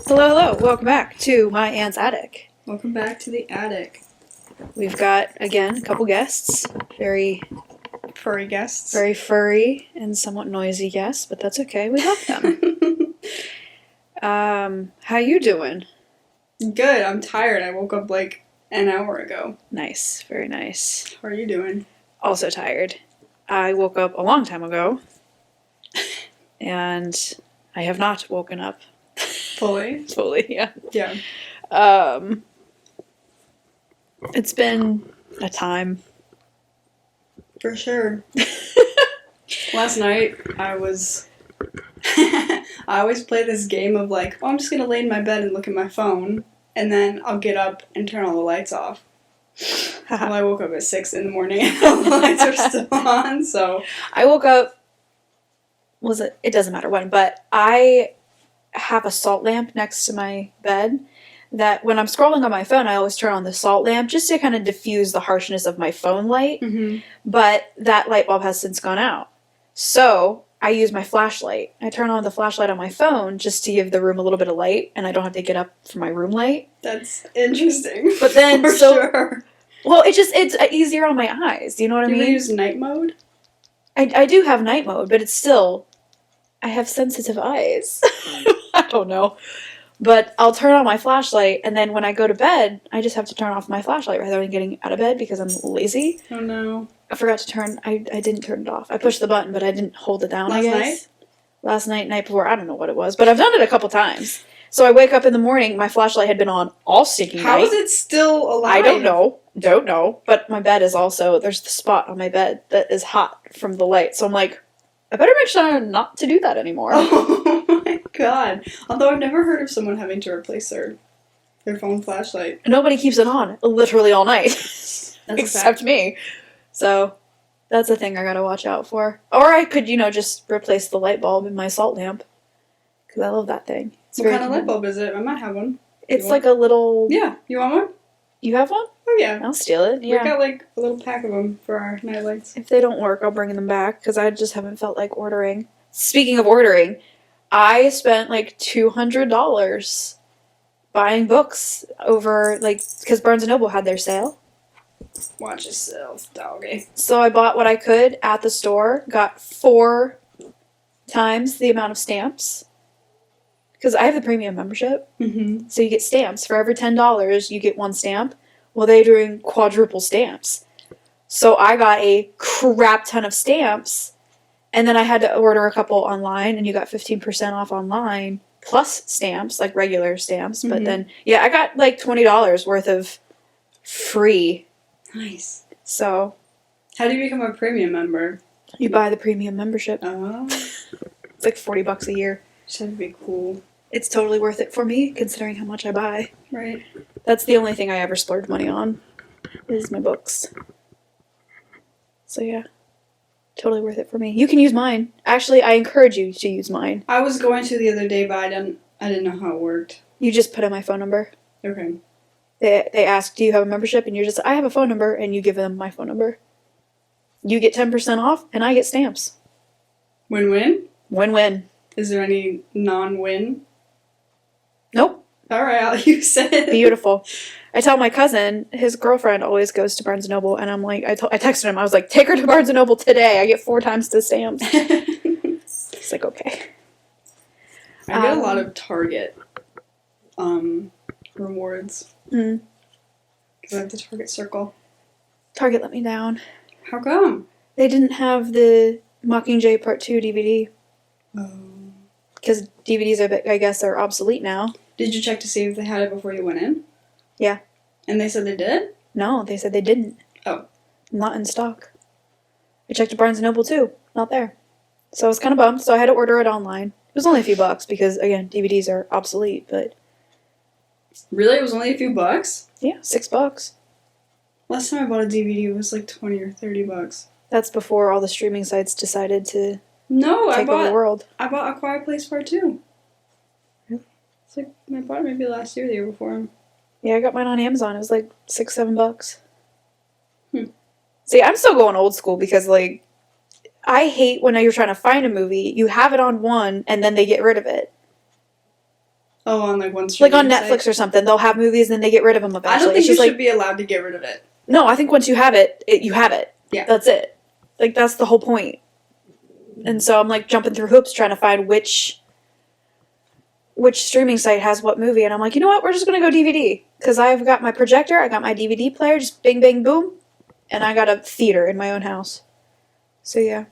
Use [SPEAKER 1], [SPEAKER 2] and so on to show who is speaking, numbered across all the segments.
[SPEAKER 1] Hello, hello. Welcome back to my aunt's attic.
[SPEAKER 2] Welcome back to the attic.
[SPEAKER 1] We've got, again, a couple guests. Very
[SPEAKER 2] Furry guests.
[SPEAKER 1] very furry and somewhat noisy guests, but that's okay. We love them. How you doing?
[SPEAKER 2] Good. I'm tired. I woke up like an hour ago.
[SPEAKER 1] Nice. Very nice.
[SPEAKER 2] How are you doing?
[SPEAKER 1] Also tired. I woke up a long time ago. And I have not woken up
[SPEAKER 2] Fully?
[SPEAKER 1] fully, yeah.
[SPEAKER 2] Yeah.
[SPEAKER 1] It's been a time.
[SPEAKER 2] For sure. Last night, I always play this game of like, oh, I'm just gonna lay in my bed and look at my phone, and then I'll get up and turn all the lights off. Well, I woke up at 6 in the morning and all the lights are still on, so.
[SPEAKER 1] I woke up, it doesn't matter when, but I have a salt lamp next to my bed that when I'm scrolling on my phone, I always turn on the salt lamp just to kind of diffuse the harshness of my phone light.
[SPEAKER 2] Mm-hmm.
[SPEAKER 1] But that light bulb has since gone out. So I use my flashlight. I turn on the flashlight on my phone just to give the room a little bit of light, and I don't have to get up for my room light.
[SPEAKER 2] That's interesting.
[SPEAKER 1] But then,
[SPEAKER 2] For sure.
[SPEAKER 1] Well, it's easier on my eyes. Do you know what I mean?
[SPEAKER 2] You use night mode?
[SPEAKER 1] I do have night mode, but it's still, I have sensitive eyes. I don't know. But I'll turn on my flashlight, and then when I go to bed, I just have to turn off my flashlight rather than getting out of bed because I'm lazy.
[SPEAKER 2] Oh no.
[SPEAKER 1] I forgot to turn, I didn't turn it off. I pushed the button, but I didn't hold it down,
[SPEAKER 2] Last
[SPEAKER 1] I guess.
[SPEAKER 2] night?
[SPEAKER 1] Last night before, I don't know what it was, but I've done it a couple times. So I wake up in the morning, my flashlight had been on all stinking
[SPEAKER 2] How
[SPEAKER 1] night.
[SPEAKER 2] is it still alive?
[SPEAKER 1] I don't know. But my bed is also, there's the spot on my bed that is hot from the light. So I'm like, I better make sure not to do that anymore.
[SPEAKER 2] Oh my god. Although I've never heard of someone having to replace their phone flashlight.
[SPEAKER 1] Nobody keeps it on literally all night.
[SPEAKER 2] That's a
[SPEAKER 1] Except
[SPEAKER 2] fact.
[SPEAKER 1] me. So that's a thing I gotta watch out for. Or I could, just replace the light bulb in my salt lamp. Because I love that thing. It's
[SPEAKER 2] What
[SPEAKER 1] very
[SPEAKER 2] kind of light
[SPEAKER 1] convenient.
[SPEAKER 2] bulb is it? I might have one.
[SPEAKER 1] It's
[SPEAKER 2] You
[SPEAKER 1] like a little...
[SPEAKER 2] Yeah. You want one?
[SPEAKER 1] You have one?
[SPEAKER 2] Oh yeah.
[SPEAKER 1] I'll steal it,
[SPEAKER 2] We
[SPEAKER 1] yeah.
[SPEAKER 2] got like a little pack of them for our night lights.
[SPEAKER 1] If they don't work, I'll bring them back, because I just haven't felt like ordering. Speaking of ordering, I spent like $200 buying books over, because Barnes & Noble had their sale.
[SPEAKER 2] Watch yourself, doggy.
[SPEAKER 1] So I bought what I could at the store, got 4 times the amount of stamps, because I have the premium membership.
[SPEAKER 2] Mm-hmm.
[SPEAKER 1] So you get stamps. For every $10, you get 1 stamp. Well, they're doing quadruple stamps. So I got a crap ton of stamps, and then I had to order a couple online, and you got 15% off online, plus stamps, like regular stamps. But
[SPEAKER 2] Mhm.
[SPEAKER 1] then, yeah, I got like $20 worth of free.
[SPEAKER 2] Nice.
[SPEAKER 1] So
[SPEAKER 2] How do you become a premium member?
[SPEAKER 1] you buy the premium membership.
[SPEAKER 2] Oh.
[SPEAKER 1] It's like $40 a year.
[SPEAKER 2] Should be cool.
[SPEAKER 1] It's totally worth it for me, considering how much I buy.
[SPEAKER 2] Right.
[SPEAKER 1] That's the only thing I ever splurge money on, is my books. So yeah, totally worth it for me. You can use mine. Actually, I encourage you to use mine.
[SPEAKER 2] I was going to the other day, but I didn't know how it worked.
[SPEAKER 1] You just put in my phone number.
[SPEAKER 2] Okay.
[SPEAKER 1] They ask, do you have a membership? And you're just, I have a phone number, and you give them my phone number. You get 10% off, and I get stamps.
[SPEAKER 2] Win-win?
[SPEAKER 1] Win-win.
[SPEAKER 2] Is there any non-win?
[SPEAKER 1] Nope.
[SPEAKER 2] All right, I'll use it.
[SPEAKER 1] Beautiful. I tell my cousin, his girlfriend always goes to Barnes & Noble, and I'm like, I texted him, I was like, take her to Barnes & Noble today. I get 4 times the stamps. He's like, okay.
[SPEAKER 2] I get a lot of Target rewards.
[SPEAKER 1] Mm.
[SPEAKER 2] Because I have the Target Circle.
[SPEAKER 1] Target let me down.
[SPEAKER 2] How come?
[SPEAKER 1] They didn't have the Mockingjay Part 2 DVD.
[SPEAKER 2] Oh.
[SPEAKER 1] Because DVDs, I guess, are obsolete now.
[SPEAKER 2] Did you check to see if they had it before you went in?
[SPEAKER 1] Yeah.
[SPEAKER 2] And they said they did?
[SPEAKER 1] No, they said they didn't.
[SPEAKER 2] Oh.
[SPEAKER 1] Not in stock. I checked at Barnes & Noble, too. Not there. So I was kind of bummed, so I had to order it online. It was only a few bucks, because, again, DVDs are obsolete, but...
[SPEAKER 2] Really? It was only a few bucks?
[SPEAKER 1] Yeah, $6.
[SPEAKER 2] Last time I bought a DVD, it was like 20 or 30 bucks.
[SPEAKER 1] That's before all the streaming sites decided to
[SPEAKER 2] No,
[SPEAKER 1] take over the world.
[SPEAKER 2] I bought A Quiet Place Part 2.
[SPEAKER 1] Really?
[SPEAKER 2] It's like, I bought it maybe last year, the year before.
[SPEAKER 1] Yeah, I got mine on Amazon. It was like $6-7.
[SPEAKER 2] Hmm.
[SPEAKER 1] See, I'm still going old school because, like, I hate when you're trying to find a movie, you have it on one, and then they get rid of it.
[SPEAKER 2] Oh, on like one
[SPEAKER 1] Like on
[SPEAKER 2] streaming
[SPEAKER 1] Netflix
[SPEAKER 2] site?
[SPEAKER 1] or something, they'll have movies and they get rid of them eventually.
[SPEAKER 2] I don't think
[SPEAKER 1] It's
[SPEAKER 2] you
[SPEAKER 1] just
[SPEAKER 2] should
[SPEAKER 1] like,
[SPEAKER 2] be allowed to get rid of it.
[SPEAKER 1] no, I think once you have it, you have it.
[SPEAKER 2] Yeah.
[SPEAKER 1] That's it. Like, that's the whole point. And so I'm like jumping through hoops trying to find which streaming site has what movie, and I'm like, you know what, we're just gonna go DVD. Because I've got my projector, I got my DVD player, just bing, bang, boom, and I got a theater in my own house. So yeah.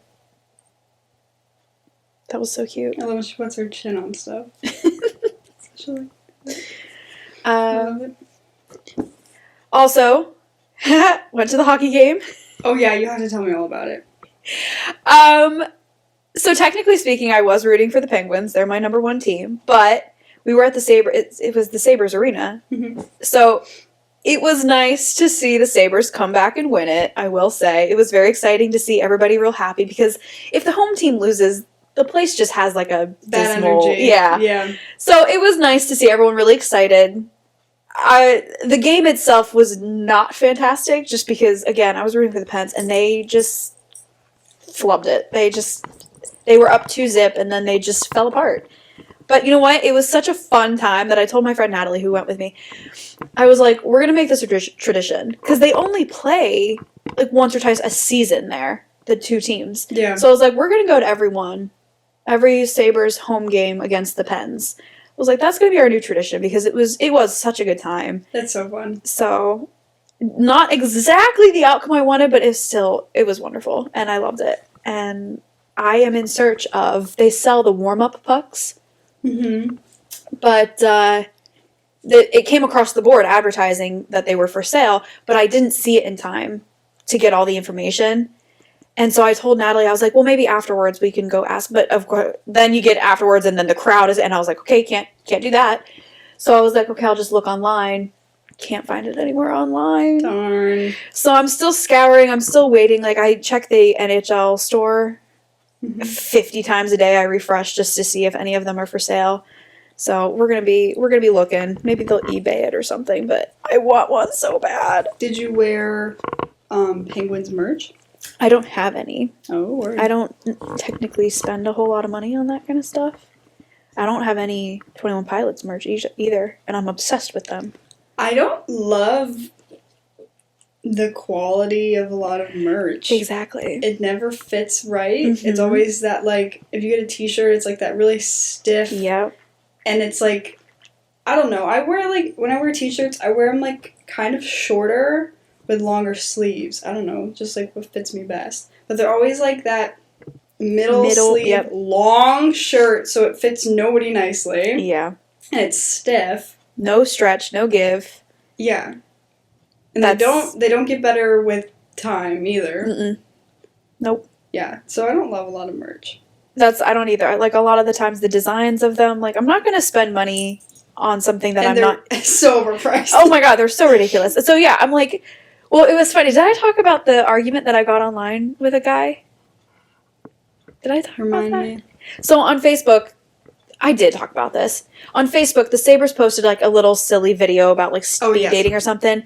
[SPEAKER 1] That was so cute.
[SPEAKER 2] I love when she puts her chin on stuff. Especially. I love it.
[SPEAKER 1] Also, went to the hockey game.
[SPEAKER 2] Oh yeah, you have to tell me all about it.
[SPEAKER 1] So technically speaking, I was rooting for the Penguins. They're my number one team, but we were at the it was the Sabres arena.
[SPEAKER 2] Mm-hmm.
[SPEAKER 1] So it was nice to see the Sabres come back and win it, I will say. It was very exciting to see everybody real happy because if the home team loses, the place just has like a
[SPEAKER 2] Bad
[SPEAKER 1] dismal,
[SPEAKER 2] energy.
[SPEAKER 1] yeah.
[SPEAKER 2] Yeah.
[SPEAKER 1] So it was nice to see everyone really excited. The game itself was not fantastic just because, again, I was rooting for the Pens and they just flubbed it. They were up 2-0 and then they just fell apart. But you know what? It was such a fun time that I told my friend Natalie, who went with me, I was like, we're going to make this a tradition. Because they only play like once or twice a season there, the two teams.
[SPEAKER 2] Yeah.
[SPEAKER 1] So I was like, we're going to go to every Sabres home game against the Pens. I was like, that's going to be our new tradition because it was such a good time.
[SPEAKER 2] That's so fun.
[SPEAKER 1] So, not exactly the outcome I wanted, but it was wonderful. And I loved it. And I am in search of, they sell the warm-up pucks.
[SPEAKER 2] Mm-hmm.
[SPEAKER 1] But it came across the board advertising that they were for sale, but I didn't see it in time to get all the information. And so I told Natalie, I was like, well, maybe afterwards we can go ask. But of course, then you get afterwards and then the crowd is, and I was like, okay, can't do that. So I was like, okay, I'll just look online. Can't find it anywhere online.
[SPEAKER 2] Darn.
[SPEAKER 1] So I'm still scouring. I'm still waiting. Like, I check the NHL store 50 times a day. I refresh just to see if any of them are for sale. So we're gonna be looking. Maybe they'll eBay it or something. But I want one so bad.
[SPEAKER 2] Did you wear Penguins merch?
[SPEAKER 1] I don't have any.
[SPEAKER 2] Oh, word.
[SPEAKER 1] I don't technically spend a whole lot of money on that kind of stuff. I don't have any 21 Pilots merch either, and I'm obsessed with them.
[SPEAKER 2] I don't love the quality of a lot of merch.
[SPEAKER 1] Exactly.
[SPEAKER 2] It never fits right.
[SPEAKER 1] Mhm.
[SPEAKER 2] It's always that, like, if you get a t-shirt, it's like that really stiff.
[SPEAKER 1] Yep.
[SPEAKER 2] And it's like, I don't know. When I wear t-shirts, I wear them like kind of shorter with longer sleeves. I don't know, just like what fits me best. But they're always like that middle sleeve,
[SPEAKER 1] yep.
[SPEAKER 2] long shirt, so it fits nobody nicely.
[SPEAKER 1] Yeah.
[SPEAKER 2] And it's stiff.
[SPEAKER 1] No stretch, no give.
[SPEAKER 2] Yeah. And they don't get better with time either.
[SPEAKER 1] Mm-mm. Nope.
[SPEAKER 2] Yeah. So I don't love a lot of merch.
[SPEAKER 1] I don't either. Like, a lot of the times the designs of them, like, I'm not going to spend money on something that
[SPEAKER 2] And
[SPEAKER 1] I'm not.
[SPEAKER 2] they're so overpriced.
[SPEAKER 1] Oh my God, they're so ridiculous. So yeah, I'm like, well, it was funny. Did I talk about the argument that I got online with a guy? Did I talk
[SPEAKER 2] Remind
[SPEAKER 1] about that?
[SPEAKER 2] me.
[SPEAKER 1] So on Facebook, I did talk about this. On Facebook, the Sabres posted like a little silly video about like speed
[SPEAKER 2] yes.
[SPEAKER 1] dating or something.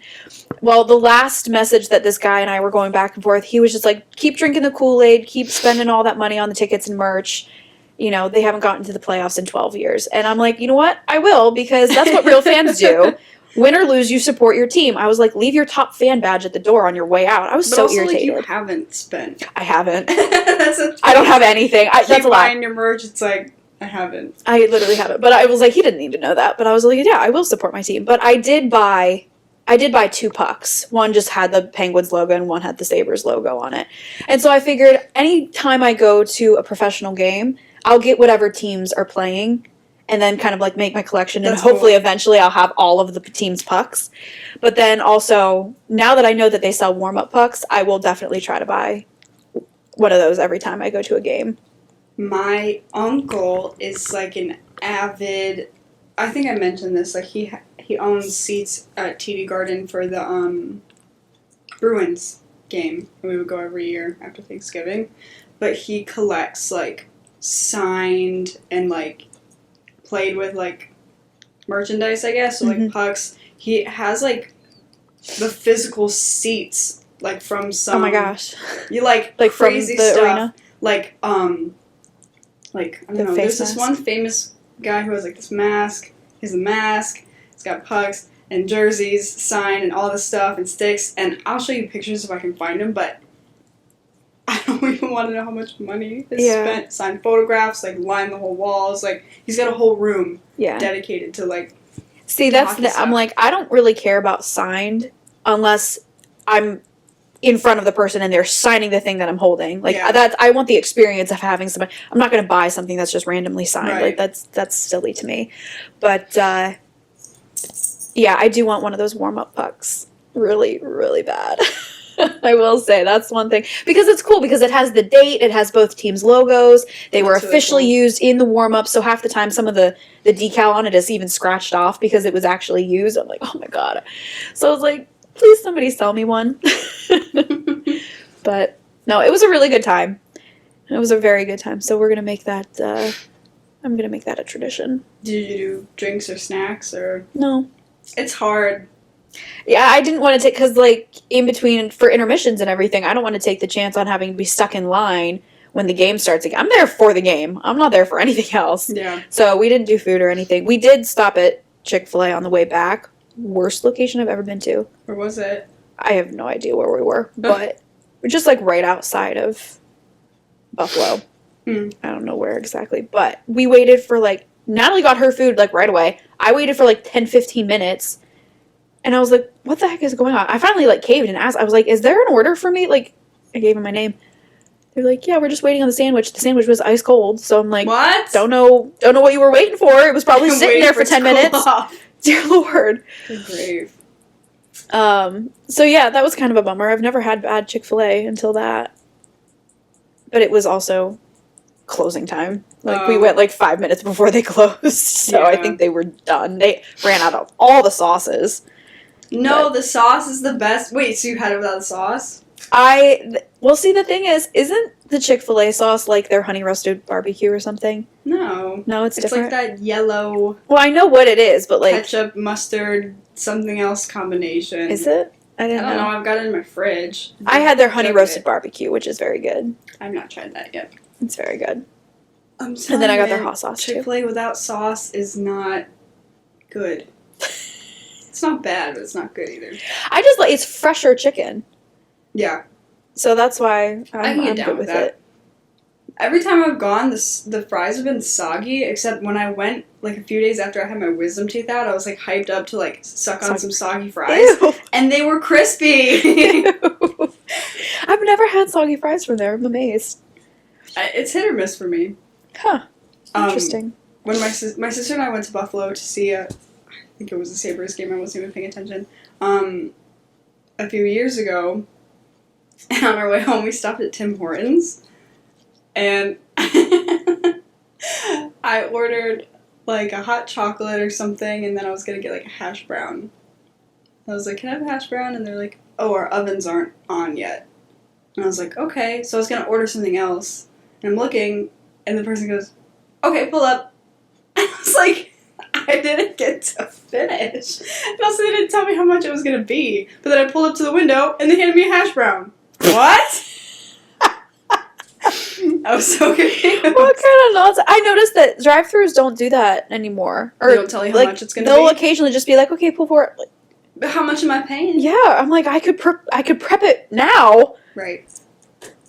[SPEAKER 1] Well, the last message that this guy and I were going back and forth, he was just like, keep drinking the Kool-Aid, keep spending all that money on the tickets and merch. You know, they haven't gotten to the playoffs in 12 years. And I'm like, you know what? I will, because that's what real fans do. Win or lose, you support your team. I was like, leave your top fan badge at the door on your way out. I was
[SPEAKER 2] But
[SPEAKER 1] so
[SPEAKER 2] also,
[SPEAKER 1] irritated.
[SPEAKER 2] Like, you haven't spent.
[SPEAKER 1] I haven't.
[SPEAKER 2] That's
[SPEAKER 1] I don't have anything. That's a lie.
[SPEAKER 2] buying your merch. It's like, I haven't.
[SPEAKER 1] I literally haven't. But I was like, he didn't need to know that. But I was like, yeah, I will support my team. But I did buy 2 pucks. One just had the Penguins logo and one had the Sabres logo on it. And so I figured anytime I go to a professional game, I'll get whatever teams are playing and then kind of like make my collection. And
[SPEAKER 2] That's
[SPEAKER 1] hopefully
[SPEAKER 2] cool.
[SPEAKER 1] eventually I'll have all of the team's pucks. But then also, now that I know that they sell warm-up pucks, I will definitely try to buy one of those every time I go to a game.
[SPEAKER 2] My uncle is like an avid. I think I mentioned this. Like he owns seats at TD Garden for the Bruins game. We would go every year after Thanksgiving, but he collects like signed and like played with like merchandise, I guess, so like pucks. He has like the physical seats like from some.
[SPEAKER 1] Oh my gosh!
[SPEAKER 2] You like
[SPEAKER 1] Like from
[SPEAKER 2] crazy
[SPEAKER 1] the
[SPEAKER 2] stuff.
[SPEAKER 1] arena?
[SPEAKER 2] Like I don't
[SPEAKER 1] The
[SPEAKER 2] know.
[SPEAKER 1] face
[SPEAKER 2] There's this
[SPEAKER 1] mask?
[SPEAKER 2] one famous guy who has like this mask. He has a mask. He's got pucks and jerseys, sign, and all this stuff, and sticks. And I'll show you pictures if I can find them, but I don't even want to know how much money is spent. Signed photographs, like, line the whole walls. Like, he's got a whole room dedicated to, like,
[SPEAKER 1] see, I'm like, I don't really care about signed unless I'm in front of the person and they're signing the thing that I'm holding. Like, I want the experience of having somebody. I'm not going to buy something that's just randomly signed.
[SPEAKER 2] Right.
[SPEAKER 1] Like, that's silly to me. But, yeah, I do want one of those warm-up pucks really, really bad. I will say that's one thing, because it's cool because it has the date, it has both teams' logos. They were officially used in the warm-up, so half the time some of the decal on it is even scratched off because it was actually used. I'm like, oh my god. So I was like, please somebody sell me one. But no, it was a really good time. It was a very good time. So we're gonna make that. I'm gonna make that a tradition.
[SPEAKER 2] Did you do drinks or snacks or?
[SPEAKER 1] No.
[SPEAKER 2] It's hard.
[SPEAKER 1] Yeah, I didn't want to take, because, like, in between, for intermissions and everything, I don't want to take the chance on having to be stuck in line when the game starts again. I'm there for the game. I'm not there for anything else.
[SPEAKER 2] Yeah.
[SPEAKER 1] So we didn't do food or anything. We did stop at Chick-fil-A on the way back. Worst location I've ever been to.
[SPEAKER 2] Where was it?
[SPEAKER 1] I have no idea where we were, but we're just, like, right outside of Buffalo. I don't know where exactly, but we waited for, like, Natalie got her food, like, right away. I waited for, like, 10, 15 minutes. And I was like, what the heck is going on? I finally, like, caved and asked. I was like, is there an order for me? Like, I gave him my name. They're like, yeah, we're just waiting on the sandwich. The sandwich was ice cold. So I'm like,
[SPEAKER 2] what?
[SPEAKER 1] Don't know what you were waiting for. It was probably sitting there for 10 minutes. Dear Lord.
[SPEAKER 2] Good grief.
[SPEAKER 1] So yeah, that was kind of a bummer. I've never had bad Chick-fil-A until that. But it was also closing time. Like, we went, like, 5 minutes before they closed. So I think they were done. They ran out of all the sauces.
[SPEAKER 2] No, the sauce is the best. Wait, so you had it without the sauce?
[SPEAKER 1] Well, see, the thing is, isn't the Chick-fil-A sauce like their honey roasted barbecue or something?
[SPEAKER 2] No.
[SPEAKER 1] No, it's different?
[SPEAKER 2] It's like that yellow...
[SPEAKER 1] Well, I know what it is, but like...
[SPEAKER 2] ketchup, mustard, something else combination.
[SPEAKER 1] Is it? I don't know.
[SPEAKER 2] I've got it in my fridge.
[SPEAKER 1] I had their honey roasted barbecue, which is very good.
[SPEAKER 2] I've not tried that yet.
[SPEAKER 1] It's very good.
[SPEAKER 2] I'm sorry,
[SPEAKER 1] and then I got their hot sauce,
[SPEAKER 2] Chick-fil-A without sauce is not good. It's not bad, but it's not good either.
[SPEAKER 1] I just like, it's fresher chicken.
[SPEAKER 2] Yeah.
[SPEAKER 1] So that's why I'm
[SPEAKER 2] get down
[SPEAKER 1] good with
[SPEAKER 2] that.
[SPEAKER 1] it.
[SPEAKER 2] Every time I've gone, the fries have been soggy, except when I went, like, a few days after I had my wisdom teeth out, I was, like, hyped up to, like, suck on some soggy fries.
[SPEAKER 1] Ew.
[SPEAKER 2] And they were crispy!
[SPEAKER 1] Ew. I've never had soggy fries from there. I'm amazed.
[SPEAKER 2] It's hit or miss for me.
[SPEAKER 1] Huh. Interesting.
[SPEAKER 2] When my sister and I went to Buffalo to see I think it was a Sabres game, I wasn't even paying attention, a few years ago, and on our way home we stopped at Tim Hortons, and I ordered, like, a hot chocolate or something, and then I was gonna get, like, a hash brown. I was like, can I have a hash brown? And they're like, oh, our ovens aren't on yet. And I was like, okay. So I was gonna order something else, and I'm looking, and the person goes, okay, pull up. And I was like, I didn't get to finish. And also they didn't tell me how much it was gonna be. But then I pulled up to the window, and they handed me a hash brown. What? I was so confused.
[SPEAKER 1] What kind of nonsense? I noticed that drive-thrus don't do that anymore. Or
[SPEAKER 2] They don't tell you how
[SPEAKER 1] like,
[SPEAKER 2] much it's gonna be?
[SPEAKER 1] They'll occasionally just be like, okay, pull for it. Like,
[SPEAKER 2] But how much am I paying?
[SPEAKER 1] yeah, I'm like, I could prep it now.
[SPEAKER 2] Right.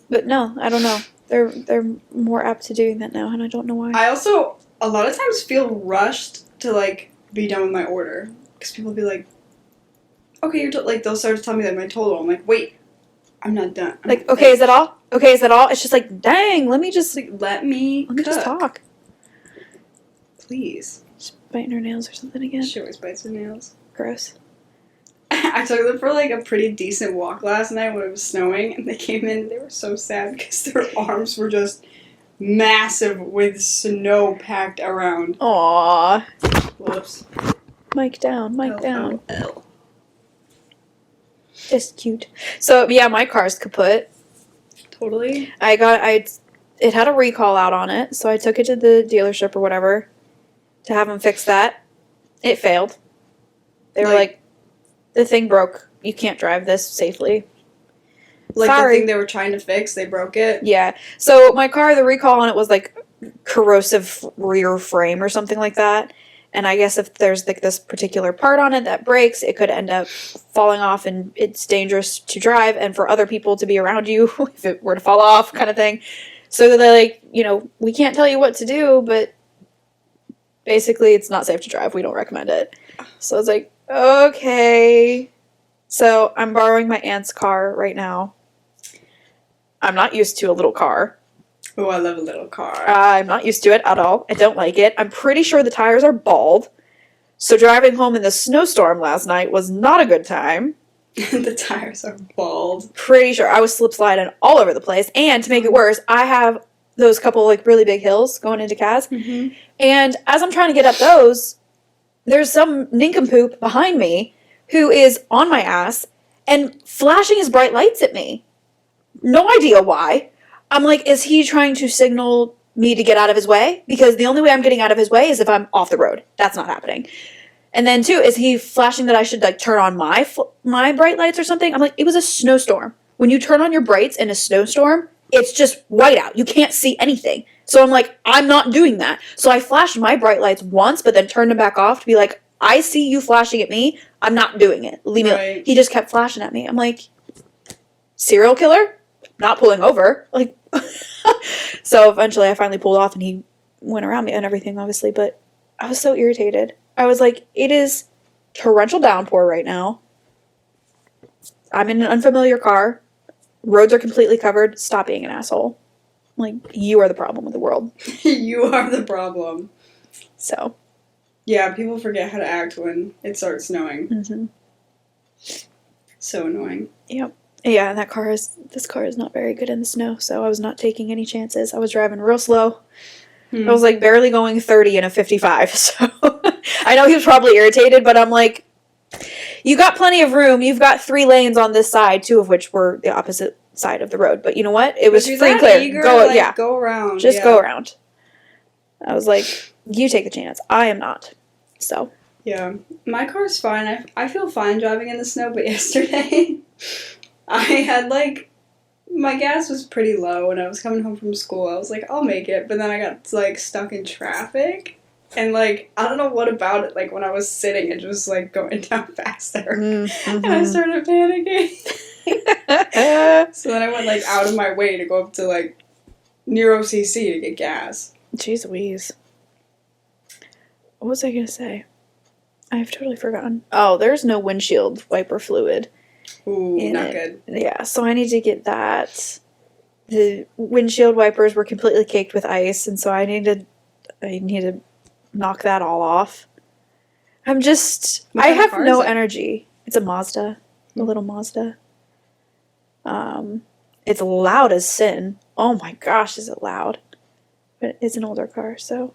[SPEAKER 1] But no, I don't know. They're more apt to doing that now, and I don't know why.
[SPEAKER 2] I also, a lot of times, feel rushed to, like, be done with my order. Because people will be like, okay, you're like, they'll start to tell me that my total. I'm like, wait, I'm not done.
[SPEAKER 1] Like, okay, is that all? Okay, is that all? It's just like, dang, let me just
[SPEAKER 2] let me
[SPEAKER 1] just talk.
[SPEAKER 2] Please.
[SPEAKER 1] She's biting her nails or something again.
[SPEAKER 2] She always bites her nails.
[SPEAKER 1] Gross.
[SPEAKER 2] I took them for, like, a pretty decent walk last night when it was snowing, and they came in, they were so sad because their arms were just massive with snow packed around.
[SPEAKER 1] Aww.
[SPEAKER 2] Whoops.
[SPEAKER 1] Mic down, mic down.
[SPEAKER 2] L.
[SPEAKER 1] Just cute. So, yeah, my car's kaput.
[SPEAKER 2] Totally.
[SPEAKER 1] It had a recall out on it, so I took it to the dealership or whatever to have them fix that. It failed. They were like, the thing broke. You can't drive this safely.
[SPEAKER 2] Like,
[SPEAKER 1] sorry.
[SPEAKER 2] The thing they were trying to fix, they broke it?
[SPEAKER 1] Yeah. So my car, the recall on it was like corrosive rear frame or something like that. And I guess if there's like this particular part on it that breaks, it could end up falling off and it's dangerous to drive and for other people to be around you if it were to fall off, kind of thing. So they're like, we can't tell you what to do, but basically it's not safe to drive. We don't recommend it. So I was like, okay. So I'm borrowing my aunt's car right now. I'm not used to a little car.
[SPEAKER 2] Oh, I love a little car.
[SPEAKER 1] I'm not used to it at all. I don't like it. I'm pretty sure the tires are bald. So driving home in the snowstorm last night was not a good time.
[SPEAKER 2] The tires are bald.
[SPEAKER 1] Pretty sure. I was slip sliding all over the place. And to make it worse, I have those couple like really big hills going into Kaz.
[SPEAKER 2] Mm-hmm.
[SPEAKER 1] And as I'm trying to get up those, there's some nincompoop behind me who is on my ass and flashing his bright lights at me. No idea why. I'm like, is he trying to signal me to get out of his way? Because the only way I'm getting out of his way is if I'm off the road. That's not happening. And then, too, is he flashing that I should, like, turn on my bright lights or something? I'm like, it was a snowstorm. When you turn on your brights in a snowstorm, it's just white out. You can't see anything. So I'm like, I'm not doing that. So I flashed my bright lights once, but then turned them back off to be like, I see you flashing at me. I'm not doing it. Leave me alone. He just kept flashing at me. I'm like, serial killer? Not pulling over. Like, so eventually I finally pulled off and he went around me and everything, obviously, but I was so irritated. I was like, it is torrential downpour right now. I'm in an unfamiliar car. Roads are completely covered. Stop being an asshole. Like, you are the problem with the world.
[SPEAKER 2] You are the problem.
[SPEAKER 1] So.
[SPEAKER 2] Yeah, people forget how to act when it starts snowing.
[SPEAKER 1] Mm-hmm.
[SPEAKER 2] So annoying.
[SPEAKER 1] Yep. Yeah, and this car is not very good in the snow, so I was not taking any chances. I was driving real slow. I was like barely going 30 in a 55, so I know he was probably irritated, but I'm like, you got plenty of room. You've got 3 lanes on this side, 2 of which were the opposite side of the road. But you know what? It was free and clear.
[SPEAKER 2] Eager, go around.
[SPEAKER 1] Just go around. I was like, you take the chance. I am not. So.
[SPEAKER 2] Yeah. My car's fine. I feel fine driving in the snow, but yesterday I had my gas was pretty low and I was coming home from school. I was like, I'll make it. But then I got stuck in traffic. And I don't know what about it. When I was sitting, it was going down faster.
[SPEAKER 1] Mm-hmm.
[SPEAKER 2] And I started panicking. So then I went out of my way to go up to near OCC to get gas.
[SPEAKER 1] Jeez Louise. What was I going to say? I've totally forgotten. Oh, there's no windshield wiper fluid.
[SPEAKER 2] Ooh, not good.
[SPEAKER 1] Yeah, so I need to get that. The windshield wipers were completely caked with ice, and so I need to knock that all off. I have no energy. It's a Mazda. A little Mazda. It's loud as sin. Oh my gosh, is it loud. But it's an older car, so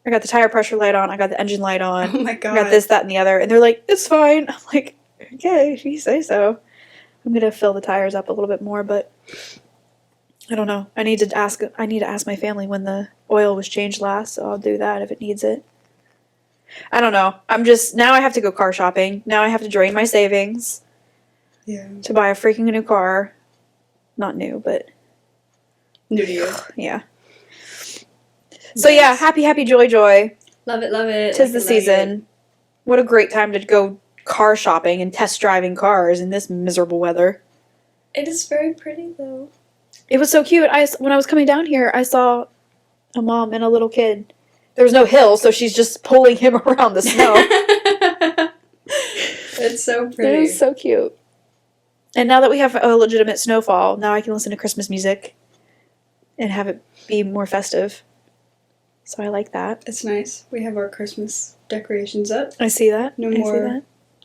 [SPEAKER 1] I got the tire pressure light on, I got the engine light on.
[SPEAKER 2] Oh my god.
[SPEAKER 1] I got this, that, and the other, and they're like, it's fine. I'm like, okay, if you say so. I'm gonna fill the tires up a little bit more, but I don't know. I need to ask my family when the oil was changed last, so I'll do that if it needs it. I don't know. Now I have to go car shopping. Now I have to drain my savings.
[SPEAKER 2] Yeah.
[SPEAKER 1] To buy a freaking new car. Not new, but
[SPEAKER 2] new to you.
[SPEAKER 1] Yeah. So yeah, happy, joy.
[SPEAKER 2] Love it.
[SPEAKER 1] 'Tis the season. What a great time to go car shopping and test driving cars in this miserable weather.
[SPEAKER 2] It is very pretty though.
[SPEAKER 1] It was so cute. When I was coming down here, I saw a mom and a little kid. There was no hill, so she's just pulling him around the snow.
[SPEAKER 2] It's so pretty.
[SPEAKER 1] It was so cute. And now that we have a legitimate snowfall, now I can listen to Christmas music and have it be more festive. So I like that.
[SPEAKER 2] It's nice. We have our Christmas decorations up.
[SPEAKER 1] I see that.
[SPEAKER 2] No more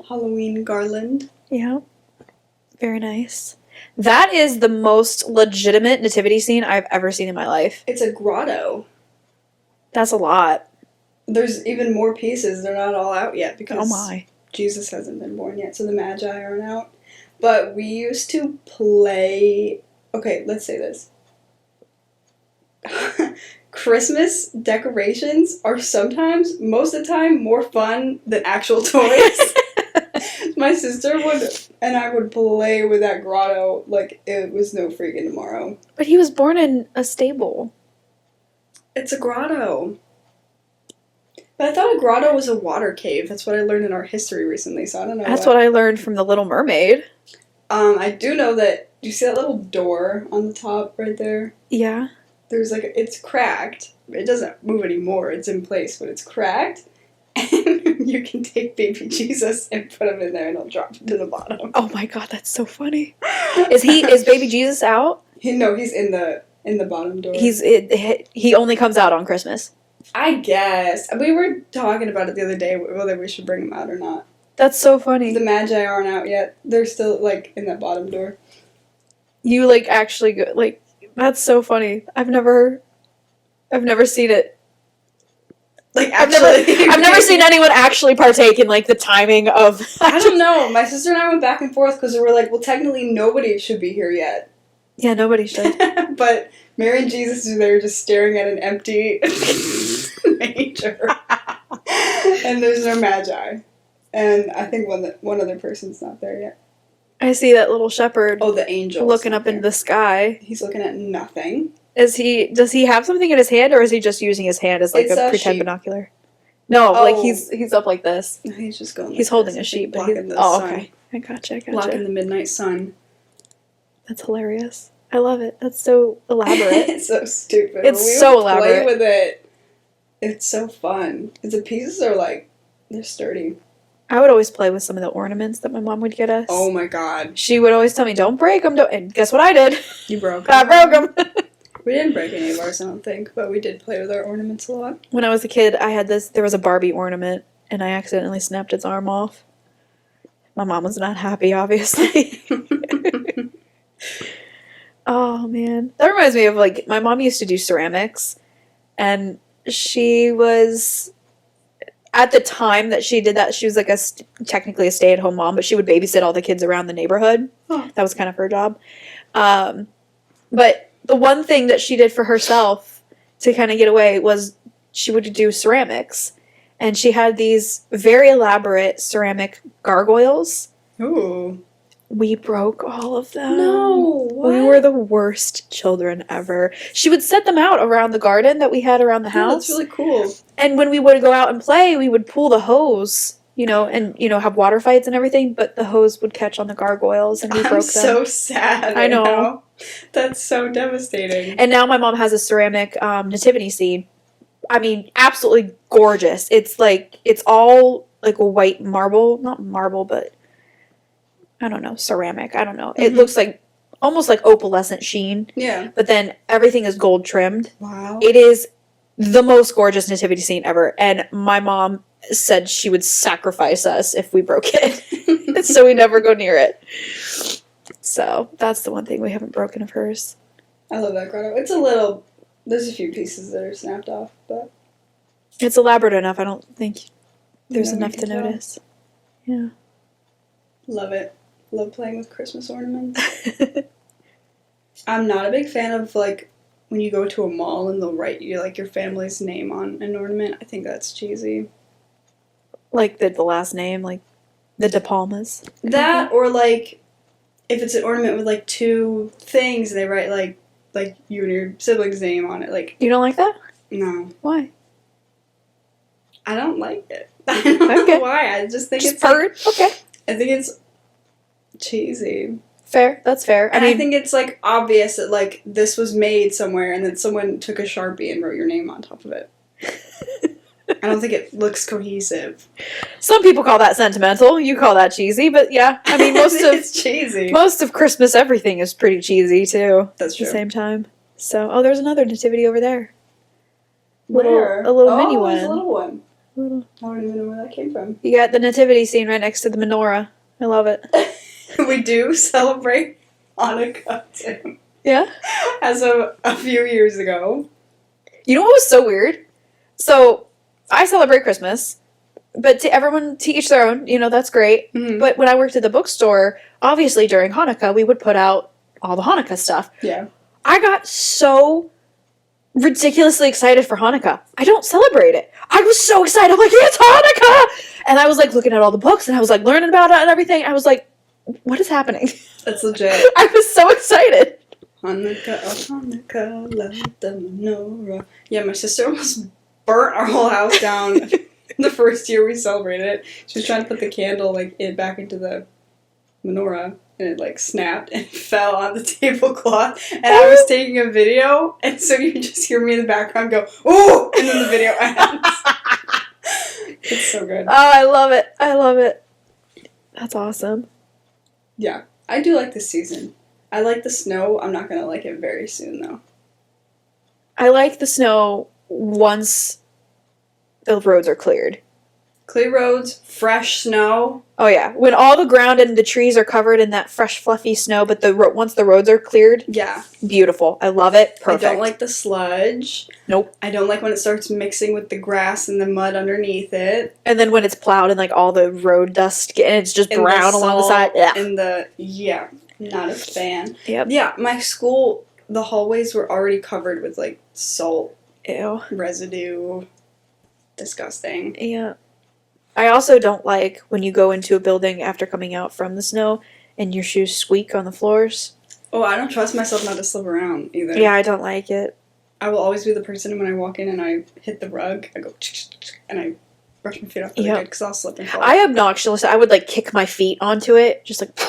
[SPEAKER 2] Halloween garland.
[SPEAKER 1] Yeah. Very nice. That is the most legitimate nativity scene I've ever seen in my life.
[SPEAKER 2] It's a grotto.
[SPEAKER 1] That's a lot.
[SPEAKER 2] There's even more pieces. They're not all out yet because
[SPEAKER 1] oh my.
[SPEAKER 2] Jesus hasn't been born yet, so the Magi aren't out. But we used to play... Okay, let's say this. Christmas decorations are sometimes, most of the time, more fun than actual toys. My sister and I would play with that grotto like it was no freaking tomorrow.
[SPEAKER 1] But he was born in a stable.
[SPEAKER 2] It's a grotto. But I thought a grotto was a water cave. That's what I learned in art history recently, so I don't know.
[SPEAKER 1] That's what I learned from The Little Mermaid.
[SPEAKER 2] I do know that. Do you see that little door on the top right there?
[SPEAKER 1] Yeah.
[SPEAKER 2] There's it's cracked. It doesn't move anymore. It's in place, but it's cracked. And you can take baby Jesus and put him in there, and he'll drop to the bottom.
[SPEAKER 1] Oh my god, that's so funny. Is baby Jesus out?
[SPEAKER 2] No, he's in the bottom door.
[SPEAKER 1] He only comes out on Christmas.
[SPEAKER 2] I guess we were talking about it the other day whether we should bring him out or not.
[SPEAKER 1] That's so funny.
[SPEAKER 2] The Magi aren't out yet. They're still in that bottom door.
[SPEAKER 1] You actually go that's so funny. I've never seen it. I've never seen anyone actually partake in the timing of.
[SPEAKER 2] I don't know. My sister and I went back and forth because we were like, well, technically nobody should be here yet.
[SPEAKER 1] Yeah, nobody should.
[SPEAKER 2] But Mary and Jesus are there just staring at an empty manger, and there's no Magi, and I think one other person's not there yet.
[SPEAKER 1] I see that little shepherd.
[SPEAKER 2] Oh, the angel
[SPEAKER 1] looking up into the sky.
[SPEAKER 2] He's looking at nothing.
[SPEAKER 1] Does he have something in his hand, or is he just using his hand as a pretend
[SPEAKER 2] sheep.
[SPEAKER 1] binocular? No, he's up like this.
[SPEAKER 2] He's just going.
[SPEAKER 1] He's holding a sheep, but
[SPEAKER 2] blocking the sun.
[SPEAKER 1] Okay. I gotcha.
[SPEAKER 2] Blocking the midnight sun.
[SPEAKER 1] That's hilarious. I love it. That's so elaborate.
[SPEAKER 2] It's so stupid.
[SPEAKER 1] It's so elaborate.
[SPEAKER 2] Play with it. It's so fun. The pieces are they're sturdy.
[SPEAKER 1] I would always play with some of the ornaments that my mom would get us.
[SPEAKER 2] Oh my god.
[SPEAKER 1] She would always tell me, "Don't break them." And guess what I did?
[SPEAKER 2] You broke
[SPEAKER 1] them. I broke them.
[SPEAKER 2] We didn't break any of ours, I don't think, but we did play with our ornaments a lot.
[SPEAKER 1] When I was a kid, there was a Barbie ornament, and I accidentally snapped its arm off. My mom was not happy, obviously. Oh, man. That reminds me of, my mom used to do ceramics, and she was, at the time that she did that, she was, technically a stay-at-home mom, but she would babysit all the kids around the neighborhood.
[SPEAKER 2] Oh.
[SPEAKER 1] That was kind of her job. But the one thing that she did for herself to kind of get away was she would do ceramics. And she had these very elaborate ceramic gargoyles.
[SPEAKER 2] Ooh.
[SPEAKER 1] We broke all of them.
[SPEAKER 2] No, what?
[SPEAKER 1] We were the worst children ever. She would set them out around the garden that we had around the house.
[SPEAKER 2] That's really cool.
[SPEAKER 1] And when we would go out and play, we would pull the hose, and have water fights and everything, but the hose would catch on the gargoyles and we broke them.
[SPEAKER 2] I'm so sad.
[SPEAKER 1] I know.
[SPEAKER 2] Now. That's so devastating.
[SPEAKER 1] And now my mom has a ceramic nativity scene. I mean, absolutely gorgeous. It's all a white marble, not marble, but I don't know, ceramic. I don't know. Mm-hmm. It looks almost like opalescent sheen.
[SPEAKER 2] Yeah.
[SPEAKER 1] But then everything is gold trimmed.
[SPEAKER 2] Wow.
[SPEAKER 1] It is the most gorgeous nativity scene ever. And my mom said she would sacrifice us if we broke it. So we never go near it. So that's the one thing we haven't broken of hers.
[SPEAKER 2] I love that grotto. There's a few pieces that are snapped off, but
[SPEAKER 1] it's elaborate enough. I don't think there's enough to notice. Yeah.
[SPEAKER 2] Love it. Love playing with Christmas ornaments. I'm not a big fan of when you go to a mall and they'll write you your family's name on an ornament. I think that's cheesy.
[SPEAKER 1] The last name, the De Palmas.
[SPEAKER 2] That or if it's an ornament with two things and they write you and your sibling's name on it.
[SPEAKER 1] You don't like that?
[SPEAKER 2] No.
[SPEAKER 1] Why?
[SPEAKER 2] I don't like it. I don't know why. I just think it's
[SPEAKER 1] okay.
[SPEAKER 2] I think it's cheesy.
[SPEAKER 1] Fair. That's fair.
[SPEAKER 2] I think it's obvious that this was made somewhere and then someone took a Sharpie and wrote your name on top of it. I don't think it looks cohesive.
[SPEAKER 1] Some people call that sentimental. You call that cheesy, but yeah, I mean
[SPEAKER 2] it's cheesy.
[SPEAKER 1] Most of Christmas everything is pretty cheesy too.
[SPEAKER 2] That's true.
[SPEAKER 1] At the same time. So, there's another nativity over there.
[SPEAKER 2] Where?
[SPEAKER 1] A little mini one.
[SPEAKER 2] There's a little one. I don't even know where that came from.
[SPEAKER 1] You got the nativity scene right next to the menorah. I love it.
[SPEAKER 2] We do celebrate Hanukkah too.
[SPEAKER 1] Yeah?
[SPEAKER 2] As of a few years ago.
[SPEAKER 1] You know what was so weird? So, I celebrate Christmas, but to each their own, that's great.
[SPEAKER 2] Mm-hmm.
[SPEAKER 1] But when I worked at the bookstore, obviously during Hanukkah, we would put out all the Hanukkah stuff.
[SPEAKER 2] Yeah.
[SPEAKER 1] I got so ridiculously excited for Hanukkah. I don't celebrate it. I was so excited. I'm like, it's Hanukkah! And I was looking at all the books and I was learning about it and everything. I was like, what is happening?
[SPEAKER 2] That's legit.
[SPEAKER 1] I was so excited.
[SPEAKER 2] Hanukkah, oh Hanukkah, light the menorah. Yeah, my sister almost burnt our whole house down The first year we celebrated it, she was trying to put the candle like back into the menorah, and it like snapped and fell on the tablecloth. And I was taking a video, and so you just hear me in the background go, "Ooh!" and then the video ends. It's so good.
[SPEAKER 1] Oh, I love it. I love it. That's awesome.
[SPEAKER 2] Yeah, I do like this season. I like the snow. I'm not gonna like it very soon though.
[SPEAKER 1] I like the snow once the roads are cleared.
[SPEAKER 2] Clear roads, fresh snow.
[SPEAKER 1] Oh yeah, when all the ground and the trees are covered in that fresh, fluffy snow, but once the roads are cleared,
[SPEAKER 2] Yeah.
[SPEAKER 1] beautiful. I love it. Perfect.
[SPEAKER 2] I don't like the sludge.
[SPEAKER 1] Nope.
[SPEAKER 2] I don't like when it starts mixing with the grass and the mud underneath it.
[SPEAKER 1] And then when it's plowed and like all the road dust and it's just
[SPEAKER 2] And
[SPEAKER 1] brown along the side. Yeah.
[SPEAKER 2] And not a fan.
[SPEAKER 1] Yep.
[SPEAKER 2] Yeah, my school, the hallways were already covered with like salt
[SPEAKER 1] Ew.
[SPEAKER 2] residue. Disgusting.
[SPEAKER 1] Yeah. I also don't like when you go into a building after coming out from the snow and your shoes squeak on the floors.
[SPEAKER 2] Oh, I don't trust myself not to slip around either.
[SPEAKER 1] Yeah, I don't like it.
[SPEAKER 2] I will always be the person when I walk in and I hit the rug, I go and I brush my feet off really good because I'll slip and fall.
[SPEAKER 1] I obnoxiously, I would like kick my feet onto it, just like,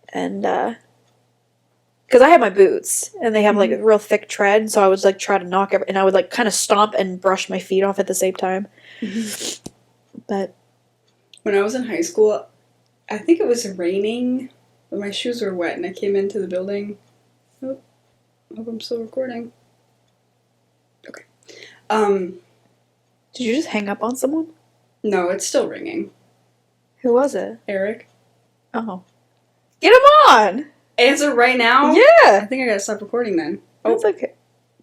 [SPEAKER 1] and because I have my boots and they have like a real thick tread, so I would like try to knock and I would like kind of stomp and brush my feet off at the same time. But
[SPEAKER 2] when I was in high school, I think it was raining, but my shoes were wet and I came into the building. Oh, I hope I'm still recording. Okay.
[SPEAKER 1] Did you just hang up on someone?
[SPEAKER 2] No, it's still ringing.
[SPEAKER 1] Who was it?
[SPEAKER 2] Eric.
[SPEAKER 1] Oh, get him on.
[SPEAKER 2] Answer right now? I
[SPEAKER 1] Yeah,
[SPEAKER 2] think I gotta stop recording then.
[SPEAKER 1] that's okay.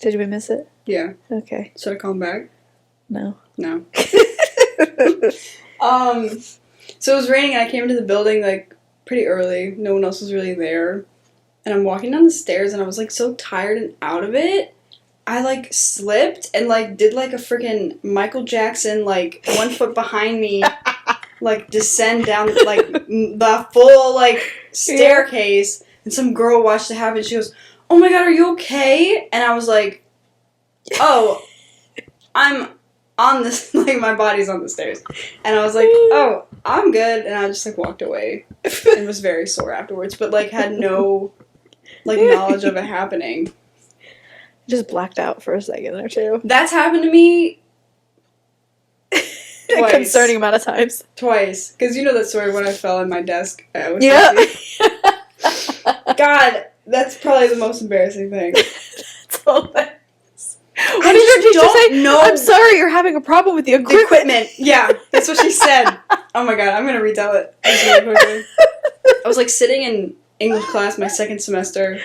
[SPEAKER 1] Did we miss it?
[SPEAKER 2] Yeah.
[SPEAKER 1] Okay,
[SPEAKER 2] Should I call him back?
[SPEAKER 1] no.
[SPEAKER 2] No. So it was raining and I came into the building like pretty early. No one else was really there. And I'm walking down the stairs and I was like so tired and out of it. I like slipped and like did like a freaking Michael Jackson like 1 foot behind me like descend down like the full like staircase, and some girl watched it happen. She goes, "Oh my god, are you okay?" And I was like, "Oh, I'm on this, like my body's on the stairs." And I was like, "Oh, I'm good." And I just like walked away and was very sore afterwards, but like had no like knowledge of it happening.
[SPEAKER 1] Just blacked out for a second or two.
[SPEAKER 2] That's happened to me
[SPEAKER 1] A concerning amount of times.
[SPEAKER 2] twice. Because you know that story when I fell in my desk at OCC?
[SPEAKER 1] Yeah.
[SPEAKER 2] God, that's probably the most embarrassing thing.
[SPEAKER 1] That's hilarious. What
[SPEAKER 2] I
[SPEAKER 1] did your
[SPEAKER 2] just
[SPEAKER 1] teacher
[SPEAKER 2] don't
[SPEAKER 1] say?
[SPEAKER 2] know.
[SPEAKER 1] I'm sorry, you're having a problem with the
[SPEAKER 2] The
[SPEAKER 1] equipment.
[SPEAKER 2] equipment. Yeah, that's what she said. Oh my god, I'm going to retell it. Just really quickly. I was like sitting in English class my second semester,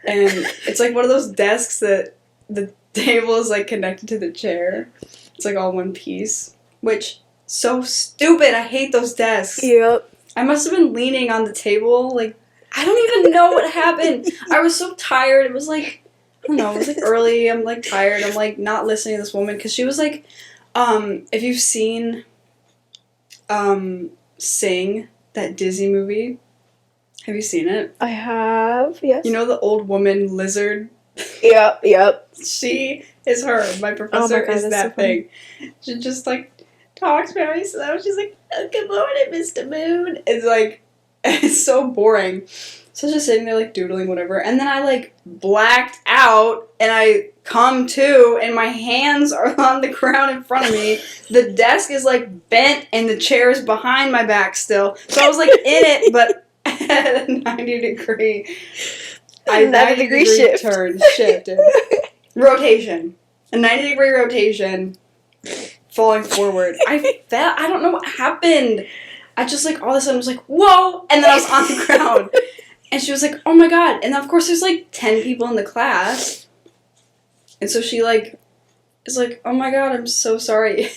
[SPEAKER 2] and it's like one of those desks that the table is like connected to the chair. It's like all one piece, which so stupid. I hate those desks.
[SPEAKER 1] Yep.
[SPEAKER 2] I must have been leaning on the table. Like, I don't even know what happened. I was so tired. It was like, I don't know, it was like early. I'm like tired. I'm like not listening to this woman because she was like, if you've seen Sing, that Disney movie, have you seen it?
[SPEAKER 1] I have, yes.
[SPEAKER 2] You know the old woman lizard?
[SPEAKER 1] Yep.
[SPEAKER 2] She is her. My professor
[SPEAKER 1] God,
[SPEAKER 2] is
[SPEAKER 1] that's
[SPEAKER 2] that
[SPEAKER 1] so funny.
[SPEAKER 2] thing. She just like talks very slow. She's like, "Oh, good morning, Mr. Moon." It's like, it's so boring. So I was just sitting there like doodling whatever, and then I like blacked out, and I come to, and my hands are on the ground in front of me. The desk is like bent, and the chair is behind my back still. So I was like in it, but at a 90-degree.
[SPEAKER 1] A 90-degree shift.
[SPEAKER 2] Shifted. Rotation. A 90-degree rotation. Falling forward. I fell. I don't know what happened. I just like all of a sudden was like, whoa! And then I was on the ground. And she was like, oh my god. And of course there's like 10 people in the class. And so she like is like, oh my god, I'm so sorry.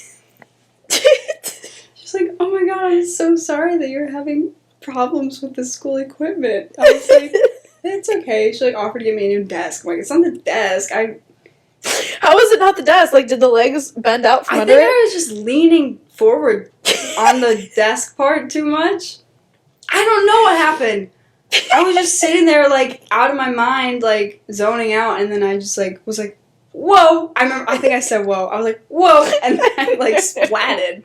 [SPEAKER 2] She's like, oh my god, I'm so sorry that you're having problems with the school equipment. I was like, it's okay. She like offered to give me a new desk. I'm like, it's on the desk.
[SPEAKER 1] How was it not the desk? Like, did the legs bend out from
[SPEAKER 2] I
[SPEAKER 1] under
[SPEAKER 2] think
[SPEAKER 1] it?
[SPEAKER 2] I was just leaning forward on the desk part too much. I don't know what happened. I was just sitting there like out of my mind, like zoning out, and then I just like was like, whoa. I think I said whoa. I was like, whoa. And then I like splatted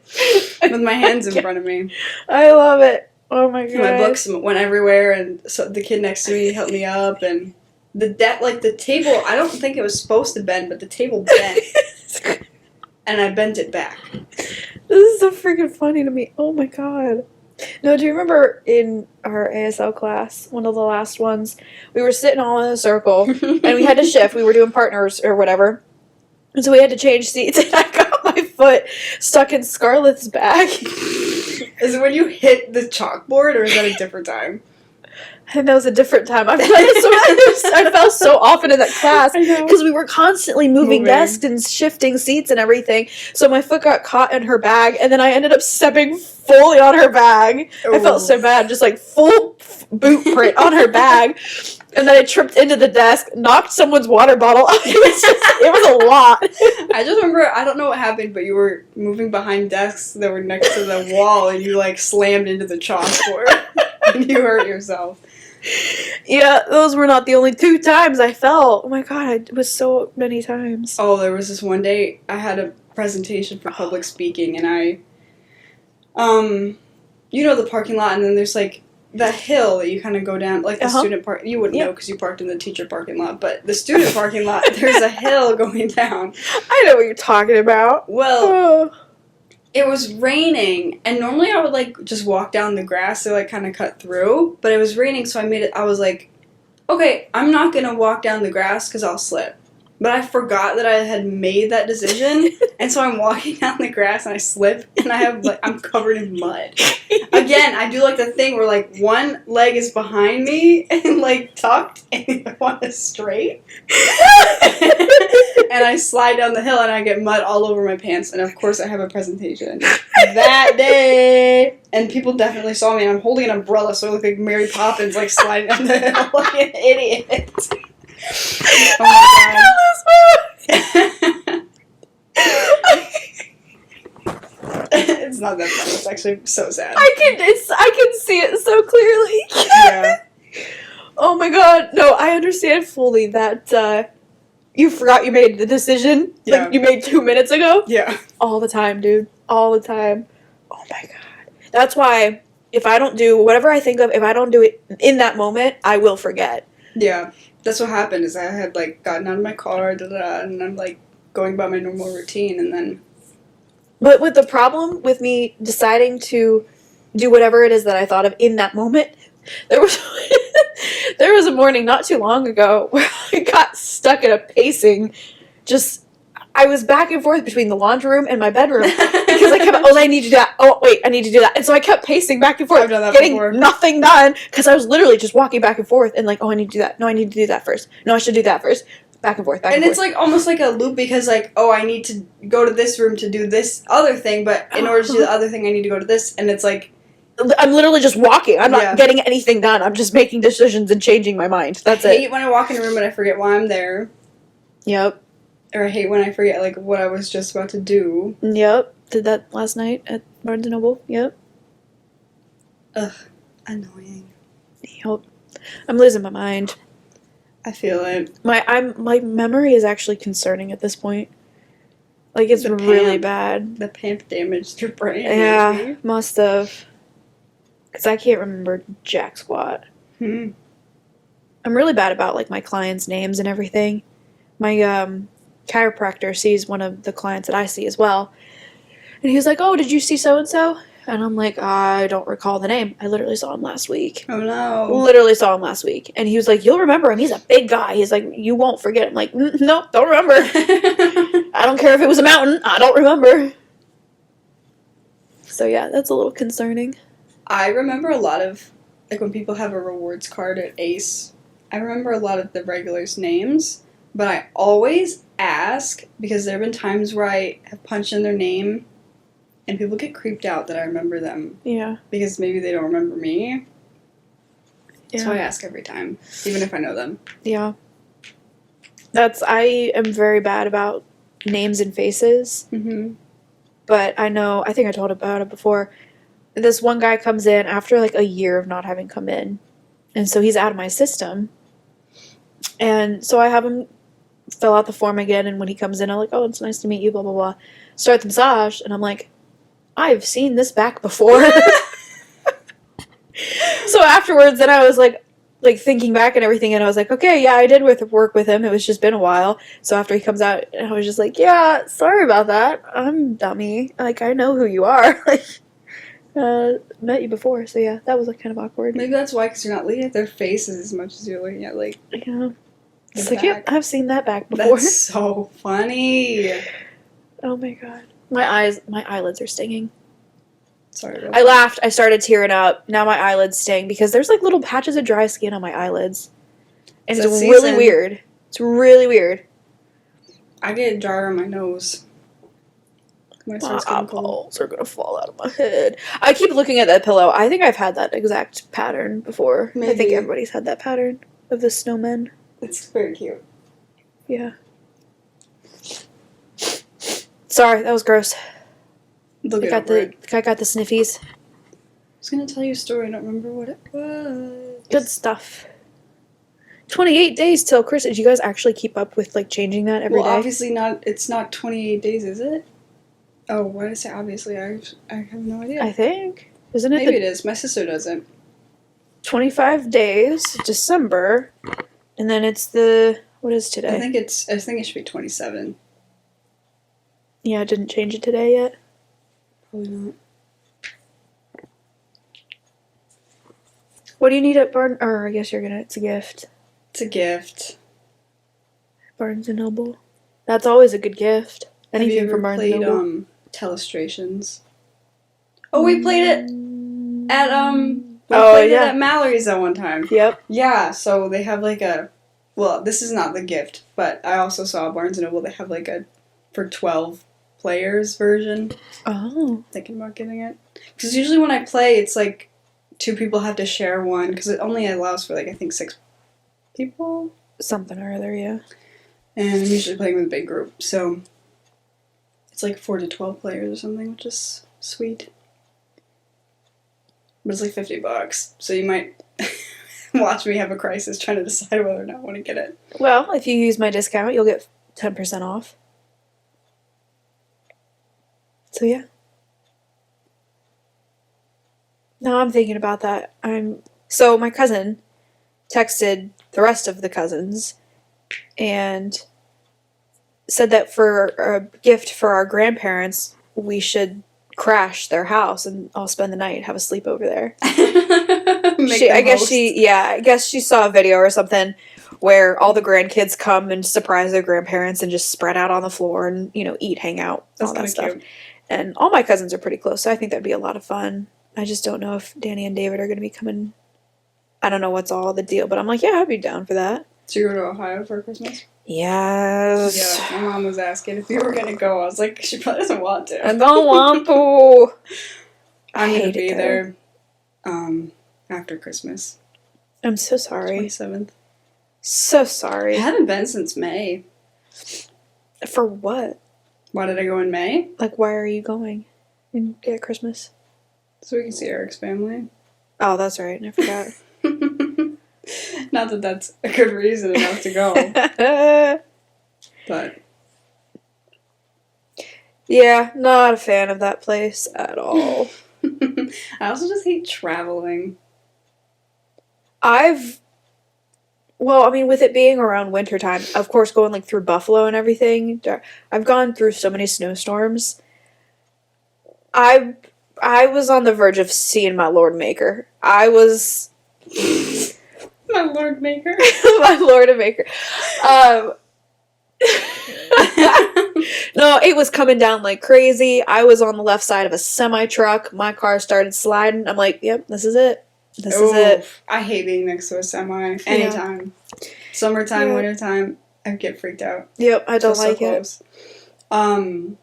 [SPEAKER 2] with my hands in front of me.
[SPEAKER 1] I love it. Oh my god.
[SPEAKER 2] My books went everywhere, and so the kid next to me helped me up, and the table, I don't think it was supposed to bend, but the table bent, and I bent it back.
[SPEAKER 1] This is so freaking funny to me. Oh my god. No, do you remember in our ASL class, one of the last ones, we were sitting all in a circle, and we had to shift. We were doing partners or whatever. And so we had to change seats, and I got my foot stuck in Scarlett's back.
[SPEAKER 2] Is it when you hit the chalkboard, or is that a different time?
[SPEAKER 1] And that was a different time. I fell so often in that class because we were constantly moving desks and shifting seats and everything. So my foot got caught in her bag, and then I ended up stepping fully on her bag.
[SPEAKER 2] Ooh.
[SPEAKER 1] I felt so bad, just like full boot print on her bag. And then I tripped into the desk, knocked someone's water bottle. It was a lot.
[SPEAKER 2] I just remember, I don't know what happened, but you were moving behind desks that were next to the wall, and you like slammed into the chalkboard, and you hurt yourself.
[SPEAKER 1] Yeah, those were not the only 2 times I fell. Oh my god, it was so many times.
[SPEAKER 2] Oh, there was this one day I had a presentation for public speaking, and you know the parking lot, and then there's like the hill that you kind of go down, like the student park. You wouldn't know because you parked in the teacher parking lot, but the student parking lot, there's a hill going down.
[SPEAKER 1] I know what you're talking about.
[SPEAKER 2] Well, it was raining, and normally I would like just walk down the grass to like kind of cut through, but it was raining, so I was like, okay, I'm not gonna walk down the grass because I'll slip. But I forgot that I had made that decision, and so I'm walking down the grass and I slip, and I'm covered in mud. Again, I do like the thing where like one leg is behind me and like tucked, and the other one is straight. And I slide down the hill and I get mud all over my pants, and of course I have a presentation that day. And people definitely saw me, and I'm holding an umbrella, so I look like Mary Poppins, like sliding down the hill like an idiot. Oh my god. It's not that funny. It's actually so sad.
[SPEAKER 1] I can see it so clearly.
[SPEAKER 2] Yeah.
[SPEAKER 1] Oh my god. No, I understand fully that you forgot you made the decision.
[SPEAKER 2] Yeah.
[SPEAKER 1] Like you made 2 minutes ago.
[SPEAKER 2] Yeah.
[SPEAKER 1] All the time, dude. All the time. Oh my god. That's why if I don't do whatever I think of, if I don't do it in that moment, I will forget.
[SPEAKER 2] Yeah. That's what happened, is I had like gotten out of my car, and I'm like going about my normal routine, and then...
[SPEAKER 1] But with the problem with me deciding to do whatever it is that I thought of in that moment, there was a morning not too long ago where I got stuck in a pacing. I was back and forth between the laundry room and my bedroom because I kept, I need to do that. Oh, wait, I need to do that. And so I kept pacing back and forth,
[SPEAKER 2] I've done that
[SPEAKER 1] getting
[SPEAKER 2] before.
[SPEAKER 1] nothing done because I was literally just walking back and forth and like, oh, I need to do that. No, I need to do that first. No, I should do that first. Back and forth, back and
[SPEAKER 2] And
[SPEAKER 1] forth.
[SPEAKER 2] it's like almost like a loop because like, oh, I need to go to this room to do this other thing, but in order to do the other thing, I need to go to this, and it's like...
[SPEAKER 1] I'm literally just walking. I'm not
[SPEAKER 2] Yeah.
[SPEAKER 1] getting anything done. I'm just making decisions and changing my mind. That's
[SPEAKER 2] I hate
[SPEAKER 1] it.
[SPEAKER 2] when I walk in a room and I forget why I'm there,
[SPEAKER 1] Yep.
[SPEAKER 2] or I hate when I forget like what I was just about to do.
[SPEAKER 1] Yep. Did that last night at Barnes & Noble. Yep.
[SPEAKER 2] Ugh, annoying.
[SPEAKER 1] Yep. I'm losing my mind.
[SPEAKER 2] I feel it.
[SPEAKER 1] My memory is actually concerning at this point. Like it's
[SPEAKER 2] The
[SPEAKER 1] really
[SPEAKER 2] PAMP.
[SPEAKER 1] bad.
[SPEAKER 2] The PAMP damaged your brain.
[SPEAKER 1] Yeah,
[SPEAKER 2] maybe.
[SPEAKER 1] must have. Cause I can't remember jack squat.
[SPEAKER 2] Hmm.
[SPEAKER 1] I'm really bad about like my clients' names and everything. My chiropractor sees one of the clients that I see as well, and he was like, "Oh, did you see so and so?" And I'm like, "I don't recall the name. I literally saw him last week.
[SPEAKER 2] Oh no.
[SPEAKER 1] Literally saw him last week." And he was like, "You'll remember him. He's a big guy." He's like, "You won't forget." I'm like, "No, don't remember. I don't care if it was a mountain. I don't remember." So yeah, that's a little concerning.
[SPEAKER 2] I remember a lot of, like when people have a rewards card at Ace, I remember a lot of the regulars' names, but I always ask because there have been times where I have punched in their name and people get creeped out that I remember them
[SPEAKER 1] Yeah.
[SPEAKER 2] because maybe they don't remember me.
[SPEAKER 1] Yeah.
[SPEAKER 2] So I ask every time, even if I know them.
[SPEAKER 1] Yeah. I am very bad about names and faces,
[SPEAKER 2] Mm-hmm.
[SPEAKER 1] but I think I told about it before. This one guy comes in after like a year of not having come in. And so he's out of my system. And so I have him fill out the form again, and when he comes in, I'm like, oh, it's nice to meet you, blah, blah, blah. Start the massage, and I'm like, I've seen this back before. So afterwards, then I was like thinking back and everything, and I was like, okay, yeah, I did work with him. It was just been a while. So after he comes out, I was just like, yeah, sorry about that. I'm dummy. Like, I know who you are. Like, met you before, so yeah, that was like kind of awkward.
[SPEAKER 2] Maybe that's why, because you're not looking at their faces as much as you're looking at like.
[SPEAKER 1] Yeah. It's
[SPEAKER 2] the
[SPEAKER 1] like, yep,
[SPEAKER 2] back.
[SPEAKER 1] I've seen that back before.
[SPEAKER 2] That's so funny.
[SPEAKER 1] Oh my god. My eyelids are stinging.
[SPEAKER 2] Sorry.
[SPEAKER 1] I laughed. I started tearing up. Now my eyelids sting because there's like little patches of dry skin on my eyelids. And
[SPEAKER 2] It's
[SPEAKER 1] it's
[SPEAKER 2] that
[SPEAKER 1] really
[SPEAKER 2] season.
[SPEAKER 1] weird. It's really weird.
[SPEAKER 2] I get dry on my nose. When it
[SPEAKER 1] My
[SPEAKER 2] starts getting cold.
[SPEAKER 1] eyeballs are gonna fall out of my head. I keep looking at that pillow. I think I've had that exact pattern before. I think
[SPEAKER 2] Maybe.
[SPEAKER 1] everybody's had that pattern of the snowmen.
[SPEAKER 2] It's very cute.
[SPEAKER 1] Yeah. Sorry, that was gross.
[SPEAKER 2] Look
[SPEAKER 1] I got the sniffies.
[SPEAKER 2] I was gonna tell you a story. I don't remember what it was.
[SPEAKER 1] Good stuff. 28 days till Christmas. Did you guys actually keep up with like changing that every day?
[SPEAKER 2] Well, obviously not. It's not 28 days, is it? Oh, why did I say obviously? I have no idea.
[SPEAKER 1] I think. Isn't it
[SPEAKER 2] Maybe
[SPEAKER 1] the
[SPEAKER 2] it is. My sister doesn't.
[SPEAKER 1] 25 days, December, and then it's the, what is today?
[SPEAKER 2] I think it should be 27.
[SPEAKER 1] Yeah, I didn't change it today yet.
[SPEAKER 2] Probably not.
[SPEAKER 1] What do you need at or I guess it's a gift.
[SPEAKER 2] It's a gift.
[SPEAKER 1] Barnes & Noble. That's always a good gift.
[SPEAKER 2] Have you
[SPEAKER 1] Anything
[SPEAKER 2] ever
[SPEAKER 1] from Barnes &
[SPEAKER 2] played
[SPEAKER 1] Noble.
[SPEAKER 2] Telestrations? Oh, we played it at we
[SPEAKER 1] Oh,
[SPEAKER 2] played
[SPEAKER 1] yeah.
[SPEAKER 2] it at Mallory's that one time.
[SPEAKER 1] Yep.
[SPEAKER 2] Yeah, so they have like well, this is not the gift, but I also saw at Barnes & Noble they have like a for 12 players version.
[SPEAKER 1] Oh.
[SPEAKER 2] Thinking about getting it. Because usually when I play, it's like 2 people have to share one, because it only allows for like, I think 6 people.
[SPEAKER 1] Something or other, yeah.
[SPEAKER 2] And I'm usually playing with a big group, so it's like 4 to 12 players or something, which is sweet. But it's like $50, so you might watch me have a crisis trying to decide whether or not I want to get it.
[SPEAKER 1] Well, if you use my discount, you'll get 10% off. So yeah. Now I'm thinking about that. So my cousin texted the rest of the cousins and said that for a gift for our grandparents, we should crash their house and I'll spend the night, have a sleepover there. I guess she saw a video or something where all the grandkids come and surprise their grandparents and just spread out on the floor and, eat, hang out, all that stuff.
[SPEAKER 2] Cute.
[SPEAKER 1] And all my cousins are pretty close, so I think that'd be a lot of fun. I just don't know if Danny and David are going to be coming. I don't know what's all the deal, but I'm like, yeah, I'd be down for that.
[SPEAKER 2] So you go to Ohio for Christmas?
[SPEAKER 1] Yes.
[SPEAKER 2] Yeah, my mom was asking if you were going to go. I was like, she probably doesn't want to.
[SPEAKER 1] I don't want to.
[SPEAKER 2] I'm going
[SPEAKER 1] hate
[SPEAKER 2] to be
[SPEAKER 1] it,
[SPEAKER 2] there after Christmas.
[SPEAKER 1] I'm so sorry.
[SPEAKER 2] 27th.
[SPEAKER 1] So
[SPEAKER 2] I
[SPEAKER 1] sorry.
[SPEAKER 2] haven't been since May.
[SPEAKER 1] For what?
[SPEAKER 2] Why did I go in May?
[SPEAKER 1] Like, why are you going at Christmas?
[SPEAKER 2] So we can see Eric's family.
[SPEAKER 1] Oh, that's right. I forgot.
[SPEAKER 2] Not that that's a good reason enough to go, but
[SPEAKER 1] yeah, not a fan of that place at all.
[SPEAKER 2] I also just hate traveling.
[SPEAKER 1] With it being around wintertime, of course, going like through Buffalo and everything, I've gone through so many snowstorms. I was on the verge of seeing my Lord Maker. I was
[SPEAKER 2] My Lord Maker.
[SPEAKER 1] my Lord and Maker. No, it was coming down like crazy. I was on the left side of a semi-truck. My car started sliding. I'm like, yep, this is it. This is it.
[SPEAKER 2] I hate being next to a semi. Anytime. Summertime,
[SPEAKER 1] Yeah.
[SPEAKER 2] wintertime, I get freaked out.
[SPEAKER 1] Yep, I don't
[SPEAKER 2] So
[SPEAKER 1] like it.
[SPEAKER 2] close. Oh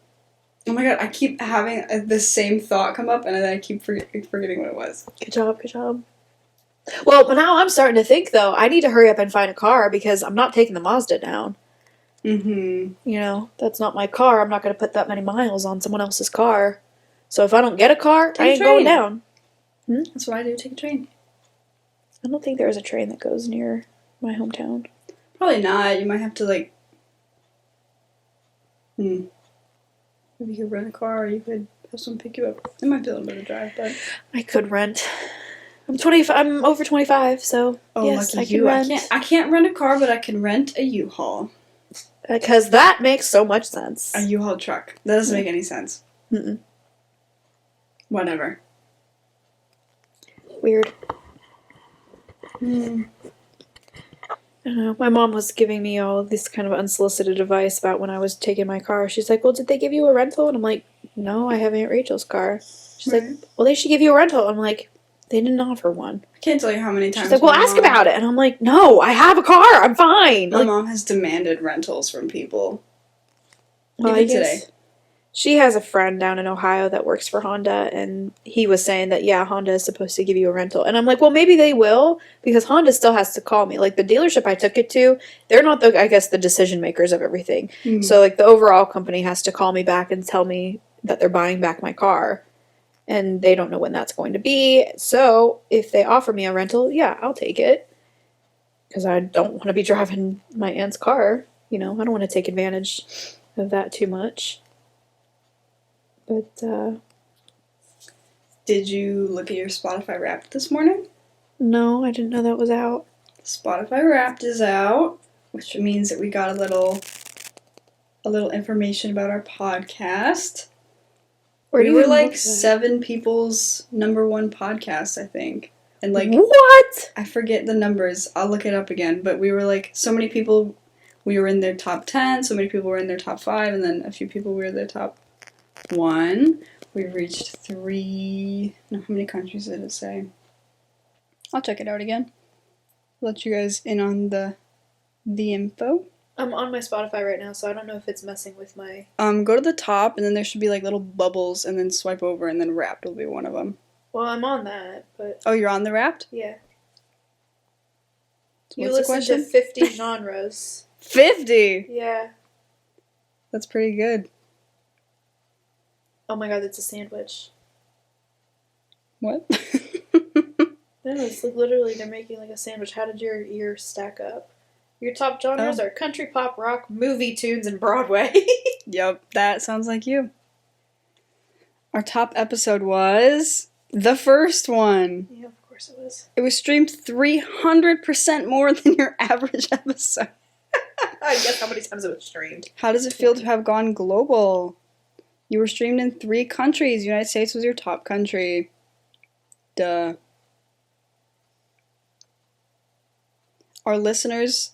[SPEAKER 2] my god, I keep having the same thought come up and then I keep forgetting what it was.
[SPEAKER 1] Good job, good job. Well, but now I'm starting to think, though, I need to hurry up and find a car because I'm not taking the Mazda down.
[SPEAKER 2] Mm-hmm.
[SPEAKER 1] That's not my car. I'm not going to put that many miles on someone else's car. So if I don't get a car,
[SPEAKER 2] Take
[SPEAKER 1] I
[SPEAKER 2] a
[SPEAKER 1] ain't going
[SPEAKER 2] train.
[SPEAKER 1] down.
[SPEAKER 2] That's what I do, take a train.
[SPEAKER 1] I don't think there is a train that goes near my hometown.
[SPEAKER 2] Probably not. You might have to, Maybe you could rent a car, or you could have someone pick you up. It might be a little bit of a drive, but
[SPEAKER 1] I could rent. I'm over 25, so yes,
[SPEAKER 2] lucky
[SPEAKER 1] I can
[SPEAKER 2] you!
[SPEAKER 1] rent.
[SPEAKER 2] I can't rent a car, but I can rent a U-Haul.
[SPEAKER 1] Because that makes so much sense.
[SPEAKER 2] A U-Haul truck. That doesn't make any sense.
[SPEAKER 1] Mm-mm.
[SPEAKER 2] Whatever.
[SPEAKER 1] Weird. I don't know. My mom was giving me all this kind of unsolicited advice about when I was taking my car. She's like, well, did they give you a rental? And I'm like, no, I have Aunt Rachel's car. She's like, well, they should give you a rental. I'm like, they didn't offer one.
[SPEAKER 2] I can't tell you how many times.
[SPEAKER 1] She's like, well, ask about it. And I'm like, no, I have a car. I'm fine.
[SPEAKER 2] My mom has demanded rentals from people.
[SPEAKER 1] Well,
[SPEAKER 2] Even today.
[SPEAKER 1] She has a friend down in Ohio that works for Honda, and he was saying that, yeah, Honda is supposed to give you a rental. And I'm like, well, maybe they will, because Honda still has to call me. Like, the dealership I took it to, they're not, I guess, the decision makers of everything. So, like, the overall company has to call me back and tell me that they're buying back my car. And they don't know when that's going to be. So, if they offer me a rental, yeah, I'll take it. Because I don't want to be driving my aunt's car. You know, I don't want to take advantage of that too much. But,
[SPEAKER 2] Did you look at your Spotify Wrapped this morning?
[SPEAKER 1] No, I didn't know that was out.
[SPEAKER 2] Spotify Wrapped is out, which means that we got a little information about our podcast. We were like 7 people's #1 podcast, I think. And like,
[SPEAKER 1] what?
[SPEAKER 2] I forget the numbers. I'll look it up again. But we were like, so many people, we were in their top 10, so many people were in their top 5, and then a few people were in their top 1. We've reached 3. No, how many countries did it say? I'll check it out again. Let you guys in on the info.
[SPEAKER 1] I'm on my Spotify right now, so I don't know if it's messing with my...
[SPEAKER 2] Go to the top, and then there should be like little bubbles, and then swipe over, and then Wrapped will be one of them.
[SPEAKER 1] Well, I'm on that, but...
[SPEAKER 2] Oh, you're on the Wrapped?
[SPEAKER 1] Yeah.
[SPEAKER 2] You listen
[SPEAKER 1] to 50 genres.
[SPEAKER 2] 50?
[SPEAKER 1] Yeah.
[SPEAKER 2] That's pretty good.
[SPEAKER 1] Oh my god, that's a sandwich.
[SPEAKER 2] What?
[SPEAKER 1] No, it's like literally they're making like a sandwich. How did your ears stack up? Your top genres are country, pop, rock, movie tunes, and Broadway.
[SPEAKER 2] Yep, that sounds like you. Our top episode was the first one.
[SPEAKER 1] Yeah, of course it was.
[SPEAKER 2] It was streamed 300% more than your average episode.
[SPEAKER 1] I guess how many times it was streamed.
[SPEAKER 2] How does it feel to have gone global? You were streamed in 3 countries. United States was your top country. Duh. Our listeners'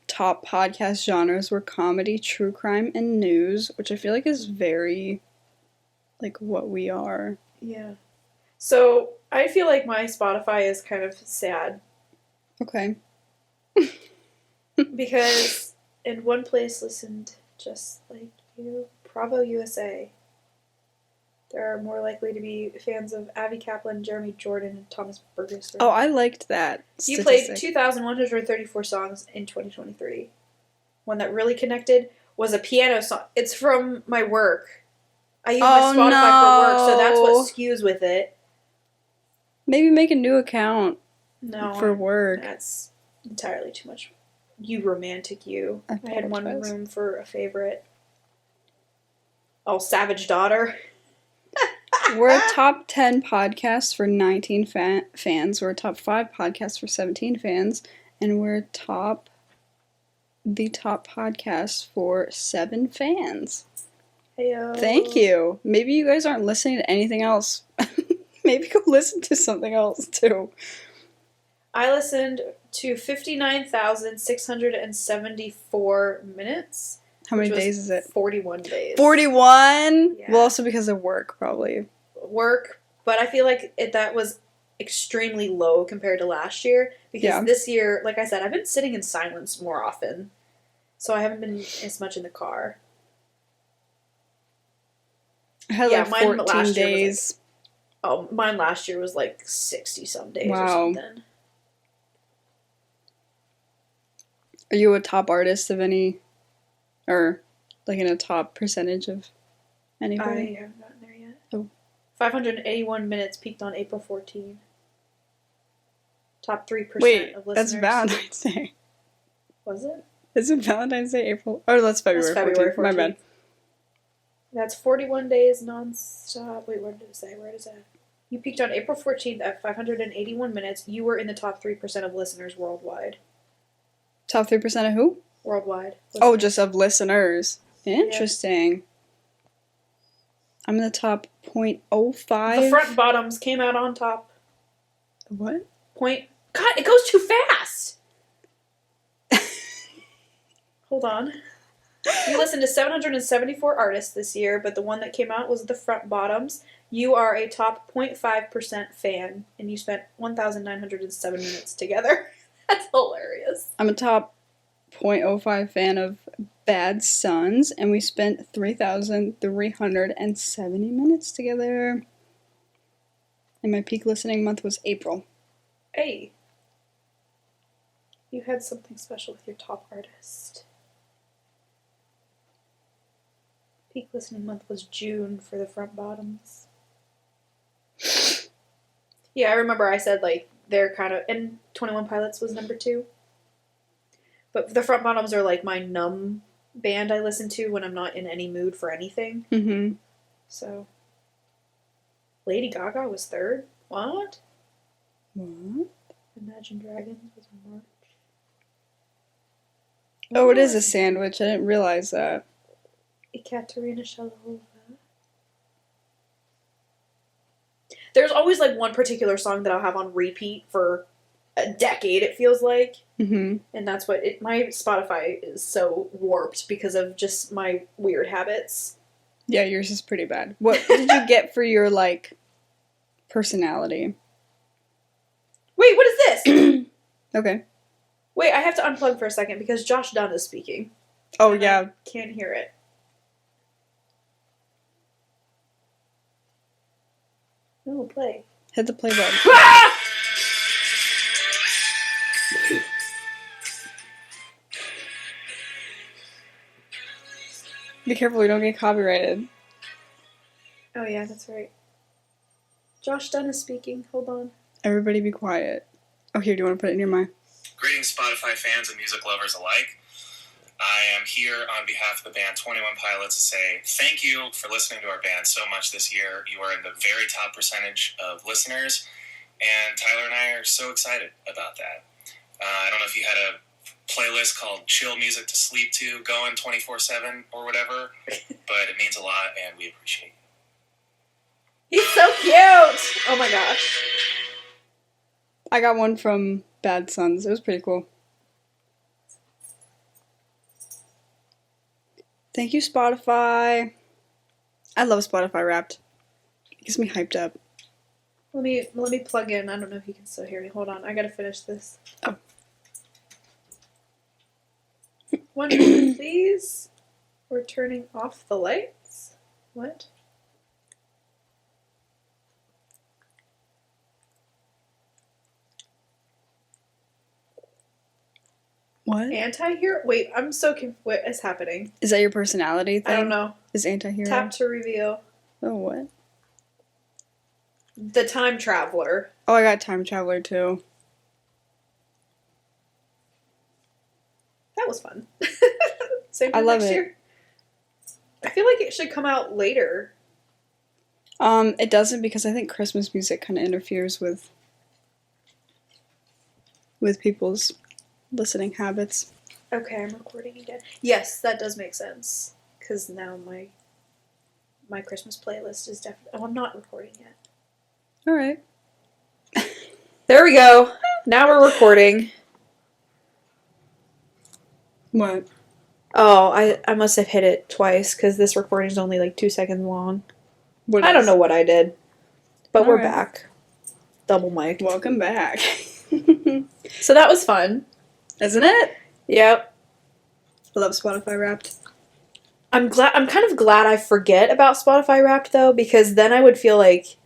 [SPEAKER 2] top podcast genres were comedy, true crime, and news, which I feel like is very, like, what we are.
[SPEAKER 1] Yeah. So, I feel like my Spotify is kind of sad.
[SPEAKER 2] Okay.
[SPEAKER 1] Because in one place listened just like you, Bravo USA. There are more likely to be fans of Avi Kaplan, Jeremy Jordan, and Thomas Burgess.
[SPEAKER 2] Oh, I liked that
[SPEAKER 1] You
[SPEAKER 2] statistic.
[SPEAKER 1] played 2,134 songs in 2023. One that really connected was a piano song. It's from my work. I use my Spotify for work, so that's what skews with it.
[SPEAKER 2] Maybe make a new account for work.
[SPEAKER 1] That's entirely too much. You romantic you. I had one room for a favorite. Oh, Savage Daughter.
[SPEAKER 2] We're a top 10 podcast for 19 fans. We're a top 5 podcast for 17 fans. And we're the top podcast for 7 fans.
[SPEAKER 1] Heyo.
[SPEAKER 2] Thank you. Maybe you guys aren't listening to anything else. Maybe go listen to something else, too.
[SPEAKER 1] I listened to 59,674 minutes.
[SPEAKER 2] How many days is it?
[SPEAKER 1] 41 days.
[SPEAKER 2] 41?
[SPEAKER 1] Yeah.
[SPEAKER 2] Well, also because of work, probably.
[SPEAKER 1] Work, but I feel like that was extremely low compared to last year. Because this year, like I said, I've been sitting in silence more often. So I haven't been as much in the car.
[SPEAKER 2] I had like 14 days.
[SPEAKER 1] Mine last year was like 60-some days or something.
[SPEAKER 2] Are you a top artist of any, or like in a top percentage of anybody?
[SPEAKER 1] I haven't gotten there yet. Oh. 581 minutes peaked on April 14. Top 3% of listeners.
[SPEAKER 2] That's Valentine's Day.
[SPEAKER 1] Was it?
[SPEAKER 2] Is it Valentine's Day, April? Oh, that's February,
[SPEAKER 1] That's February
[SPEAKER 2] 14th. My
[SPEAKER 1] 14th.
[SPEAKER 2] bad.
[SPEAKER 1] That's 41 days nonstop. Wait, what did it say? Where is that? You peaked on April 14th at 581 minutes. You were in the top 3% of listeners worldwide.
[SPEAKER 2] Top 3% of who?
[SPEAKER 1] Worldwide.
[SPEAKER 2] Oh,
[SPEAKER 1] listeners.
[SPEAKER 2] just of listeners. Interesting. I'm in the top 0.05.
[SPEAKER 1] The front bottoms came out on top.
[SPEAKER 2] What?
[SPEAKER 1] God, it goes too fast! Hold on. You listened to 774 artists this year, but the one that came out was the front bottoms. You are a top 0.5% fan, and you spent 1,907 minutes together. That's hilarious.
[SPEAKER 2] I'm a top 0.05 fan of Bad Sons, and we spent 3,370 minutes together. And my peak listening month was April.
[SPEAKER 1] Hey. You had something special with your top artist. Peak listening month was June for the front bottoms. Yeah, I remember I said, like, they're kind of... And 21 Pilots was number 2. But the front bottoms are, like, my numb band I listen to when I'm not in any mood for anything.
[SPEAKER 2] Mm-hmm.
[SPEAKER 1] So... Lady Gaga was 3rd? What?
[SPEAKER 2] What?
[SPEAKER 1] Imagine Dragons was March.
[SPEAKER 2] Oh, it is a sandwich. I didn't realize that.
[SPEAKER 1] Ekaterina Shalova. There's always like one particular song that I'll have on repeat for a decade, it feels like.
[SPEAKER 2] Mm-hmm.
[SPEAKER 1] And that's what my Spotify is so warped because of just my weird habits.
[SPEAKER 2] Yeah, yours is pretty bad. What did you get for your, like, personality?
[SPEAKER 1] Wait, what is this?
[SPEAKER 2] Okay.
[SPEAKER 1] Wait, I have to unplug for a second because Josh Dunn is speaking.
[SPEAKER 2] Oh,
[SPEAKER 1] And
[SPEAKER 2] yeah.
[SPEAKER 1] I can't hear it. No, play.
[SPEAKER 2] Hit the play button.
[SPEAKER 1] Ah!
[SPEAKER 2] Be careful, we don't get copyrighted.
[SPEAKER 1] Oh yeah, that's right. Josh Dunn is speaking. Hold on.
[SPEAKER 2] Everybody be quiet. Oh, here, do you want to put it in your mic?
[SPEAKER 3] Greetings, Spotify fans and music lovers alike. I am here on behalf of the band 21 Pilots to say thank you for listening to our band so much this year. You are in the very top percentage of listeners, and Tyler and I are so excited about that. I don't know if you had a playlist called Chill Music to Sleep To going 24/7 or whatever, but it means a lot, and we appreciate it.
[SPEAKER 1] He's so cute! Oh my gosh.
[SPEAKER 2] I got one from Bad Sons. It was pretty cool. Thank you, Spotify. I love Spotify Wrapped. It gets me hyped up.
[SPEAKER 1] Let me plug in. I don't know if you can still hear me. Hold on. I gotta finish this.
[SPEAKER 2] Oh.
[SPEAKER 1] 1 minute, please. We're turning off the lights. What?
[SPEAKER 2] What?
[SPEAKER 1] Anti-hero? Wait, I'm so confused. What is happening?
[SPEAKER 2] Is that your personality thing?
[SPEAKER 1] I don't know.
[SPEAKER 2] Is anti-hero?
[SPEAKER 1] Tap to reveal.
[SPEAKER 2] Oh, what?
[SPEAKER 1] The Time Traveler.
[SPEAKER 2] Oh, I got Time Traveler too.
[SPEAKER 1] That was fun. Same
[SPEAKER 2] I
[SPEAKER 1] for
[SPEAKER 2] love
[SPEAKER 1] next
[SPEAKER 2] it.
[SPEAKER 1] year. I feel like it should come out later.
[SPEAKER 2] It doesn't because I think Christmas music kind of interferes with people's listening habits.
[SPEAKER 1] Okay, I'm recording again. Yes, that does make sense. Because now my Christmas playlist is definitely... Oh, I'm not recording yet.
[SPEAKER 2] All right.
[SPEAKER 1] There we go. Now we're recording.
[SPEAKER 2] What?
[SPEAKER 1] Oh, I must have hit it twice because this recording is only like 2 seconds long.
[SPEAKER 2] What
[SPEAKER 1] I don't
[SPEAKER 2] is-
[SPEAKER 1] know what I did. But we're
[SPEAKER 2] Alright.
[SPEAKER 1] back. Double mic'd.
[SPEAKER 2] Welcome back.
[SPEAKER 1] So that was fun.
[SPEAKER 2] Isn't it?
[SPEAKER 1] Yep.
[SPEAKER 2] I love Spotify Wrapped.
[SPEAKER 1] I'm kind of glad I forget about Spotify Wrapped though, because then I would feel like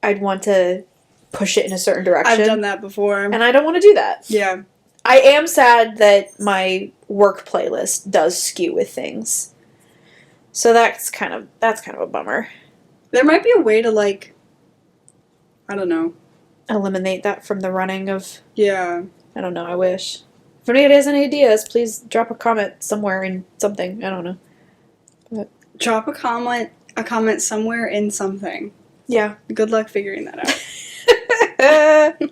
[SPEAKER 1] I'd want to push it in a certain direction.
[SPEAKER 2] I've done that before.
[SPEAKER 1] And I don't want to do that.
[SPEAKER 2] Yeah.
[SPEAKER 1] I am sad that my work playlist does skew with things. So that's kind of a bummer.
[SPEAKER 2] There might be a way to, like, I don't know.
[SPEAKER 1] Eliminate that from the running of...
[SPEAKER 2] Yeah.
[SPEAKER 1] I don't know, I wish. anybody has any ideas, please drop a comment somewhere in something. I don't know.
[SPEAKER 2] Drop a comment somewhere in something.
[SPEAKER 1] Yeah.
[SPEAKER 2] Good luck figuring that out.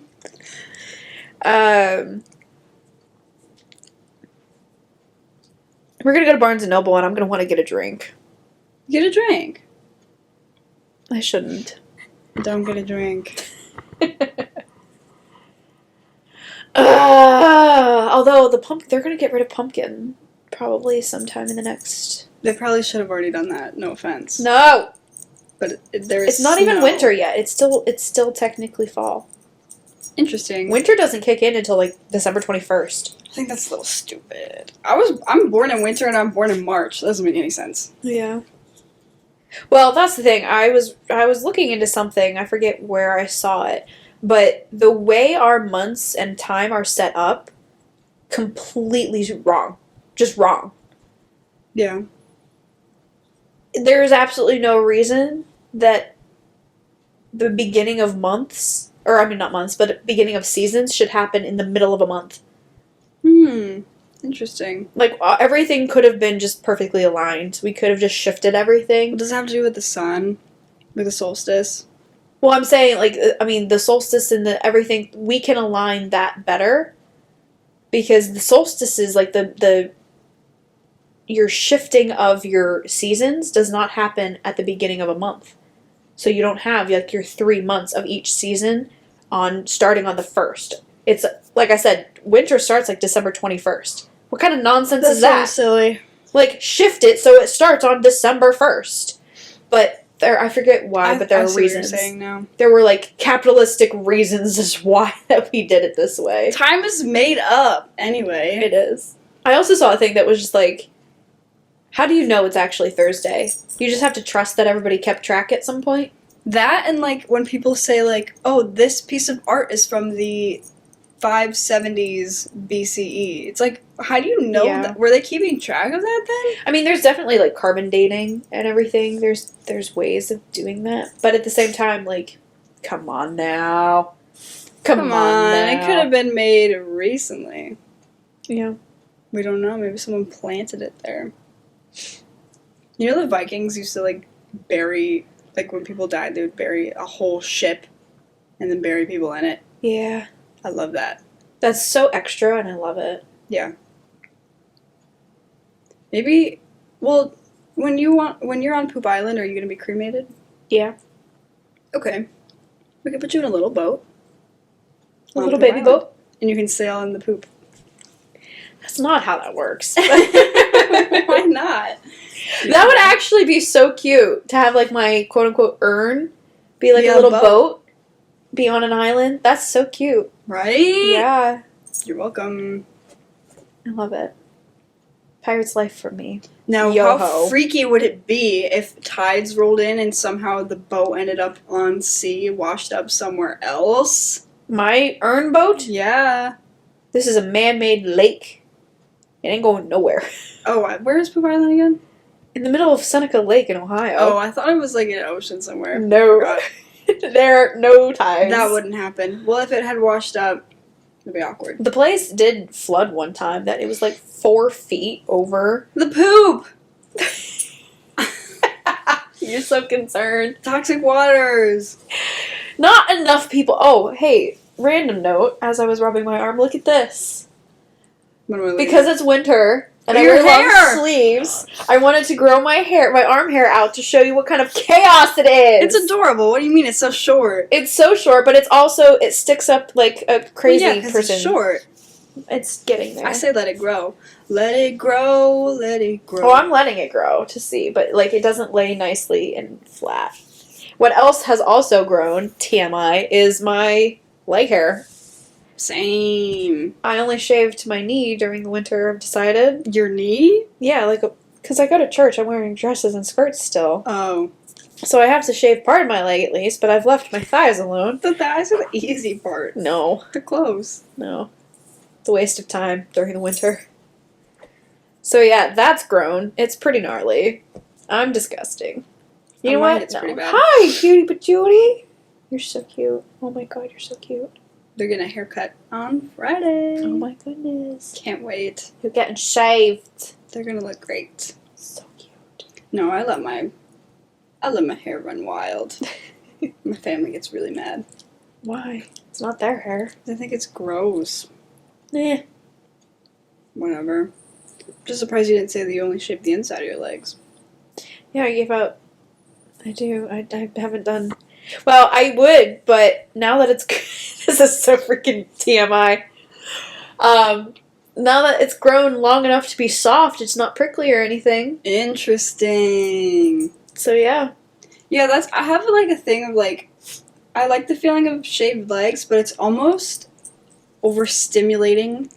[SPEAKER 1] We're gonna go to Barnes and Noble, and I'm gonna want to get a drink.
[SPEAKER 2] Get a drink.
[SPEAKER 1] I shouldn't.
[SPEAKER 2] Don't get a drink.
[SPEAKER 1] Although they're gonna get rid of pumpkin probably sometime in the next.
[SPEAKER 2] They probably should have already done that. No offense.
[SPEAKER 1] No,
[SPEAKER 2] But there's
[SPEAKER 1] it's not even
[SPEAKER 2] snow.
[SPEAKER 1] winter yet. It's still technically fall.
[SPEAKER 2] Interesting.
[SPEAKER 1] Winter doesn't kick in until like December 21st.
[SPEAKER 2] I think that's a little stupid. I'm born in winter and I'm born in March. That doesn't make any sense.
[SPEAKER 1] Yeah. Well, that's the thing. I was looking into something. I forget where I saw it, but the way our months and time are set up, completely wrong. Just wrong.
[SPEAKER 2] Yeah.
[SPEAKER 1] There's absolutely no reason that the beginning of months, or I mean not months, but beginning of seasons should happen in the middle of a month.
[SPEAKER 2] Interesting.
[SPEAKER 1] Like everything could have been just perfectly aligned. We could have just shifted everything.
[SPEAKER 2] What does it have to do with the sun? With the solstice?
[SPEAKER 1] Well, I'm saying, like, I mean, the solstice and the everything, we can align that better. Because the solstice is, like, your shifting of your seasons does not happen at the beginning of a month. So you don't have, like, your 3 months of each season starting on the 1st. It's, like I said, winter starts, like, December 21st. What kind of nonsense is that?
[SPEAKER 2] So silly.
[SPEAKER 1] Like, shift it so it starts on December 1st. But I forget why, but there
[SPEAKER 2] I
[SPEAKER 1] are
[SPEAKER 2] see what
[SPEAKER 1] reasons.
[SPEAKER 2] you're saying now.
[SPEAKER 1] There were, like, capitalistic reasons as why that we did it this way.
[SPEAKER 2] Time is made up, anyway.
[SPEAKER 1] It is. I also saw a thing that was just like, how do you know it's actually Thursday? You just have to trust that everybody kept track at some point.
[SPEAKER 2] That and, like, when people say, like, oh, this piece of art is from the 570s BCE. It's like, how do you know
[SPEAKER 1] Yeah.
[SPEAKER 2] that? Were they keeping track of that then?
[SPEAKER 1] I mean, there's definitely, like, carbon dating and everything. There's ways of doing that. But at the same time, like, come on now. Come on now.
[SPEAKER 2] It could have been made recently.
[SPEAKER 1] Yeah.
[SPEAKER 2] We don't know. Maybe someone planted it there. You know the Vikings used to, like, bury, like, when people died, they would bury a whole ship and then bury people in it.
[SPEAKER 1] Yeah.
[SPEAKER 2] I love that.
[SPEAKER 1] That's so extra, and I love it.
[SPEAKER 2] Yeah. Maybe, well, when you're on Poop Island, are you going to be cremated?
[SPEAKER 1] Yeah.
[SPEAKER 2] Okay. We can put you in a little boat.
[SPEAKER 1] A
[SPEAKER 2] on
[SPEAKER 1] little
[SPEAKER 2] Poop
[SPEAKER 1] baby
[SPEAKER 2] Island,
[SPEAKER 1] boat.
[SPEAKER 2] And you can sail in the poop.
[SPEAKER 1] That's not how that works.
[SPEAKER 2] Why not?
[SPEAKER 1] That would actually be so cute to have, like, my quote-unquote urn be, like,
[SPEAKER 2] Be
[SPEAKER 1] a
[SPEAKER 2] a
[SPEAKER 1] little
[SPEAKER 2] boat.
[SPEAKER 1] boat. Be on an island. That's so cute.
[SPEAKER 2] Right?
[SPEAKER 1] Yeah.
[SPEAKER 2] You're welcome.
[SPEAKER 1] I love it. Pirate's life for me.
[SPEAKER 2] Now,
[SPEAKER 1] Yo-ho.
[SPEAKER 2] how freaky would it be if tides rolled in and somehow the boat ended up on sea, washed up somewhere else?
[SPEAKER 1] My urn boat?
[SPEAKER 2] Yeah.
[SPEAKER 1] This is a man-made lake. It ain't going nowhere.
[SPEAKER 2] Oh, where is Poop Island again?
[SPEAKER 1] In the middle of Seneca Lake in Ohio.
[SPEAKER 2] Oh, I thought it was like an ocean somewhere.
[SPEAKER 1] No.
[SPEAKER 2] Forgot.
[SPEAKER 1] There are no tides.
[SPEAKER 2] That wouldn't happen. Well, if it had washed up, it'd be awkward.
[SPEAKER 1] The place did flood one time that it was like 4 feet over.
[SPEAKER 2] The poop!
[SPEAKER 1] You're so concerned.
[SPEAKER 2] Toxic waters!
[SPEAKER 1] Not enough people. Oh, hey, random note. As I was rubbing my arm, look at this.
[SPEAKER 2] What am I looking
[SPEAKER 1] Because it's winter and I
[SPEAKER 2] Your
[SPEAKER 1] wear long
[SPEAKER 2] hair!
[SPEAKER 1] sleeves, I wanted to grow my arm hair out to show you what kind of chaos it is.
[SPEAKER 2] It's adorable. What do you mean? It's so short.
[SPEAKER 1] It's so short, but it sticks up like a crazy
[SPEAKER 2] Well, yeah, 'cause
[SPEAKER 1] person.
[SPEAKER 2] it's short.
[SPEAKER 1] It's getting there.
[SPEAKER 2] I say let it grow. Let it grow, let it grow.
[SPEAKER 1] Oh, I'm letting it grow to see, but like it doesn't lay nicely and flat. What else has also grown, TMI, is my leg hair.
[SPEAKER 2] Same.
[SPEAKER 1] I only shave to my knee during the winter, I've decided.
[SPEAKER 2] Your knee?
[SPEAKER 1] Yeah, like, because I go to church, I'm wearing dresses and skirts still.
[SPEAKER 2] Oh.
[SPEAKER 1] So I have to shave part of my leg at least, but I've left my thighs alone.
[SPEAKER 2] The thighs are the easy part.
[SPEAKER 1] No,
[SPEAKER 2] They're close.
[SPEAKER 1] no. It's a waste of time during the winter. So yeah, that's grown. It's pretty gnarly. I'm disgusting. You know
[SPEAKER 2] mine,
[SPEAKER 1] what?
[SPEAKER 2] it's
[SPEAKER 1] No.
[SPEAKER 2] pretty bad.
[SPEAKER 1] Hi, cutie patootie. You're so cute. Oh my god, you're so cute.
[SPEAKER 2] They're getting a haircut on Friday.
[SPEAKER 1] Oh my goodness.
[SPEAKER 2] Can't wait.
[SPEAKER 1] You're getting shaved.
[SPEAKER 2] They're gonna look great.
[SPEAKER 1] So cute.
[SPEAKER 2] No, I let my hair run wild. My family gets really mad.
[SPEAKER 1] Why? It's not their hair.
[SPEAKER 2] I think it's gross.
[SPEAKER 1] Eh.
[SPEAKER 2] Whatever. Just surprised you didn't say that you only shaved the inside of your legs.
[SPEAKER 1] Yeah, I gave up. I do. I haven't done. Well, I would, but now that it's this is so freaking TMI. Now that it's grown long enough to be soft, it's not prickly or anything.
[SPEAKER 2] Interesting.
[SPEAKER 1] So yeah.
[SPEAKER 2] Yeah, I have like a thing of like, I like the feeling of shaved legs, but it's almost overstimulating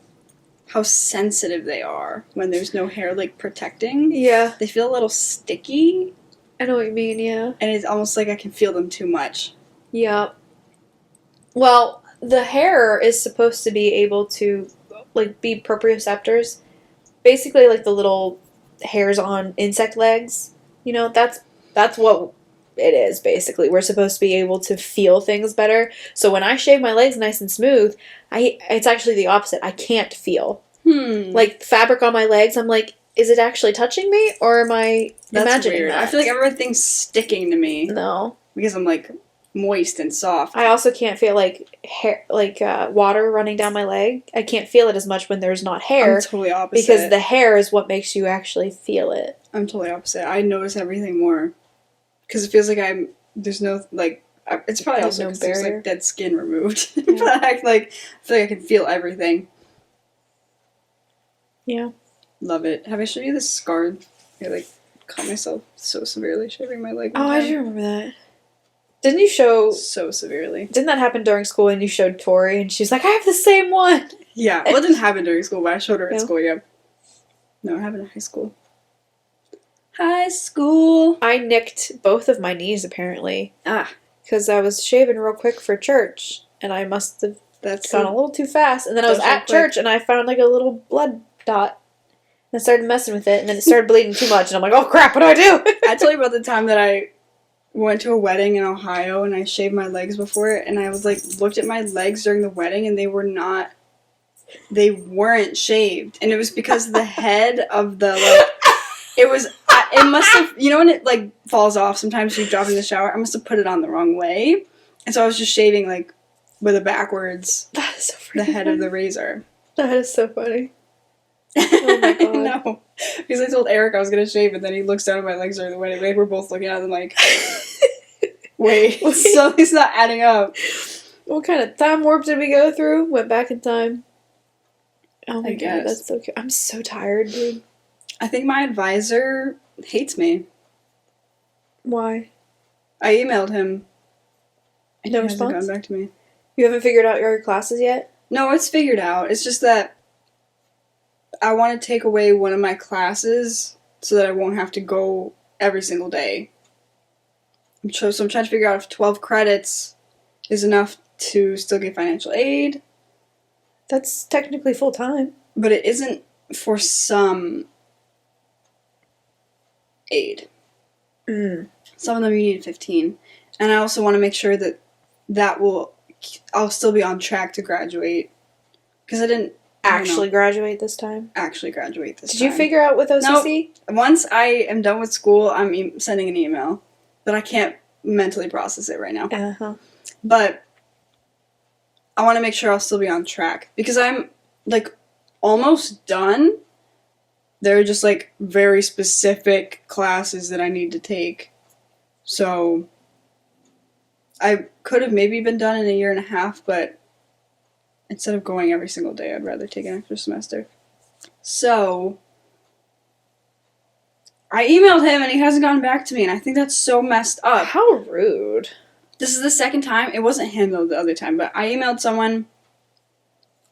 [SPEAKER 2] how sensitive they are when there's no hair like protecting.
[SPEAKER 1] Yeah.
[SPEAKER 2] They feel a little sticky,
[SPEAKER 1] I know what you mean. Yeah.
[SPEAKER 2] and it's almost like I can feel them too much.
[SPEAKER 1] Yeah. Well, the hair is supposed to be able to, like, be proprioceptors. Basically, like the little hairs on insect legs. You know, that's what it is, basically. We're supposed to be able to feel things better. So when I shave my legs nice and smooth, it's actually the opposite. I can't feel. Like, fabric on my legs, I'm like, is it actually touching me, or am I imagining
[SPEAKER 2] weird.
[SPEAKER 1] that?
[SPEAKER 2] I feel like everything's sticking to me
[SPEAKER 1] No.
[SPEAKER 2] because I'm like moist and soft.
[SPEAKER 1] I also can't feel like hair, water running down my leg. I can't feel it as much when there's not hair,
[SPEAKER 2] I'm totally opposite.
[SPEAKER 1] because the hair is what makes you actually feel it.
[SPEAKER 2] I'm totally opposite. I notice everything more because it feels like there's no like. It's probably
[SPEAKER 1] There's
[SPEAKER 2] also
[SPEAKER 1] no
[SPEAKER 2] because there's
[SPEAKER 1] barrier.
[SPEAKER 2] like dead skin removed. But I feel like I can feel everything.
[SPEAKER 1] Yeah.
[SPEAKER 2] Love it. Have I showed you this scar? I like cut myself so severely shaving my leg.
[SPEAKER 1] Oh,
[SPEAKER 2] one
[SPEAKER 1] I
[SPEAKER 2] time.
[SPEAKER 1] do remember that. Didn't you show?
[SPEAKER 2] So severely.
[SPEAKER 1] Didn't that happen during school? And you showed Tori, and she's like, "I have the same one."
[SPEAKER 2] Yeah. Well, it didn't happen during school, but I showed her at
[SPEAKER 1] No.
[SPEAKER 2] school. Yeah. No, it happened in high school. High school.
[SPEAKER 1] I nicked both of my knees apparently
[SPEAKER 2] Ah,
[SPEAKER 1] because I was shaving real quick for church, and I must have
[SPEAKER 2] that's
[SPEAKER 1] gone a little too fast. And then I was
[SPEAKER 2] That's real
[SPEAKER 1] at church, and I found like a little blood dot. And I started messing with it, and then it started bleeding too much, and I'm like, "Oh crap! What do I do?"
[SPEAKER 2] I told you about the time that I went to a wedding in Ohio and I shaved my legs before it, and I was like looked at my legs during the wedding and they weren't shaved, and it was because the head of the it must have, you know, when it like falls off sometimes you drop in the shower, I must have put it on the wrong way, and so I was just shaving like with a backwards
[SPEAKER 1] That is so
[SPEAKER 2] the
[SPEAKER 1] freaking
[SPEAKER 2] head of the
[SPEAKER 1] funny.
[SPEAKER 2] razor.
[SPEAKER 1] That is so funny. Oh my God.
[SPEAKER 2] No, because I told Eric I was gonna shave, and then he looks down at my legs during the wedding. Like, we're both looking at them like, wait, something's not adding up.
[SPEAKER 1] What kind of time warp did we go through? Went back in time. Oh my
[SPEAKER 2] I
[SPEAKER 1] God,
[SPEAKER 2] guess.
[SPEAKER 1] that's so cute. I'm so tired, dude.
[SPEAKER 2] I think my advisor hates me.
[SPEAKER 1] Why?
[SPEAKER 2] I emailed him. And
[SPEAKER 1] No
[SPEAKER 2] he hasn't
[SPEAKER 1] response?
[SPEAKER 2] gotten back to me.
[SPEAKER 1] You haven't figured out your classes yet?
[SPEAKER 2] No, it's figured out. It's just that I want to take away one of my classes so that I won't have to go every single day. So I'm trying to figure out if 12 credits is enough to still get financial aid,
[SPEAKER 1] That's technically full time.
[SPEAKER 2] but it isn't for some aid.
[SPEAKER 1] Mm.
[SPEAKER 2] Some of them you need 15. And I also want to make sure that I'll still be on track to graduate. Because I didn't
[SPEAKER 1] Actually graduate this time.
[SPEAKER 2] actually graduate this
[SPEAKER 1] Did
[SPEAKER 2] time.
[SPEAKER 1] you figure out with OCC?
[SPEAKER 2] Once I am done with school, I'm sending an email. But I can't mentally process it right now.
[SPEAKER 1] Uh-huh.
[SPEAKER 2] But I want to make sure I'll still be on track. Because I'm, like, almost done. There are just, like, very specific classes that I need to take. So I could have maybe been done in a year and a half, but instead of going every single day, I'd rather take an extra semester. So I emailed him and he hasn't gotten back to me, and I think that's so messed up.
[SPEAKER 1] How rude.
[SPEAKER 2] This is the second time. It wasn't him, though, the other time, but I emailed someone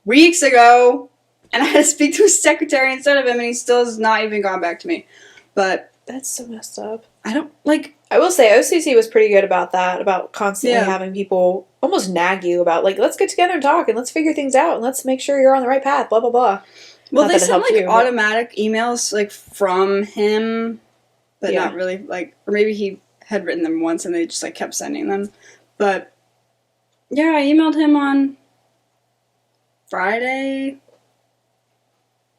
[SPEAKER 2] weeks ago, and I had to speak to his secretary instead of him, and he still has not even gone back to me. But
[SPEAKER 1] That's so messed up.
[SPEAKER 2] I don't, like,
[SPEAKER 1] I will say OCC was pretty good about that, about constantly
[SPEAKER 2] Yeah.
[SPEAKER 1] having people almost nag you about, like, let's get together and talk and let's figure things out and let's make sure you're on the right path, blah, blah, blah.
[SPEAKER 2] well,
[SPEAKER 1] Not
[SPEAKER 2] they
[SPEAKER 1] that it
[SPEAKER 2] sent,
[SPEAKER 1] helped
[SPEAKER 2] like,
[SPEAKER 1] you, but-
[SPEAKER 2] automatic emails, like, from him, but
[SPEAKER 1] Yeah.
[SPEAKER 2] not really, like, or maybe he had written them once and they just, like, kept sending them. But, yeah, I emailed him on Friday,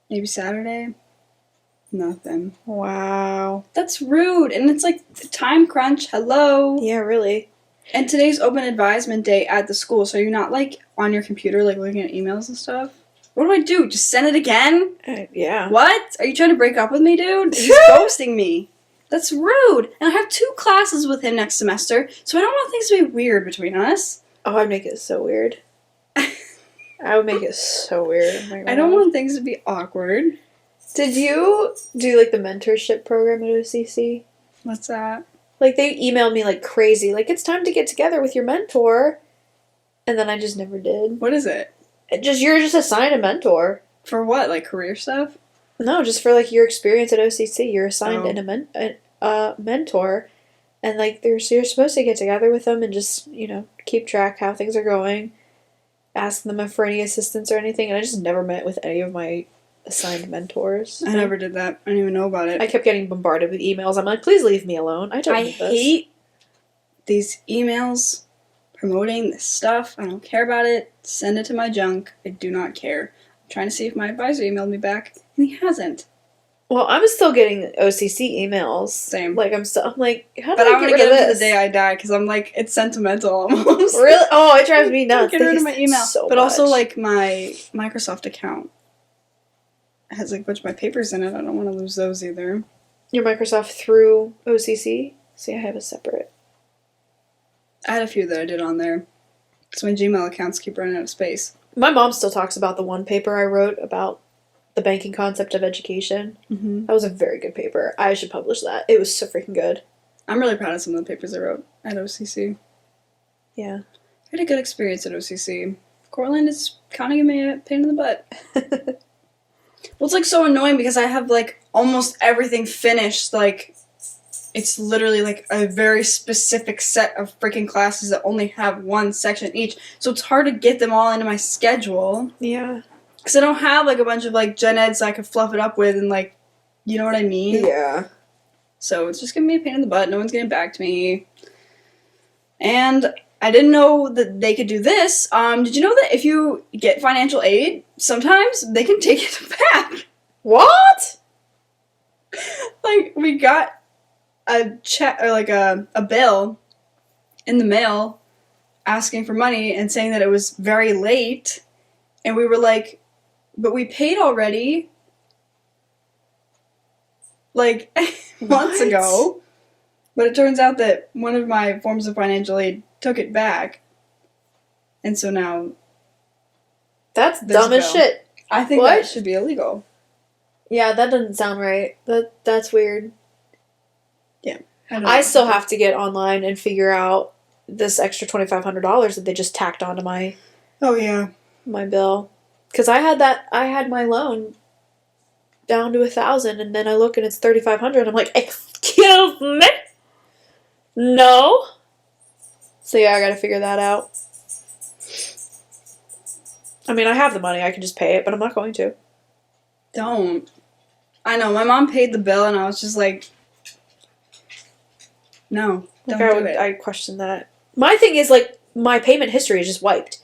[SPEAKER 2] maybe Saturday. Nothing.
[SPEAKER 1] Wow.
[SPEAKER 2] That's rude. And it's like time crunch. Hello.
[SPEAKER 1] Yeah, really.
[SPEAKER 2] And today's open advisement day at the school, so you're not like on your computer like looking at emails and stuff. What do I do? Just send it again?
[SPEAKER 1] Yeah.
[SPEAKER 2] What? Are you trying to break up with me, dude? He's ghosting me. That's rude. And I have 2 classes with him next semester, so I don't want things to be weird between us.
[SPEAKER 1] Oh, I'd make it so weird. I would make it so weird. Oh my God.
[SPEAKER 2] I don't want things to be awkward.
[SPEAKER 1] Did you do like the mentorship program at OCC?
[SPEAKER 2] What's that?
[SPEAKER 1] Like they emailed me like crazy, like it's time to get together with your mentor, and then I just never did.
[SPEAKER 2] What is it?
[SPEAKER 1] You're just assigned a mentor.
[SPEAKER 2] For what? Like career stuff?
[SPEAKER 1] No, just for like your experience at OCC, you're assigned
[SPEAKER 2] Oh.
[SPEAKER 1] a mentor, and like you're supposed to get together with them and just keep track how things are going, ask them for any assistance or anything. And I just never met with any of my assigned mentors.
[SPEAKER 2] I never did that. I didn't even know about it.
[SPEAKER 1] I kept getting bombarded with emails. I'm like, please leave me alone. I don't
[SPEAKER 2] I
[SPEAKER 1] need this.
[SPEAKER 2] hate these emails promoting this stuff. I don't care about it. Send it to my junk. I do not care. I'm trying to see if my advisor emailed me back, and he hasn't.
[SPEAKER 1] Well, I'm still getting OCC emails.
[SPEAKER 2] Same.
[SPEAKER 1] Like I'm like, how do
[SPEAKER 2] But
[SPEAKER 1] I
[SPEAKER 2] I'm
[SPEAKER 1] get
[SPEAKER 2] gonna
[SPEAKER 1] rid
[SPEAKER 2] get
[SPEAKER 1] of
[SPEAKER 2] them to
[SPEAKER 1] this?
[SPEAKER 2] the day I die because I'm like, it's sentimental almost.
[SPEAKER 1] Really? Oh, it drives me nuts.
[SPEAKER 2] Get
[SPEAKER 1] They
[SPEAKER 2] rid of
[SPEAKER 1] use
[SPEAKER 2] my
[SPEAKER 1] that
[SPEAKER 2] email.
[SPEAKER 1] so
[SPEAKER 2] But also,
[SPEAKER 1] much.
[SPEAKER 2] like, my Microsoft account has like a bunch of my papers in it. I don't want to lose those either.
[SPEAKER 1] Your Microsoft through OCC. See, I have a separate.
[SPEAKER 2] I had a few that I did on there. So my Gmail accounts keep running out of space.
[SPEAKER 1] My mom still talks about the one paper I wrote about the banking concept of education.
[SPEAKER 2] Mm-hmm.
[SPEAKER 1] That was a very good paper. I should publish that. It was so freaking good.
[SPEAKER 2] I'm really proud of some of the papers I wrote at OCC.
[SPEAKER 1] Yeah.
[SPEAKER 2] I had a good experience at OCC. Cortland is kind of giving me a pain in the butt. Well, it's like so annoying because I have like almost everything finished. Like, it's literally like a very specific set of freaking classes that only have one section each. So it's hard to get them all into my schedule.
[SPEAKER 1] Yeah.
[SPEAKER 2] Because I don't have like a bunch of like gen eds I could fluff it up with and like, you know what I mean?
[SPEAKER 1] Yeah.
[SPEAKER 2] So it's just giving me a pain in the butt. No one's getting back to me. And I didn't know that they could do this. Did you know that if you get financial aid, sometimes they can take it back?
[SPEAKER 1] What?
[SPEAKER 2] Like, we got a check or like a bill in the mail asking for money and saying that it was very late. And we were like, but we paid already. Like, months
[SPEAKER 1] What?
[SPEAKER 2] ago. But it turns out that one of my forms of financial aid took it back. And so now
[SPEAKER 1] That's
[SPEAKER 2] There's
[SPEAKER 1] dumb as
[SPEAKER 2] no.
[SPEAKER 1] shit.
[SPEAKER 2] I think
[SPEAKER 1] What?
[SPEAKER 2] that should be illegal.
[SPEAKER 1] Yeah, that doesn't sound right. That's weird.
[SPEAKER 2] don't
[SPEAKER 1] I
[SPEAKER 2] know.
[SPEAKER 1] still have to get online and figure out this extra $2,500 that they just tacked onto my
[SPEAKER 2] Oh, yeah.
[SPEAKER 1] bill. Because I had my loan down to 1,000, and then I look and it's 3,500. I'm like, excuse me? No. So yeah, I gotta figure that out. I mean, I have the money, I can just pay it, but I'm not going to.
[SPEAKER 2] Don't. I know. My mom paid the bill, and I was just like, no, don't do it.
[SPEAKER 1] I question that. My thing is, like, my payment history is just wiped.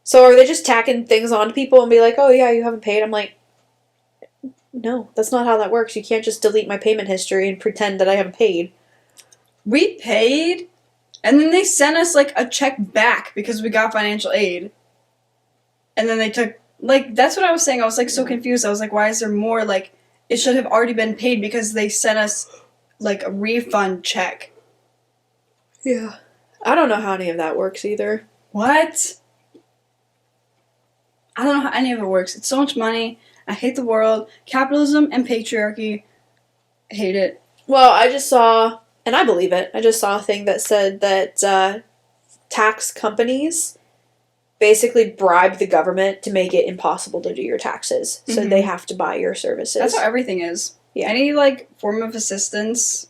[SPEAKER 1] So are they just tacking things on to people and be like, oh yeah, you haven't paid? I'm like, no, that's not how that works. You can't just delete my payment history and pretend that I haven't paid.
[SPEAKER 2] We paid, and then they sent us, like, a check back because we got financial aid. And then they took, like, that's what I was saying. I was, like, so confused. I was like, why is there more? Like, it should have already been paid because they sent us, like, a refund check.
[SPEAKER 1] Yeah. I don't know how any of that works either.
[SPEAKER 2] What? I don't know how any of it works. It's so much money. I hate the world. Capitalism and patriarchy. I hate it.
[SPEAKER 1] Well, I just saw, and I believe it, I just saw a thing that said that tax companies basically bribe the government to make it impossible to do your taxes. So
[SPEAKER 2] Mhm.
[SPEAKER 1] they have to buy your services.
[SPEAKER 2] That's how everything is.
[SPEAKER 1] Yeah.
[SPEAKER 2] Any, like, form of assistance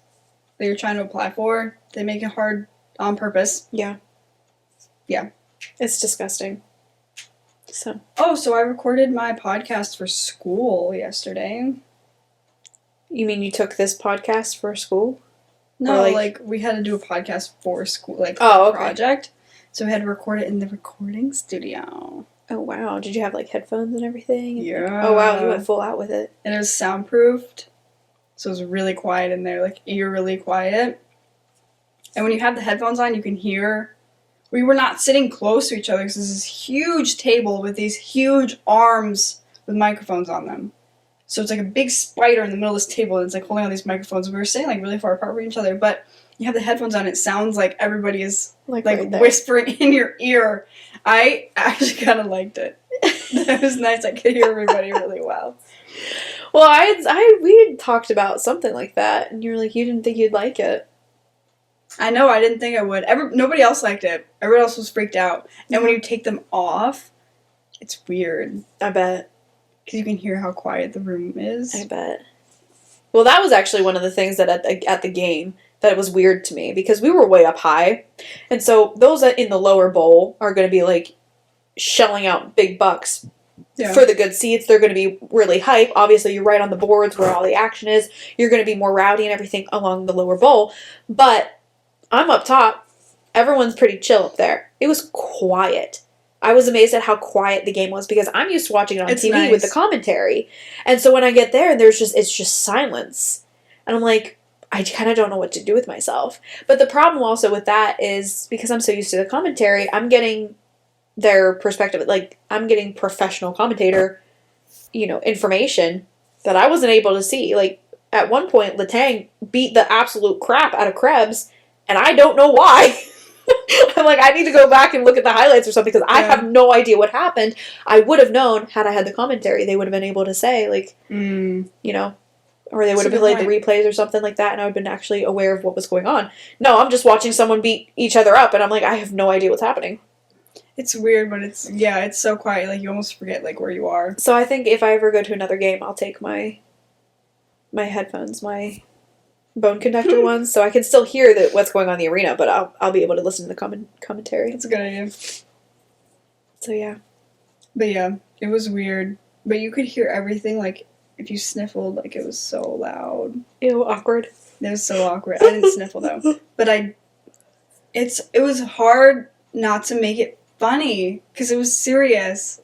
[SPEAKER 2] that you're trying to apply for, they make it hard on purpose.
[SPEAKER 1] Yeah.
[SPEAKER 2] Yeah.
[SPEAKER 1] It's disgusting. So.
[SPEAKER 2] Oh, so I recorded my podcast for school yesterday.
[SPEAKER 1] You mean you took this podcast for school?
[SPEAKER 2] No,
[SPEAKER 1] Or,
[SPEAKER 2] like, we had to do a podcast for school, like,
[SPEAKER 1] Oh,
[SPEAKER 2] for a
[SPEAKER 1] okay.
[SPEAKER 2] project. So we had to record it in the recording studio.
[SPEAKER 1] Oh, wow. Did you have, like, headphones and everything?
[SPEAKER 2] Yeah.
[SPEAKER 1] Oh, wow. You went full out with it.
[SPEAKER 2] And it was soundproofed, so it was really quiet in there, like eerily quiet. And when you have the headphones on, you can hear. We were not sitting close to each other because there's this huge table with these huge arms with microphones on them. So it's like a big spider in the middle of this table, and it's like holding all these microphones. We were sitting like really far apart from each other, but you have the headphones on. It sounds like everybody is
[SPEAKER 1] Like
[SPEAKER 2] like
[SPEAKER 1] right there.
[SPEAKER 2] whispering in your ear. I actually kind of liked it. It was nice. I could hear everybody really well.
[SPEAKER 1] Well, we had talked about something like that, and you were like, you didn't think you'd like it.
[SPEAKER 2] I know. I didn't think I would. Nobody else liked it. Everyone else was freaked out. And when you take them off, it's weird
[SPEAKER 1] I bet.
[SPEAKER 2] because you can hear how quiet the room is.
[SPEAKER 1] I bet. Well, that was actually one of the things that at the game that it was weird to me because we were way up high, and so those in the lower bowl are going to be like shelling out big bucks
[SPEAKER 2] Yeah.
[SPEAKER 1] for the good seats. They're going to be really hype. Obviously, you're right on the boards where all the action is. You're going to be more rowdy and everything along the lower bowl, but I'm up top. Everyone's pretty chill up there. It was quiet. I was amazed at how quiet the game was because I'm used to watching it on
[SPEAKER 2] It's
[SPEAKER 1] TV with the
[SPEAKER 2] nice.
[SPEAKER 1] commentary. And so when I get there and it's just silence. And I'm like, I kind of don't know what to do with myself. But the problem also with that is because I'm so used to the commentary, I'm getting their perspective. Like, I'm getting professional commentator, information that I wasn't able to see. Like, at one point, Letang beat the absolute crap out of Krebs, and I don't know why. I'm like, I need to go back and look at the highlights or something because I have no idea what happened. I would have known had I had the commentary. They would have been able to say, like, or they would have
[SPEAKER 2] That's a good
[SPEAKER 1] played the
[SPEAKER 2] point.
[SPEAKER 1] replays or something like that, and I would have been actually aware of what was going on. No, I'm just watching someone beat each other up, and I'm like, I have no idea what's happening.
[SPEAKER 2] It's weird, but it's so quiet. Like, you almost forget, like, where you are.
[SPEAKER 1] So I think if I ever go to another game, I'll take my headphones, my bone conductor ones, so I can still hear what's going on in the arena, but I'll be able to listen to the commentary.
[SPEAKER 2] That's a good idea.
[SPEAKER 1] So yeah.
[SPEAKER 2] But yeah, it was weird. But you could hear everything, like, if you sniffled, like, it was so loud.
[SPEAKER 1] Ew, awkward.
[SPEAKER 2] It was so awkward. I didn't sniffle, though. But it was hard not to make it funny, because it was serious.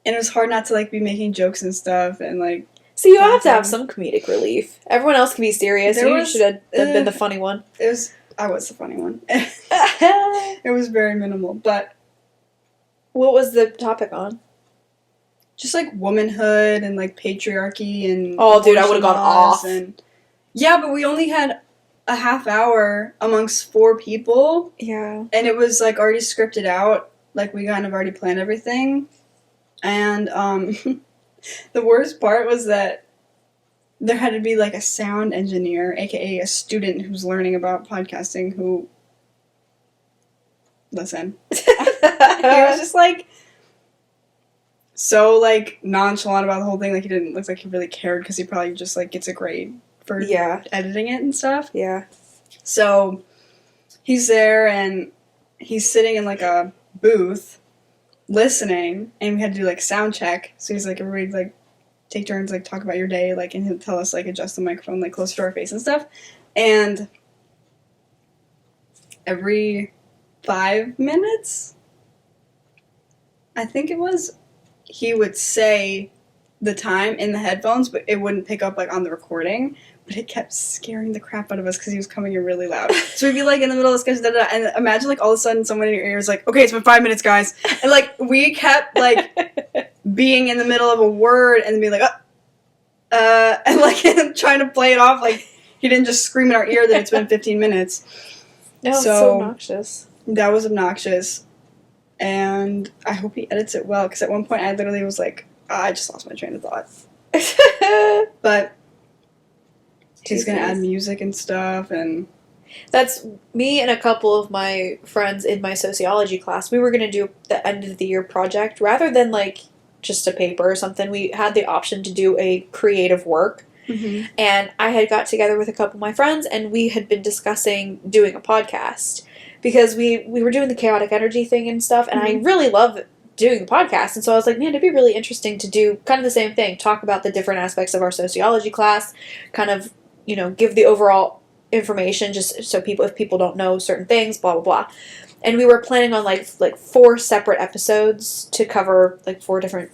[SPEAKER 2] And it was hard not to, like, be making jokes and stuff, and, like...
[SPEAKER 1] So you have to have some comedic relief. Everyone else can be serious. You should have been the funny one.
[SPEAKER 2] I was the funny one. It was very minimal, but...
[SPEAKER 1] What was the topic on?
[SPEAKER 2] Just, like, womanhood and, like, patriarchy and...
[SPEAKER 1] Oh, dude, I would've gone
[SPEAKER 2] laws
[SPEAKER 1] off.
[SPEAKER 2] Yeah, but we only had a half hour amongst 4 people,
[SPEAKER 1] Yeah.
[SPEAKER 2] and it was, like, already scripted out. Like, we kind of already planned everything. And, the worst part was that there had to be, like, a sound engineer, aka a student who's learning about podcasting, who... Listen. He was just, like... so, like, nonchalant about the whole thing. Like, he didn't look like he really cared because he probably just, like, gets a grade for editing it and stuff.
[SPEAKER 1] Yeah.
[SPEAKER 2] So, he's there and he's sitting in, like, a booth listening, and we had to do, like, sound check. So he's like, everybody, like, take turns, like, talk about your day, like, and he'll tell us, like, adjust the microphone, like, closer to our face and stuff. And every 5 minutes, I think it was, he would say the time in the headphones, but it wouldn't pick up, like, on the recording. But it kept scaring the crap out of us because he was coming in really loud. So we'd be, like, in the middle of this discussion, and imagine, like, all of a sudden someone in your ear is like, okay, it's been 5 minutes, guys. And, like, we kept, like, being in the middle of a word and then be like, and, like, trying to play it off like he didn't just scream in our ear that it's been 15 minutes.
[SPEAKER 1] No, it's
[SPEAKER 2] So-
[SPEAKER 1] so obnoxious.
[SPEAKER 2] That was obnoxious. And I hope he edits it well, because at one point I literally was like, I just lost my train of thought. But he's going to add music and stuff, and...
[SPEAKER 1] That's me and a couple of my friends in my sociology class. We were going to do the end of the year project. Rather than, like, just a paper or something, we had the option to do a creative work.
[SPEAKER 2] Mm-hmm.
[SPEAKER 1] And I had got together with a couple of my friends, and we had been discussing doing a podcast. Because we were doing the chaotic energy thing and stuff, and I really love doing the podcast. And so I was like, man, it'd be really interesting to do kind of the same thing. Talk about the different aspects of our sociology class. Kind of, give the overall information just so if people don't know certain things, blah blah blah. And we were planning on like 4 separate episodes to cover like 4 different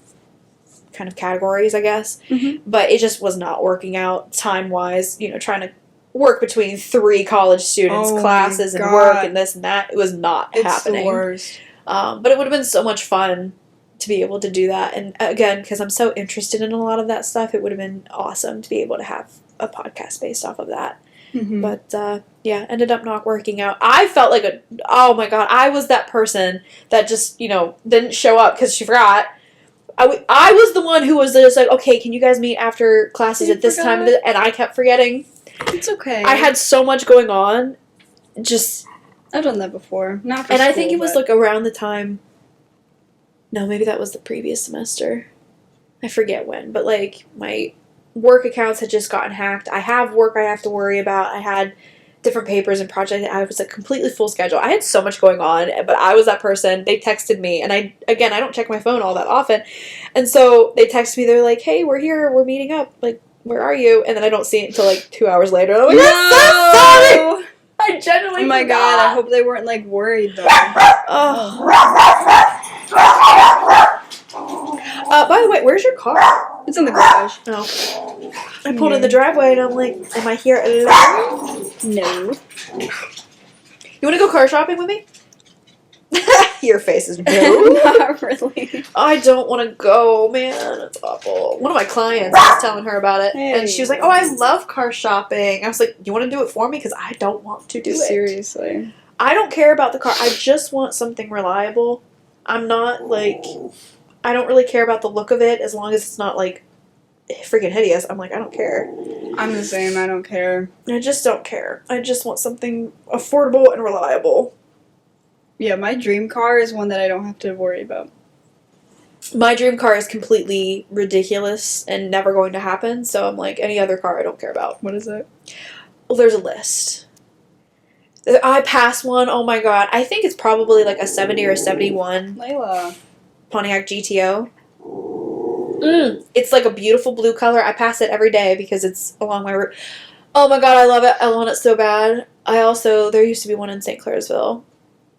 [SPEAKER 1] kind of categories, I guess.
[SPEAKER 2] Mhm.
[SPEAKER 1] But it just was not working out time wise. Trying to work between 3 college students,
[SPEAKER 2] Oh my
[SPEAKER 1] classes, and work
[SPEAKER 2] God.
[SPEAKER 1] and this and that. It was not
[SPEAKER 2] It's
[SPEAKER 1] happening.
[SPEAKER 2] the worst.
[SPEAKER 1] But it would have been so much fun to be able to do that. And again, because I'm so interested in a lot of that stuff, it would have been awesome to be able to have a podcast based off of that.
[SPEAKER 2] Mhm.
[SPEAKER 1] But yeah, ended up not working out. I felt like oh my God, I was that person that just, didn't show up because she forgot. I was the one who was just like, okay, can you guys meet after classes
[SPEAKER 2] You
[SPEAKER 1] at this time?
[SPEAKER 2] forgot.
[SPEAKER 1] And I kept forgetting.
[SPEAKER 2] It's okay.
[SPEAKER 1] I had so much going on. Just,
[SPEAKER 2] I've done that before. Not for
[SPEAKER 1] and I
[SPEAKER 2] school,
[SPEAKER 1] think it was
[SPEAKER 2] but-
[SPEAKER 1] like around the time, no, maybe that was the previous semester. I forget when, but like my work accounts had just gotten hacked. I have work I have to worry about. I had different papers and projects. I was a completely full schedule. I had so much going on, but I was that person. They texted me, and I don't check my phone all that often. And so they texted me, they're like, hey, we're here, we're meeting up. Like, where are you? And then I don't see it until like 2 hours later. And I'm like, I'm so sorry! I genuinely
[SPEAKER 2] Oh my
[SPEAKER 1] forgot.
[SPEAKER 2] God! I hope they weren't like worried though.
[SPEAKER 1] By the way, where's your car?
[SPEAKER 2] It's in the garage.
[SPEAKER 1] Oh. I pulled in the driveway and I'm like, am I here alone?
[SPEAKER 2] No.
[SPEAKER 1] You want to go car shopping with me? Your face is no.
[SPEAKER 2] Not really.
[SPEAKER 1] I don't want to go, man. It's awful. One of my clients, I was telling her about it, and she was like, oh, I love car shopping. I was like, you want to do it for me? Because I don't want to do it.
[SPEAKER 2] Seriously.
[SPEAKER 1] I don't care about the car. I just want something reliable. I'm not, like, I don't really care about the look of it as long as it's not, like, freaking hideous. I'm like, I don't care.
[SPEAKER 2] I'm the same. I don't care.
[SPEAKER 1] I just don't care. I just want something affordable and reliable.
[SPEAKER 2] Yeah, my dream car is one that I don't have to worry about.
[SPEAKER 1] My dream car is completely ridiculous and never going to happen, so I'm like, any other car I don't care about.
[SPEAKER 2] What is it?
[SPEAKER 1] Well, there's a list. I passed one, oh my God. I think it's probably like a 70 or a 71
[SPEAKER 2] Layla.
[SPEAKER 1] Pontiac GTO. It's like a beautiful blue color. I pass it every day because it's along my route. Oh my God, I love it. I want it so bad. There used to be one in St. Clairsville.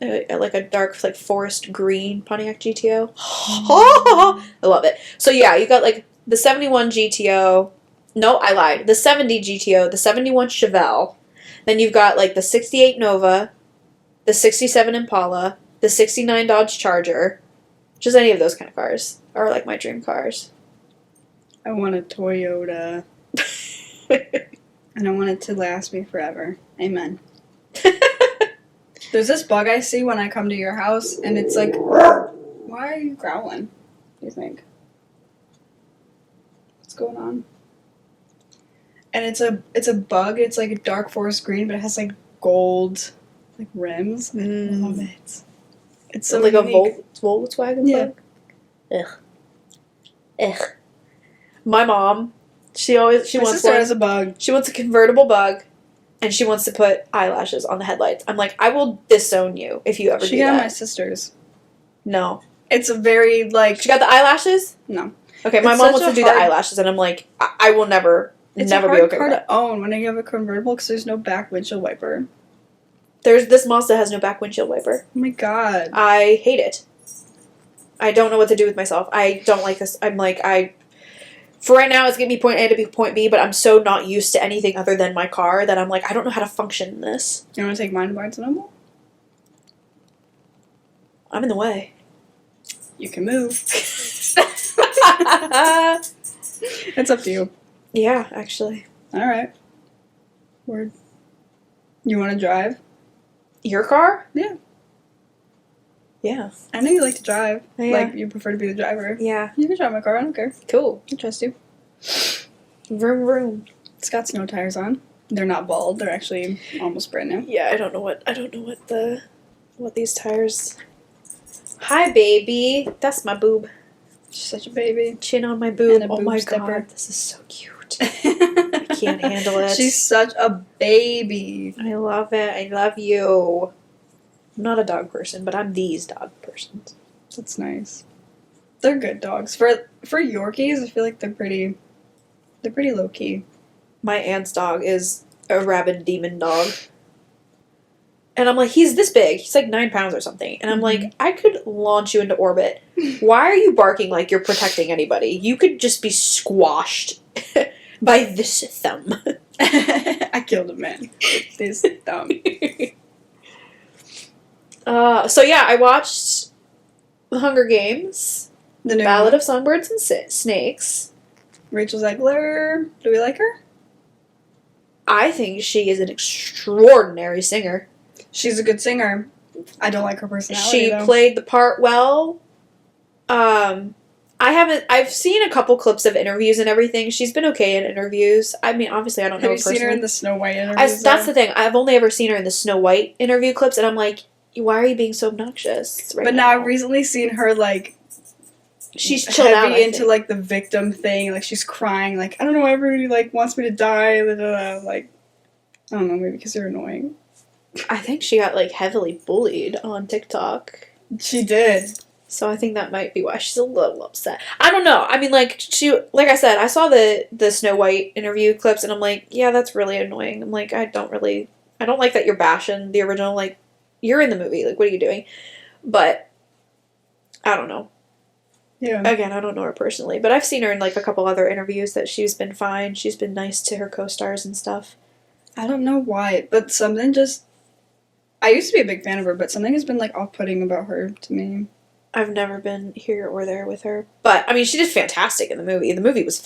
[SPEAKER 1] Like a dark, like forest green Pontiac GTO. I love it. So yeah, you got like the 71 GTO. No, I lied. The 70 GTO, the 71 Chevelle. Then you've got like the 68 Nova, the 67 Impala, the 69 Dodge Charger. Just any of those kind of cars are like my dream cars.
[SPEAKER 2] I want a Toyota. And I want it to last me forever. Amen. There's this bug I see when I come to your house, and it's like, why are you growling? Do you think? What's going on? And it's a bug. It's like a dark forest green, but it has like gold, like rims. I love it. It's so
[SPEAKER 1] like
[SPEAKER 2] unique.
[SPEAKER 1] a Volkswagen
[SPEAKER 2] Yeah.
[SPEAKER 1] bug? Ugh. My mom, she
[SPEAKER 2] My
[SPEAKER 1] wants
[SPEAKER 2] sister
[SPEAKER 1] one.
[SPEAKER 2] has a bug.
[SPEAKER 1] She wants a convertible bug, and she wants to put eyelashes on the headlights. I'm like, I will disown you if you ever
[SPEAKER 2] She
[SPEAKER 1] do
[SPEAKER 2] got
[SPEAKER 1] that.
[SPEAKER 2] my sister's.
[SPEAKER 1] No.
[SPEAKER 2] It's a very like
[SPEAKER 1] She got the eyelashes?
[SPEAKER 2] no.
[SPEAKER 1] Okay, my
[SPEAKER 2] It's
[SPEAKER 1] mom
[SPEAKER 2] such
[SPEAKER 1] wants to
[SPEAKER 2] a
[SPEAKER 1] do
[SPEAKER 2] hard-
[SPEAKER 1] the eyelashes, and I'm like, I will never
[SPEAKER 2] It's
[SPEAKER 1] be
[SPEAKER 2] a hard
[SPEAKER 1] okay
[SPEAKER 2] car
[SPEAKER 1] with that.
[SPEAKER 2] to own when you have a convertible because there's no back windshield wiper.
[SPEAKER 1] This Mazda has no back windshield wiper.
[SPEAKER 2] Oh my god.
[SPEAKER 1] I hate it. I don't know what to do with myself. I don't like this. I'm like, for right now, it's getting me point A to point B, but I'm so not used to anything other than my car that I'm like, I don't know how to function in this.
[SPEAKER 2] You want to take mine to Barnes & Noble?
[SPEAKER 1] I'm in the way.
[SPEAKER 2] You can move. It's up to you.
[SPEAKER 1] Yeah, actually.
[SPEAKER 2] Alright. Word. You want to drive?
[SPEAKER 1] Your car?
[SPEAKER 2] Yeah.
[SPEAKER 1] Yeah.
[SPEAKER 2] I know you like to drive.
[SPEAKER 1] Yeah.
[SPEAKER 2] Like, you prefer to be the driver.
[SPEAKER 1] Yeah.
[SPEAKER 2] You can drive my car, I don't care.
[SPEAKER 1] Cool.
[SPEAKER 2] I trust you.
[SPEAKER 1] Vroom vroom.
[SPEAKER 2] It's got snow tires on. They're not bald, they're actually almost brand new.
[SPEAKER 1] Yeah, I don't know what these tires. Hi, baby. That's my boob.
[SPEAKER 2] She's such a baby.
[SPEAKER 1] Chin on my boob.
[SPEAKER 2] And a
[SPEAKER 1] Oh
[SPEAKER 2] boob
[SPEAKER 1] my
[SPEAKER 2] stepper.
[SPEAKER 1] God, this is so cute. I can't handle it.
[SPEAKER 2] She's such a baby.
[SPEAKER 1] I love it. I love you. I'm not a dog person, but I'm these dog persons.
[SPEAKER 2] That's nice. They're good dogs. For Yorkies, I feel like they're pretty low key.
[SPEAKER 1] My aunt's dog is a rabid demon dog. And I'm like, he's this big. He's like 9 pounds or something. And I'm like, I could launch you into orbit. Why are you barking like you're protecting anybody? You could just be squashed by this thumb.
[SPEAKER 2] I killed a man with this thumb.
[SPEAKER 1] So yeah, I watched The Hunger Games,
[SPEAKER 2] The new
[SPEAKER 1] Ballad
[SPEAKER 2] one.
[SPEAKER 1] of Songbirds and Snakes.
[SPEAKER 2] Rachel Zegler. Do we like her?
[SPEAKER 1] I think she is an extraordinary singer.
[SPEAKER 2] She's a good singer. I don't like her personality.
[SPEAKER 1] She
[SPEAKER 2] though.
[SPEAKER 1] played the part well. I've seen a couple clips of interviews and everything. She's been okay in interviews. I mean, obviously, I don't know
[SPEAKER 2] Have
[SPEAKER 1] her
[SPEAKER 2] you seen her
[SPEAKER 1] personally.
[SPEAKER 2] in the Snow White interviews?
[SPEAKER 1] That's the thing. I've only ever seen her in the Snow White interview clips, and I'm like, why are you being so obnoxious right
[SPEAKER 2] But now I've recently seen her like
[SPEAKER 1] she's chilled out.
[SPEAKER 2] heavy into like the victim thing. Like she's crying. Like I don't know, everybody like wants me to die. Blah, blah, blah. Like I don't know, maybe because you're annoying.
[SPEAKER 1] I think she got like heavily bullied on TikTok.
[SPEAKER 2] She did.
[SPEAKER 1] So I think that might be why she's a little upset. I don't know. I mean, like like I said, I saw the Snow White interview clips, and I'm like, yeah, that's really annoying. I'm like, I don't like that you're bashing the original. Like, you're in the movie. Like, what are you doing? But I don't know.
[SPEAKER 2] Yeah.
[SPEAKER 1] Again, I don't know her personally, but I've seen her in like a couple other interviews that she's been fine. She's been nice to her co-stars and stuff.
[SPEAKER 2] I don't know why, but something just. I used to be a big fan of her, but something has been like off-putting about her to me.
[SPEAKER 1] I've never been here or there with her, but I mean, she did fantastic in the movie. The movie was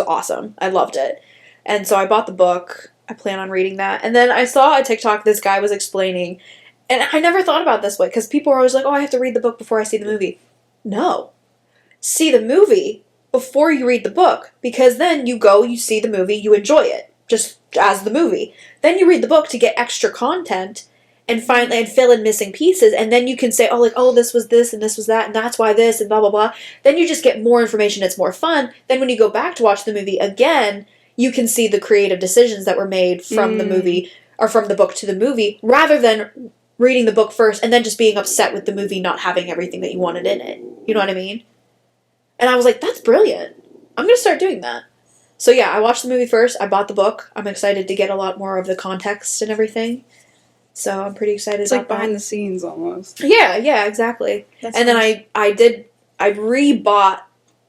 [SPEAKER 1] awesome. I loved it, and so I bought the book. I plan on reading that, and then I saw a TikTok. This guy was explaining, and I never thought about it this way because people are always like, "Oh, I have to read the book before I see the movie." No, see the movie before you read the book because then you go, you see the movie, you enjoy it just as the movie. Then you read the book to get extra content. And fill in missing pieces, and then you can say, this was this, and this was that, and that's why this, and blah, blah, blah. Then you just get more information, it's more fun. Then when you go back to watch the movie again, you can see the creative decisions that were made from the movie, or from the book to the movie, rather than reading the book first, and then just being upset with the movie not having everything that you wanted in it. You know what I mean? And I was like, that's brilliant. I'm going to start doing that. So yeah, I watched the movie first, I bought the book, I'm excited to get a lot more of the context and everything. So I'm pretty excited
[SPEAKER 2] It's
[SPEAKER 1] about
[SPEAKER 2] like behind the scenes almost.
[SPEAKER 1] Yeah, exactly.
[SPEAKER 2] That's
[SPEAKER 1] and then
[SPEAKER 2] nice.
[SPEAKER 1] I rebought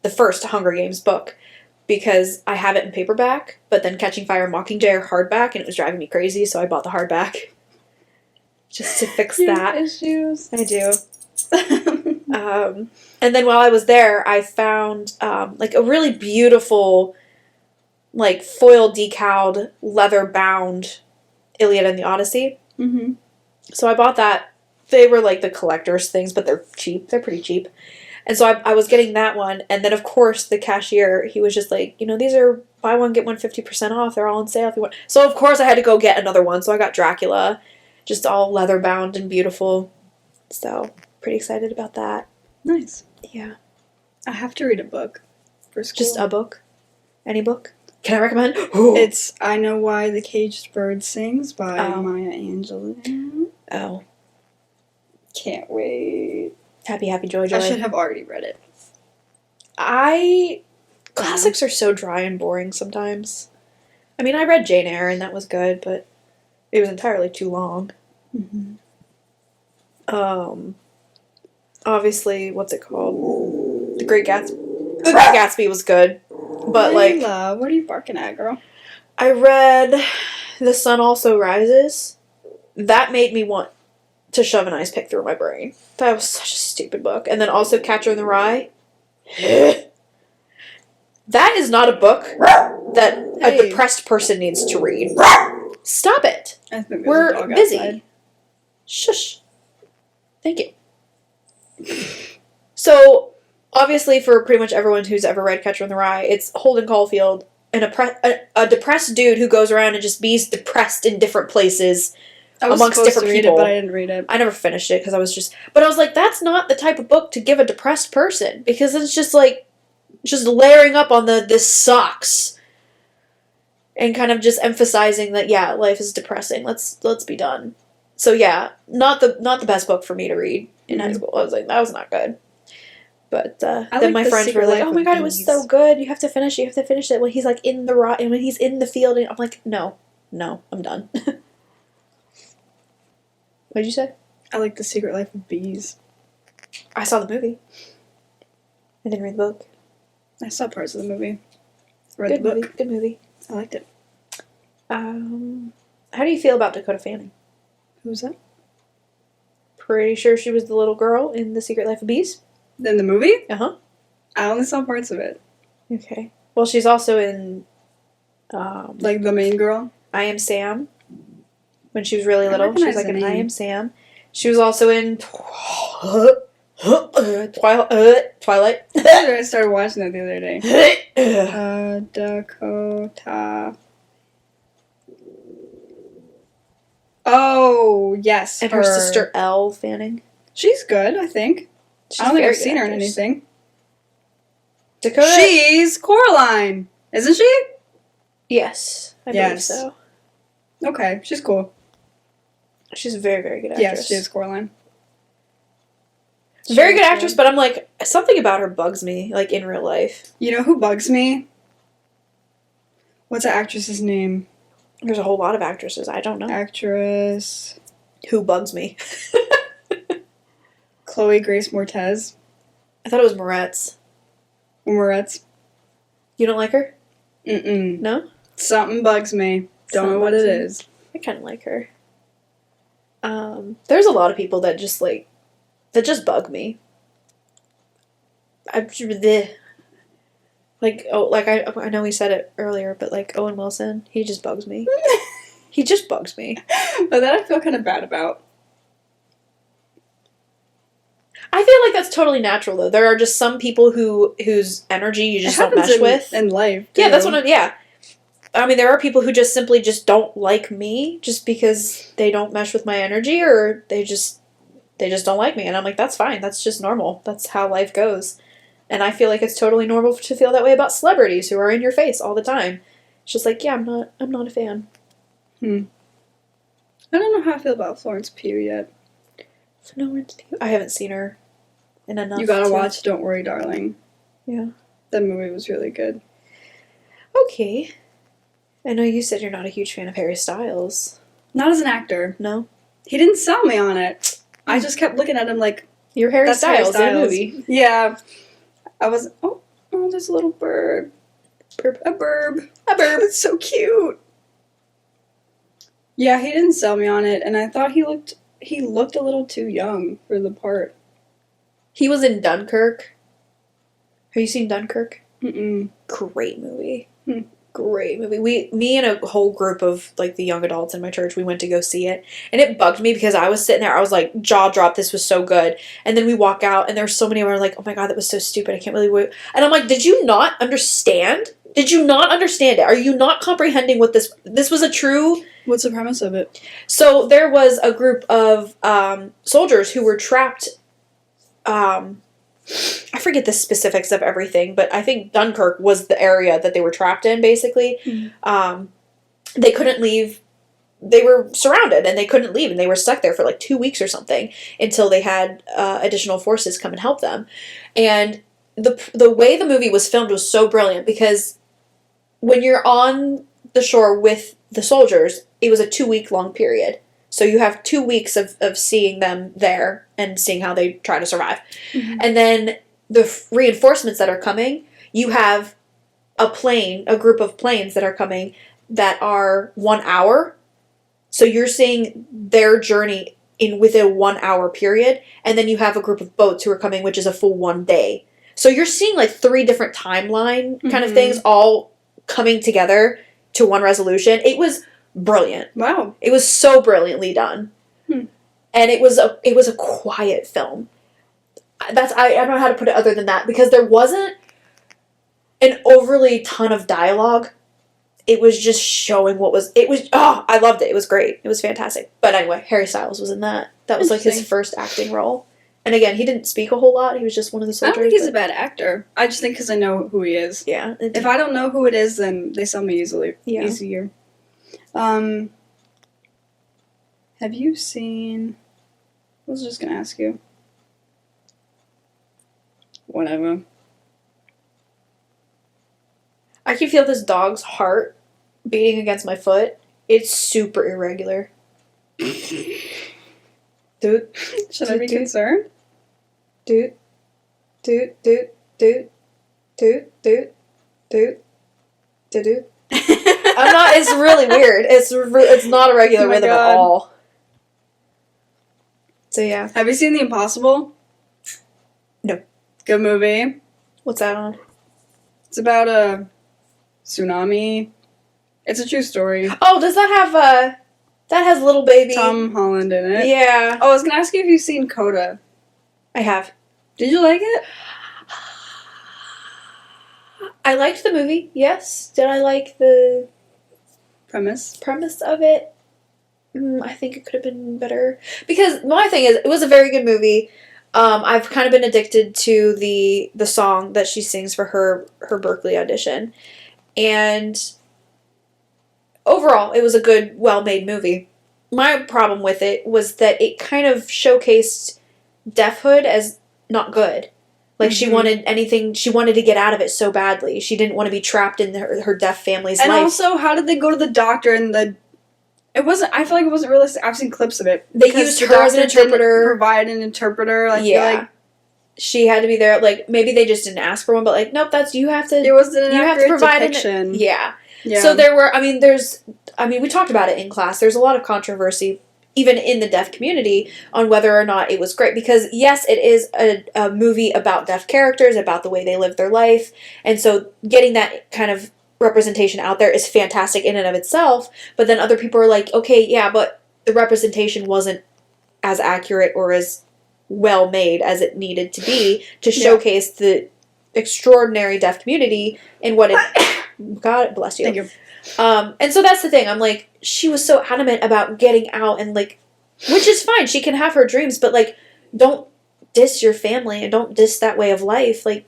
[SPEAKER 1] the first Hunger Games book because I have it in paperback, but then Catching Fire and Mockingjay are hardback, and it was driving me crazy, so I bought the hardback just to fix that.
[SPEAKER 2] Issues.
[SPEAKER 1] I do. And then while I was there, I found like a really beautiful, like foil decaled, leather bound Iliad and the Odyssey.
[SPEAKER 2] Mm-hmm.
[SPEAKER 1] So I bought that. They were like the collector's things, but they're cheap. They're pretty cheap. And so I was getting that one. And then, of course, the cashier, he was just like, these are buy one, get one 50% off. They're all on sale if you want. So, of course, I had to go get another one. So I got Dracula, just all leather bound and beautiful. So, pretty excited about that.
[SPEAKER 2] Nice.
[SPEAKER 1] Yeah.
[SPEAKER 2] I have to read a book for school.
[SPEAKER 1] Just a book? Any book? Can I recommend?
[SPEAKER 2] It's I Know Why the Caged Bird Sings by
[SPEAKER 1] Oh.
[SPEAKER 2] Maya Angelou.
[SPEAKER 1] Oh.
[SPEAKER 2] Can't wait.
[SPEAKER 1] Happy, joy, joy.
[SPEAKER 2] I should have already read it.
[SPEAKER 1] Classics are so dry and boring sometimes. I mean, I read Jane Eyre and that was good, but it was entirely too long.
[SPEAKER 2] Mm-hmm.
[SPEAKER 1] Obviously, what's it called? The Great Gatsby. The Great Gatsby was good, but like
[SPEAKER 2] Layla, what are you barking at, girl?
[SPEAKER 1] I read The Sun Also Rises. That made me want to shove an ice pick through my brain. That was such a stupid book. And then also Catcher in the Rye. That is not a book that a
[SPEAKER 2] Hey.
[SPEAKER 1] depressed person needs to read. Stop it.
[SPEAKER 2] I think there's a
[SPEAKER 1] We're
[SPEAKER 2] dog
[SPEAKER 1] busy.
[SPEAKER 2] outside.
[SPEAKER 1] Shush. Thank you. So, obviously, for pretty much everyone who's ever read Catcher in the Rye, it's Holden Caulfield, a depressed dude who goes around and just be depressed in different places.
[SPEAKER 2] I was
[SPEAKER 1] amongst
[SPEAKER 2] supposed
[SPEAKER 1] different
[SPEAKER 2] to read
[SPEAKER 1] people.
[SPEAKER 2] it, but I didn't read it.
[SPEAKER 1] I never finished it because I was but I was like, that's not the type of book to give a depressed person because it's just like, just layering up on this sucks. And kind of just emphasizing that, yeah, life is depressing. Let's be done. So yeah, not the best book for me to read in high school. I was like, that was not good. But then
[SPEAKER 2] like
[SPEAKER 1] my
[SPEAKER 2] The
[SPEAKER 1] friends were
[SPEAKER 2] Secret
[SPEAKER 1] like,
[SPEAKER 2] Life
[SPEAKER 1] oh my
[SPEAKER 2] of
[SPEAKER 1] god, it was
[SPEAKER 2] Bees.
[SPEAKER 1] so good. You have to finish it. When he's like in the rock and when he's in the field, and I'm like, no, no, I'm done. What'd you say?
[SPEAKER 2] I like The Secret Life of Bees.
[SPEAKER 1] I saw the movie. I didn't read the book.
[SPEAKER 2] I saw parts of the movie. Read
[SPEAKER 1] Good
[SPEAKER 2] the book.
[SPEAKER 1] movie. Good movie.
[SPEAKER 2] I liked it.
[SPEAKER 1] How do you feel about Dakota Fanning?
[SPEAKER 2] Who's that?
[SPEAKER 1] Pretty sure she was the little girl in The Secret Life of Bees.
[SPEAKER 2] In the movie?
[SPEAKER 1] Uh-huh.
[SPEAKER 2] I only saw parts of it.
[SPEAKER 1] Okay. Well, she's also in
[SPEAKER 2] Like the main girl?
[SPEAKER 1] I Am Sam. When she was really
[SPEAKER 2] I
[SPEAKER 1] little, she was
[SPEAKER 2] recognize
[SPEAKER 1] like
[SPEAKER 2] the
[SPEAKER 1] an I
[SPEAKER 2] name.
[SPEAKER 1] Am Sam. She was also in Twilight.
[SPEAKER 2] I started watching that the other day. Dakota. Oh, yes.
[SPEAKER 1] And her sister Elle Fanning.
[SPEAKER 2] She's good, I think.
[SPEAKER 1] She's
[SPEAKER 2] I don't think
[SPEAKER 1] very
[SPEAKER 2] I've seen
[SPEAKER 1] good
[SPEAKER 2] her in
[SPEAKER 1] actress.
[SPEAKER 2] anything.
[SPEAKER 1] Dakota.
[SPEAKER 2] She's Coraline, isn't she?
[SPEAKER 1] Yes, I believe
[SPEAKER 2] Yes.
[SPEAKER 1] so.
[SPEAKER 2] Okay, she's cool.
[SPEAKER 1] She's a very, very good actress.
[SPEAKER 2] Yes, she is Coraline.
[SPEAKER 1] Very good actress, but I'm like, something about her bugs me, like in real life.
[SPEAKER 2] You know who bugs me? What's the actress's name?
[SPEAKER 1] There's a whole lot of actresses I don't know
[SPEAKER 2] Actress
[SPEAKER 1] who bugs me.
[SPEAKER 2] Chloe Grace Moretz.
[SPEAKER 1] I thought it was Moretz.
[SPEAKER 2] Moretz.
[SPEAKER 1] You don't like her?
[SPEAKER 2] Mm-mm.
[SPEAKER 1] No?
[SPEAKER 2] Something bugs me. Don't know
[SPEAKER 1] Something
[SPEAKER 2] what
[SPEAKER 1] bugs
[SPEAKER 2] it
[SPEAKER 1] me.
[SPEAKER 2] is.
[SPEAKER 1] I kind of like her. There's a lot of people that just bug me. I know we said it earlier, but like Owen Wilson, he just bugs me. He just bugs me.
[SPEAKER 2] But that I feel kind of bad about.
[SPEAKER 1] I feel like that's totally natural though. There are just some people whose energy you just
[SPEAKER 2] It
[SPEAKER 1] don't
[SPEAKER 2] happens
[SPEAKER 1] mesh with.
[SPEAKER 2] in life.
[SPEAKER 1] Yeah, that's
[SPEAKER 2] too.
[SPEAKER 1] what yeah. I mean, there are people who just simply just don't like me just because they don't mesh with my energy, or they just don't like me, and I'm like, that's fine. That's just normal. That's how life goes. And I feel like it's totally normal to feel that way about celebrities who are in your face all the time. It's just like, yeah, I'm not a fan.
[SPEAKER 2] I don't know how I feel about Florence Pugh yet.
[SPEAKER 1] I haven't seen her in enough.
[SPEAKER 2] You gotta
[SPEAKER 1] to-
[SPEAKER 2] watch Don't Worry, Darling.
[SPEAKER 1] Yeah.
[SPEAKER 2] That movie was really good.
[SPEAKER 1] Okay. I know you said you're not a huge fan of Harry Styles.
[SPEAKER 2] Not as an actor.
[SPEAKER 1] No?
[SPEAKER 2] He didn't sell me on it. I just kept looking at him like,
[SPEAKER 1] You're Harry
[SPEAKER 2] that's Harry
[SPEAKER 1] Styles in a
[SPEAKER 2] Styles.
[SPEAKER 1] movie.
[SPEAKER 2] Yeah. I was, oh, there's a little bird.
[SPEAKER 1] Burp.
[SPEAKER 2] A burb.
[SPEAKER 1] A burp.
[SPEAKER 2] It's so cute. Yeah, he didn't sell me on it, and I thought he looked a little too young for the part.
[SPEAKER 1] He was in Dunkirk. Have you seen Dunkirk?
[SPEAKER 2] Mm-mm.
[SPEAKER 1] Great movie.
[SPEAKER 2] Hmm.
[SPEAKER 1] Great movie. Me and a whole group of like the young adults in my church, we went to go see it, and it bugged me because I was sitting there, I was like jaw dropped, this was so good, and then we walk out and there's so many of them are like, oh my god, that was so stupid, I can't believe it. And I'm like, did you not understand? Did you not understand it? Are you not comprehending what this was a true?
[SPEAKER 2] What's the premise of it?
[SPEAKER 1] So there was a group of soldiers who were trapped. I forget the specifics of everything, but I think Dunkirk was the area that they were trapped in, basically.
[SPEAKER 2] Mhm.
[SPEAKER 1] They couldn't leave. They were surrounded, and they couldn't leave, and they were stuck there for like 2 weeks or something until they had additional forces come and help them. And the way the movie was filmed was so brilliant because when you're on the shore with the soldiers, it was a 2-week long period. So you have 2 weeks of seeing them there and seeing how they try to survive.
[SPEAKER 2] Mhm.
[SPEAKER 1] And then the reinforcements that are coming, you have a group of planes that are coming that are 1 hour. So you're seeing their journey within a 1 hour period. And then you have a group of boats who are coming, which is a full 1 day. So you're seeing like 3 different timeline kind of
[SPEAKER 2] Mhm.
[SPEAKER 1] things all coming together to one resolution. It was brilliant.
[SPEAKER 2] Wow.
[SPEAKER 1] It was so brilliantly done.
[SPEAKER 2] Hmm.
[SPEAKER 1] And it was a quiet film. I don't know how to put it other than that, because there wasn't an overly ton of dialogue. It was just showing I loved it. It was great. It was fantastic. But anyway, Harry Styles was in that. That was like his
[SPEAKER 2] Interesting.
[SPEAKER 1] first acting role. And again, he didn't speak a whole lot. He was just one of the
[SPEAKER 2] I
[SPEAKER 1] soldiers.
[SPEAKER 2] don't think he's
[SPEAKER 1] but-
[SPEAKER 2] a bad actor. I just think because I know who he is.
[SPEAKER 1] Yeah.
[SPEAKER 2] If I don't know who it is, then they sell me easier. Have you seen... I was just going to ask you. Whatever.
[SPEAKER 1] I can feel this dog's heart beating against my foot, It's super irregular. Dude,
[SPEAKER 2] Should I be concerned?
[SPEAKER 1] dude, dude, dude, dude, dude, dude, dude, dude. I'm not. It's really weird. It's not a regular
[SPEAKER 2] Oh my
[SPEAKER 1] rhythm
[SPEAKER 2] God.
[SPEAKER 1] at all. So yeah,
[SPEAKER 2] Have you seen The Impossible?
[SPEAKER 1] No.
[SPEAKER 2] Good movie.
[SPEAKER 1] what's that on?
[SPEAKER 2] It's about a tsunami. It's a true story.
[SPEAKER 1] Oh, does that have that has little baby?
[SPEAKER 2] Tom Holland in it.
[SPEAKER 1] Yeah,
[SPEAKER 2] Oh, I was gonna ask you if you've seen Coda.
[SPEAKER 1] I have.
[SPEAKER 2] Did you like it?
[SPEAKER 1] I liked the movie. Yes. Did I like the
[SPEAKER 2] Premise.
[SPEAKER 1] premise of it? I think it could have been better because my thing is, it was a very good movie. I've kind of been addicted to the song that she sings for her Berkeley audition, and overall, it was a good, well-made movie. My problem with it was that it kind of showcased deafhood as not good. Like, she
[SPEAKER 2] Mhm.
[SPEAKER 1] wanted to get out of it so badly. She didn't want to be trapped in her deaf family's
[SPEAKER 2] And
[SPEAKER 1] life.
[SPEAKER 2] also, how did they go to the doctor and it wasn't, I feel like it wasn't realistic. I've seen clips of it.
[SPEAKER 1] They
[SPEAKER 2] Because
[SPEAKER 1] used
[SPEAKER 2] the
[SPEAKER 1] her as an
[SPEAKER 2] doctor didn't
[SPEAKER 1] interpreter.
[SPEAKER 2] provide an interpreter. I feel like
[SPEAKER 1] She had to be there. Like, maybe they just didn't ask for one, but like, nope, you have to.
[SPEAKER 2] it wasn't an
[SPEAKER 1] You have to
[SPEAKER 2] accurate
[SPEAKER 1] provide
[SPEAKER 2] depiction.
[SPEAKER 1] Yeah.
[SPEAKER 2] Yeah.
[SPEAKER 1] So we talked about it in class. There's a lot of controversy, even in the deaf community, on whether or not it was great. Because, yes, it is a movie about deaf characters, about the way they live their life. And so getting that kind of representation out there is fantastic in and of itself. But then other people are like, okay, yeah, but the representation wasn't as accurate or as well made as it needed to be to showcase the extraordinary deaf community and what it... God bless you.
[SPEAKER 2] Thank you.
[SPEAKER 1] And so that's the thing. I'm like, she was so adamant about getting out and like, which is fine. She can have her dreams, but like, don't diss your family and don't diss that way of life. Like,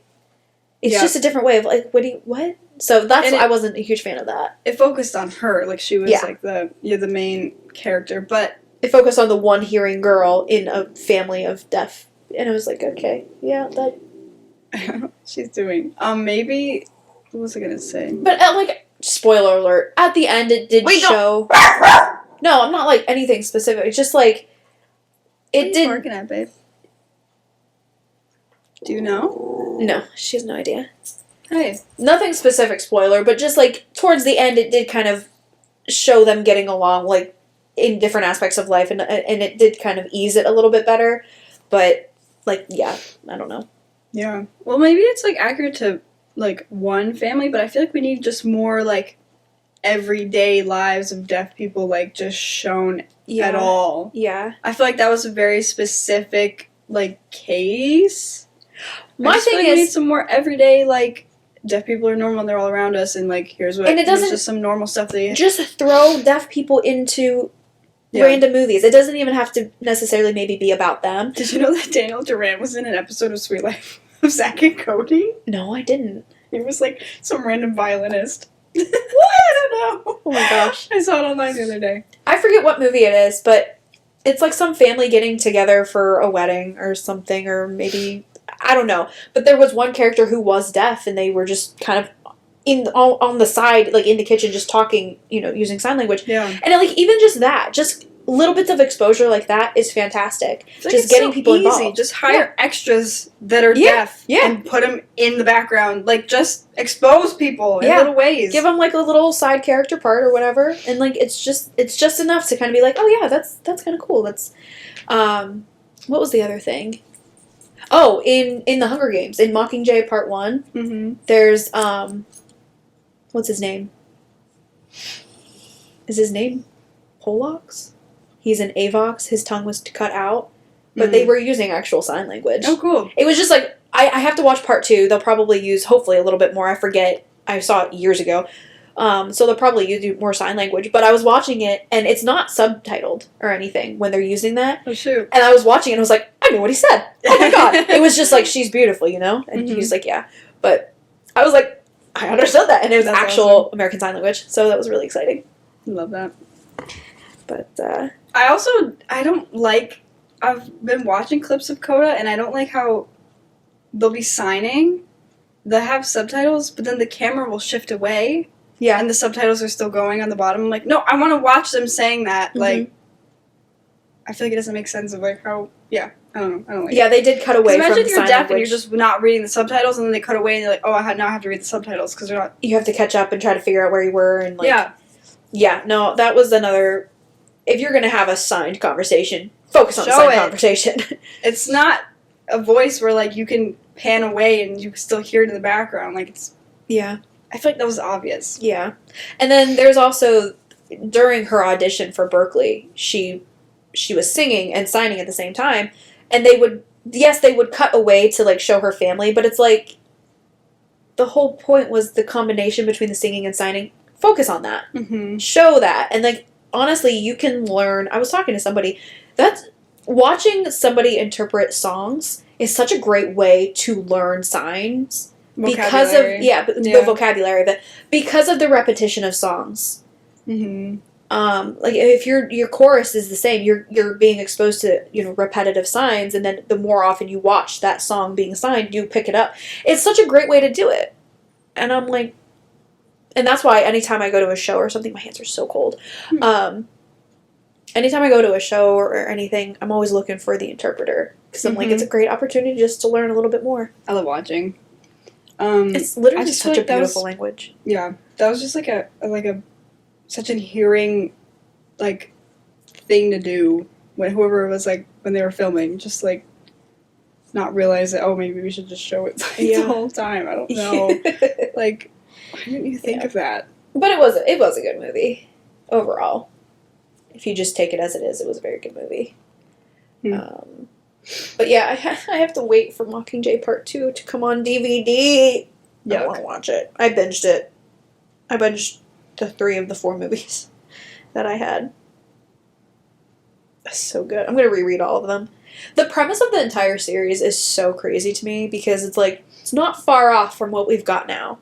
[SPEAKER 1] it's
[SPEAKER 2] Yeah.
[SPEAKER 1] just a different way of like, what? So that's
[SPEAKER 2] And
[SPEAKER 1] why I wasn't a huge fan of that.
[SPEAKER 2] It focused on her. Like, she was
[SPEAKER 1] Yeah.
[SPEAKER 2] like the main character. But
[SPEAKER 1] It focused on the one hearing girl in a family of deaf, and I was like, okay, yeah, that.
[SPEAKER 2] she's doing. Maybe. What was I gonna say?
[SPEAKER 1] But like, spoiler alert. At the end, it did
[SPEAKER 2] Wait,
[SPEAKER 1] show. No, I'm not like anything specific. It's just like
[SPEAKER 2] What are
[SPEAKER 1] it
[SPEAKER 2] you
[SPEAKER 1] did.
[SPEAKER 2] barking at, babe? Do you know?
[SPEAKER 1] No, she has no idea.
[SPEAKER 2] Hey.
[SPEAKER 1] Nothing specific spoiler, but just like towards the end, it did kind of show them getting along, like in different aspects of life, and it did kind of ease it a little bit better. But like, yeah, I don't know.
[SPEAKER 2] Yeah. Well, maybe it's like accurate to like one family, but I feel like we need just more like everyday lives of deaf people, like just shown
[SPEAKER 1] Yeah.
[SPEAKER 2] at all.
[SPEAKER 1] Yeah.
[SPEAKER 2] I feel like that was a very specific like case.
[SPEAKER 1] My
[SPEAKER 2] I just feel
[SPEAKER 1] thing
[SPEAKER 2] like we need
[SPEAKER 1] is,
[SPEAKER 2] some more everyday like deaf people are normal and they're all around us, and like here's what.
[SPEAKER 1] And it
[SPEAKER 2] here's
[SPEAKER 1] doesn't-
[SPEAKER 2] just some normal stuff that you.
[SPEAKER 1] just throw deaf people into
[SPEAKER 2] Yeah.
[SPEAKER 1] random movies. It doesn't even have to necessarily maybe be about them.
[SPEAKER 2] Did you know that Daniel Duran was in an episode of Sweet Life of Zack and Cody?
[SPEAKER 1] No, I didn't.
[SPEAKER 2] He was like some random violinist. What? I don't know.
[SPEAKER 1] Oh my gosh.
[SPEAKER 2] I saw it online the other day.
[SPEAKER 1] I forget what movie it is, but it's like some family getting together for a wedding or something, or maybe, I don't know. But there was one character who was deaf, and they were just kind of on the side, like in the kitchen, just talking, using sign language.
[SPEAKER 2] Yeah.
[SPEAKER 1] And like, even just that, just little bits of exposure like that is fantastic.
[SPEAKER 2] I feel like
[SPEAKER 1] Just
[SPEAKER 2] it's
[SPEAKER 1] getting
[SPEAKER 2] so
[SPEAKER 1] people
[SPEAKER 2] easy.
[SPEAKER 1] involved.
[SPEAKER 2] Just hire extras that are
[SPEAKER 1] Yeah,
[SPEAKER 2] deaf
[SPEAKER 1] yeah.
[SPEAKER 2] and put them in the background. Like, just expose people in
[SPEAKER 1] Yeah.
[SPEAKER 2] little ways.
[SPEAKER 1] Give them like a little side character part or whatever, and like it's just enough to kind of be like, oh yeah, that's kind of cool. That's, what was the other thing? Oh, in the Hunger Games, in Mockingjay Part 1,
[SPEAKER 2] Mm-hmm.
[SPEAKER 1] there's what's his name? Is his name Polox? He's an Avox. His tongue was cut out, but they were using actual sign language.
[SPEAKER 2] Oh, cool.
[SPEAKER 1] It was just like, I have to watch part 2. They'll probably use, hopefully, a little bit more. I forget. I saw it years ago. So they'll probably use more sign language. But I was watching it, and it's not subtitled or anything when they're using that.
[SPEAKER 2] Oh, shoot.
[SPEAKER 1] And I was watching it, and I was like, I knew what he said. Oh my god. It was just like, she's beautiful, And
[SPEAKER 2] Mhm.
[SPEAKER 1] he's like, yeah. But I was like, I understood that. And it was
[SPEAKER 2] That's
[SPEAKER 1] actual
[SPEAKER 2] awesome.
[SPEAKER 1] American Sign Language. So that was really exciting.
[SPEAKER 2] Love that.
[SPEAKER 1] But,
[SPEAKER 2] I don't like, I've been watching clips of Coda, and I don't like how they'll be signing. They'll have subtitles, but then the camera will shift away.
[SPEAKER 1] Yeah.
[SPEAKER 2] and the subtitles are still going on the bottom. I'm like, no, I want to watch them saying that.
[SPEAKER 1] Mhm.
[SPEAKER 2] Like, I feel like it doesn't make sense of like how. Yeah, I don't know. I don't like.
[SPEAKER 1] Yeah, they did cut away
[SPEAKER 2] Imagine
[SPEAKER 1] from
[SPEAKER 2] if you're
[SPEAKER 1] sign
[SPEAKER 2] deaf
[SPEAKER 1] language.
[SPEAKER 2] and you're just not reading the subtitles, and then they cut away, and you're like, oh, now I have to read the subtitles because they're not.
[SPEAKER 1] You have to catch up and try to figure out where you were and like.
[SPEAKER 2] Yeah.
[SPEAKER 1] Yeah. No, that was another. If you're gonna have a signed conversation, focus on the
[SPEAKER 2] Show
[SPEAKER 1] signed
[SPEAKER 2] it.
[SPEAKER 1] conversation.
[SPEAKER 2] It's not a voice where like you can pan away and you can still hear it in the background. Like it's.
[SPEAKER 1] Yeah.
[SPEAKER 2] I feel like that was obvious.
[SPEAKER 1] Yeah. And then there's also during her audition for Berkeley, she was singing and signing at the same time, and they would cut away to like show her family, but it's like the whole point was the combination between the singing and signing. Focus on that.
[SPEAKER 2] Mm-hmm.
[SPEAKER 1] Show that. And like honestly, you can learn. I was talking to somebody that's watching somebody interpret songs is such a great way to learn signs because of the vocabulary of it, because of the repetition of songs.
[SPEAKER 2] Mm-hmm.
[SPEAKER 1] Like if your chorus is the same, you're being exposed to repetitive signs, and then the more often you watch that song being signed, you pick it up. It's such a great way to do it, and I'm like, and that's why anytime I go to a show or something, my hands are so cold. Anytime I go to a show or anything, I'm always looking for the interpreter because I'm like, it's a great opportunity just to learn a little bit more.
[SPEAKER 2] I love watching.
[SPEAKER 1] It's literally
[SPEAKER 2] just
[SPEAKER 1] such
[SPEAKER 2] feel
[SPEAKER 1] a
[SPEAKER 2] like that
[SPEAKER 1] beautiful
[SPEAKER 2] was-
[SPEAKER 1] language.
[SPEAKER 2] Yeah, that was just like a such a hearing like thing to do when whoever was like when they were filming, just like not realize that maybe we should just show it like,
[SPEAKER 1] Yeah.
[SPEAKER 2] the whole time. I don't know. Like, why didn't you think of that?
[SPEAKER 1] But it was a good movie overall. If you just take it as it is, it was a very good movie. But yeah, I have to wait for Mockingjay Part 2 to come on DVD. I want to watch it. I binged it. I binged the 3 of the 4 movies that I had. That's so good. I'm going to reread all of them. The premise of the entire series is so crazy to me because it's like, it's not far off from what we've got now.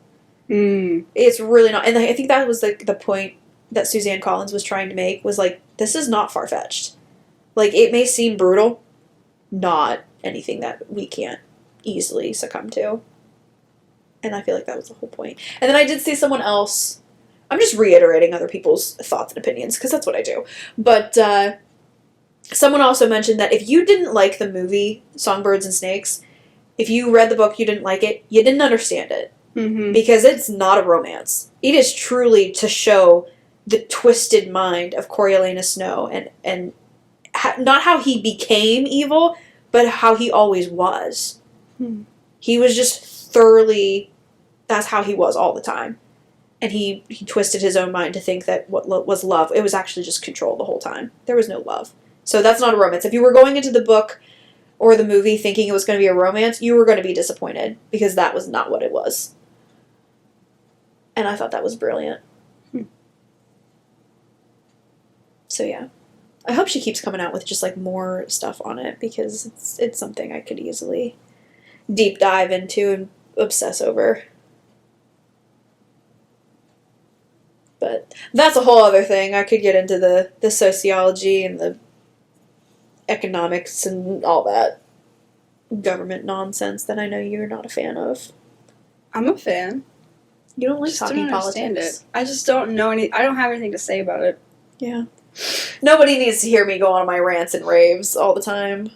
[SPEAKER 1] It's really not. And I think that was like the point that Suzanne Collins was trying to make, was like, this is not far-fetched. Like, it may seem brutal, not anything that we can't easily succumb to. And I feel like that was the whole point. And then I did see someone else, I'm just reiterating other people's thoughts and opinions, because that's what I do. But someone also mentioned that if you didn't like the movie Songbirds and Snakes, if you read the book, you didn't like it, you didn't understand it.
[SPEAKER 2] Mm-hmm.
[SPEAKER 1] Because it's not a romance. It is truly to show the twisted mind of Coriolanus Snow and not how he became evil, but how he always was. He was just thoroughly, that's how he was all the time. And he twisted his own mind to think that what was love, it was actually just control the whole time. There was no love. So that's not a romance. If you were going into the book or the movie thinking it was going to be a romance, you were going to be disappointed because that was not what it was. And I thought that was brilliant. So yeah. I hope she keeps coming out with just like more stuff on it because it's something I could easily deep dive into and obsess over. But that's a whole other thing. I could get into the sociology and the economics and all that government nonsense that I know you're not a fan of.
[SPEAKER 2] I'm a fan.
[SPEAKER 1] You don't like
[SPEAKER 2] Just
[SPEAKER 1] talking
[SPEAKER 2] don't understand
[SPEAKER 1] politics.
[SPEAKER 2] it. I just don't know I don't have anything to say about it.
[SPEAKER 1] Yeah. Nobody needs to hear me go on my rants and raves all the time.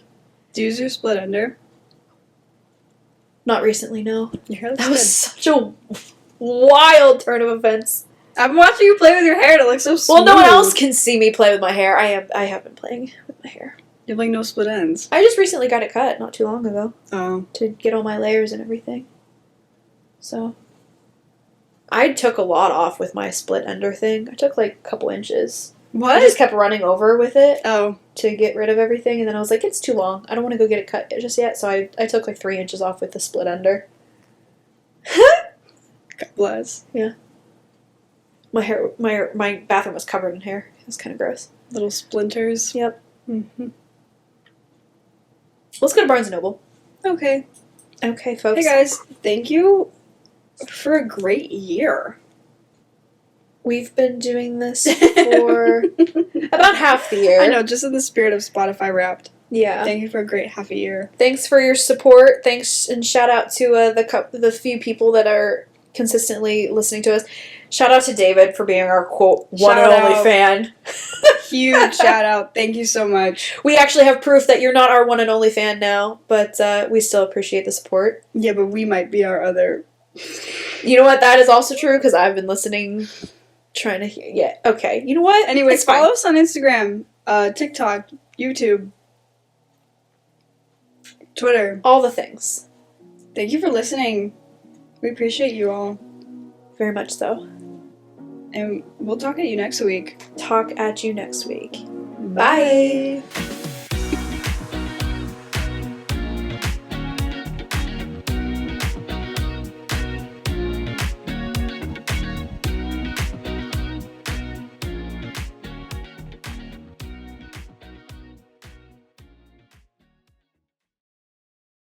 [SPEAKER 2] Do you use your split ender?
[SPEAKER 1] Not recently, no.
[SPEAKER 2] Your hair looks
[SPEAKER 1] That
[SPEAKER 2] good.
[SPEAKER 1] was such a wild turn of events.
[SPEAKER 2] I'm watching you play with your hair and it looks so smooth.
[SPEAKER 1] Well, no one else can see me play with my hair. I have been playing with my hair.
[SPEAKER 2] You have like no split ends.
[SPEAKER 1] I just recently got it cut not too long ago
[SPEAKER 2] Oh.
[SPEAKER 1] to get all my layers and everything. So I took a lot off with my split ender thing. I took like a couple inches.
[SPEAKER 2] What?
[SPEAKER 1] I just kept running over with it
[SPEAKER 2] Oh.
[SPEAKER 1] to get rid of everything, and then I was like, it's too long. I don't want to go get it cut just yet, so I took like 3 inches off with the split ender.
[SPEAKER 2] God bless.
[SPEAKER 1] My bathroom was covered in hair. It was kind of gross.
[SPEAKER 2] Little splinters.
[SPEAKER 1] Yep.
[SPEAKER 2] Mm-hmm.
[SPEAKER 1] Let's go to Barnes & Noble.
[SPEAKER 2] Okay.
[SPEAKER 1] Okay, folks.
[SPEAKER 2] Hey guys, thank you for a great year.
[SPEAKER 1] We've been doing this for about half the year.
[SPEAKER 2] I know, just in the spirit of Spotify Wrapped.
[SPEAKER 1] Yeah.
[SPEAKER 2] Thank you for a great half a year.
[SPEAKER 1] Thanks for your support. Thanks and shout out to the few people that are consistently listening to us. Shout out to David for being our quote one
[SPEAKER 2] Shout
[SPEAKER 1] and only
[SPEAKER 2] out.
[SPEAKER 1] fan.
[SPEAKER 2] Huge shout out. Thank you so much.
[SPEAKER 1] We actually have proof that you're not our one and only fan now, but we still appreciate the support.
[SPEAKER 2] Yeah, but we might be our other.
[SPEAKER 1] You know what? That is also true because I've been listening, trying to hear. Yeah, okay. You know what?
[SPEAKER 2] Anyways,
[SPEAKER 1] It's fine.
[SPEAKER 2] follow us on Instagram, TikTok, YouTube, Twitter.
[SPEAKER 1] All the things.
[SPEAKER 2] Thank you for listening. We appreciate you all.
[SPEAKER 1] Very much so.
[SPEAKER 2] And we'll talk to you next week.
[SPEAKER 1] Talk at you next week.
[SPEAKER 2] Bye.
[SPEAKER 1] Bye.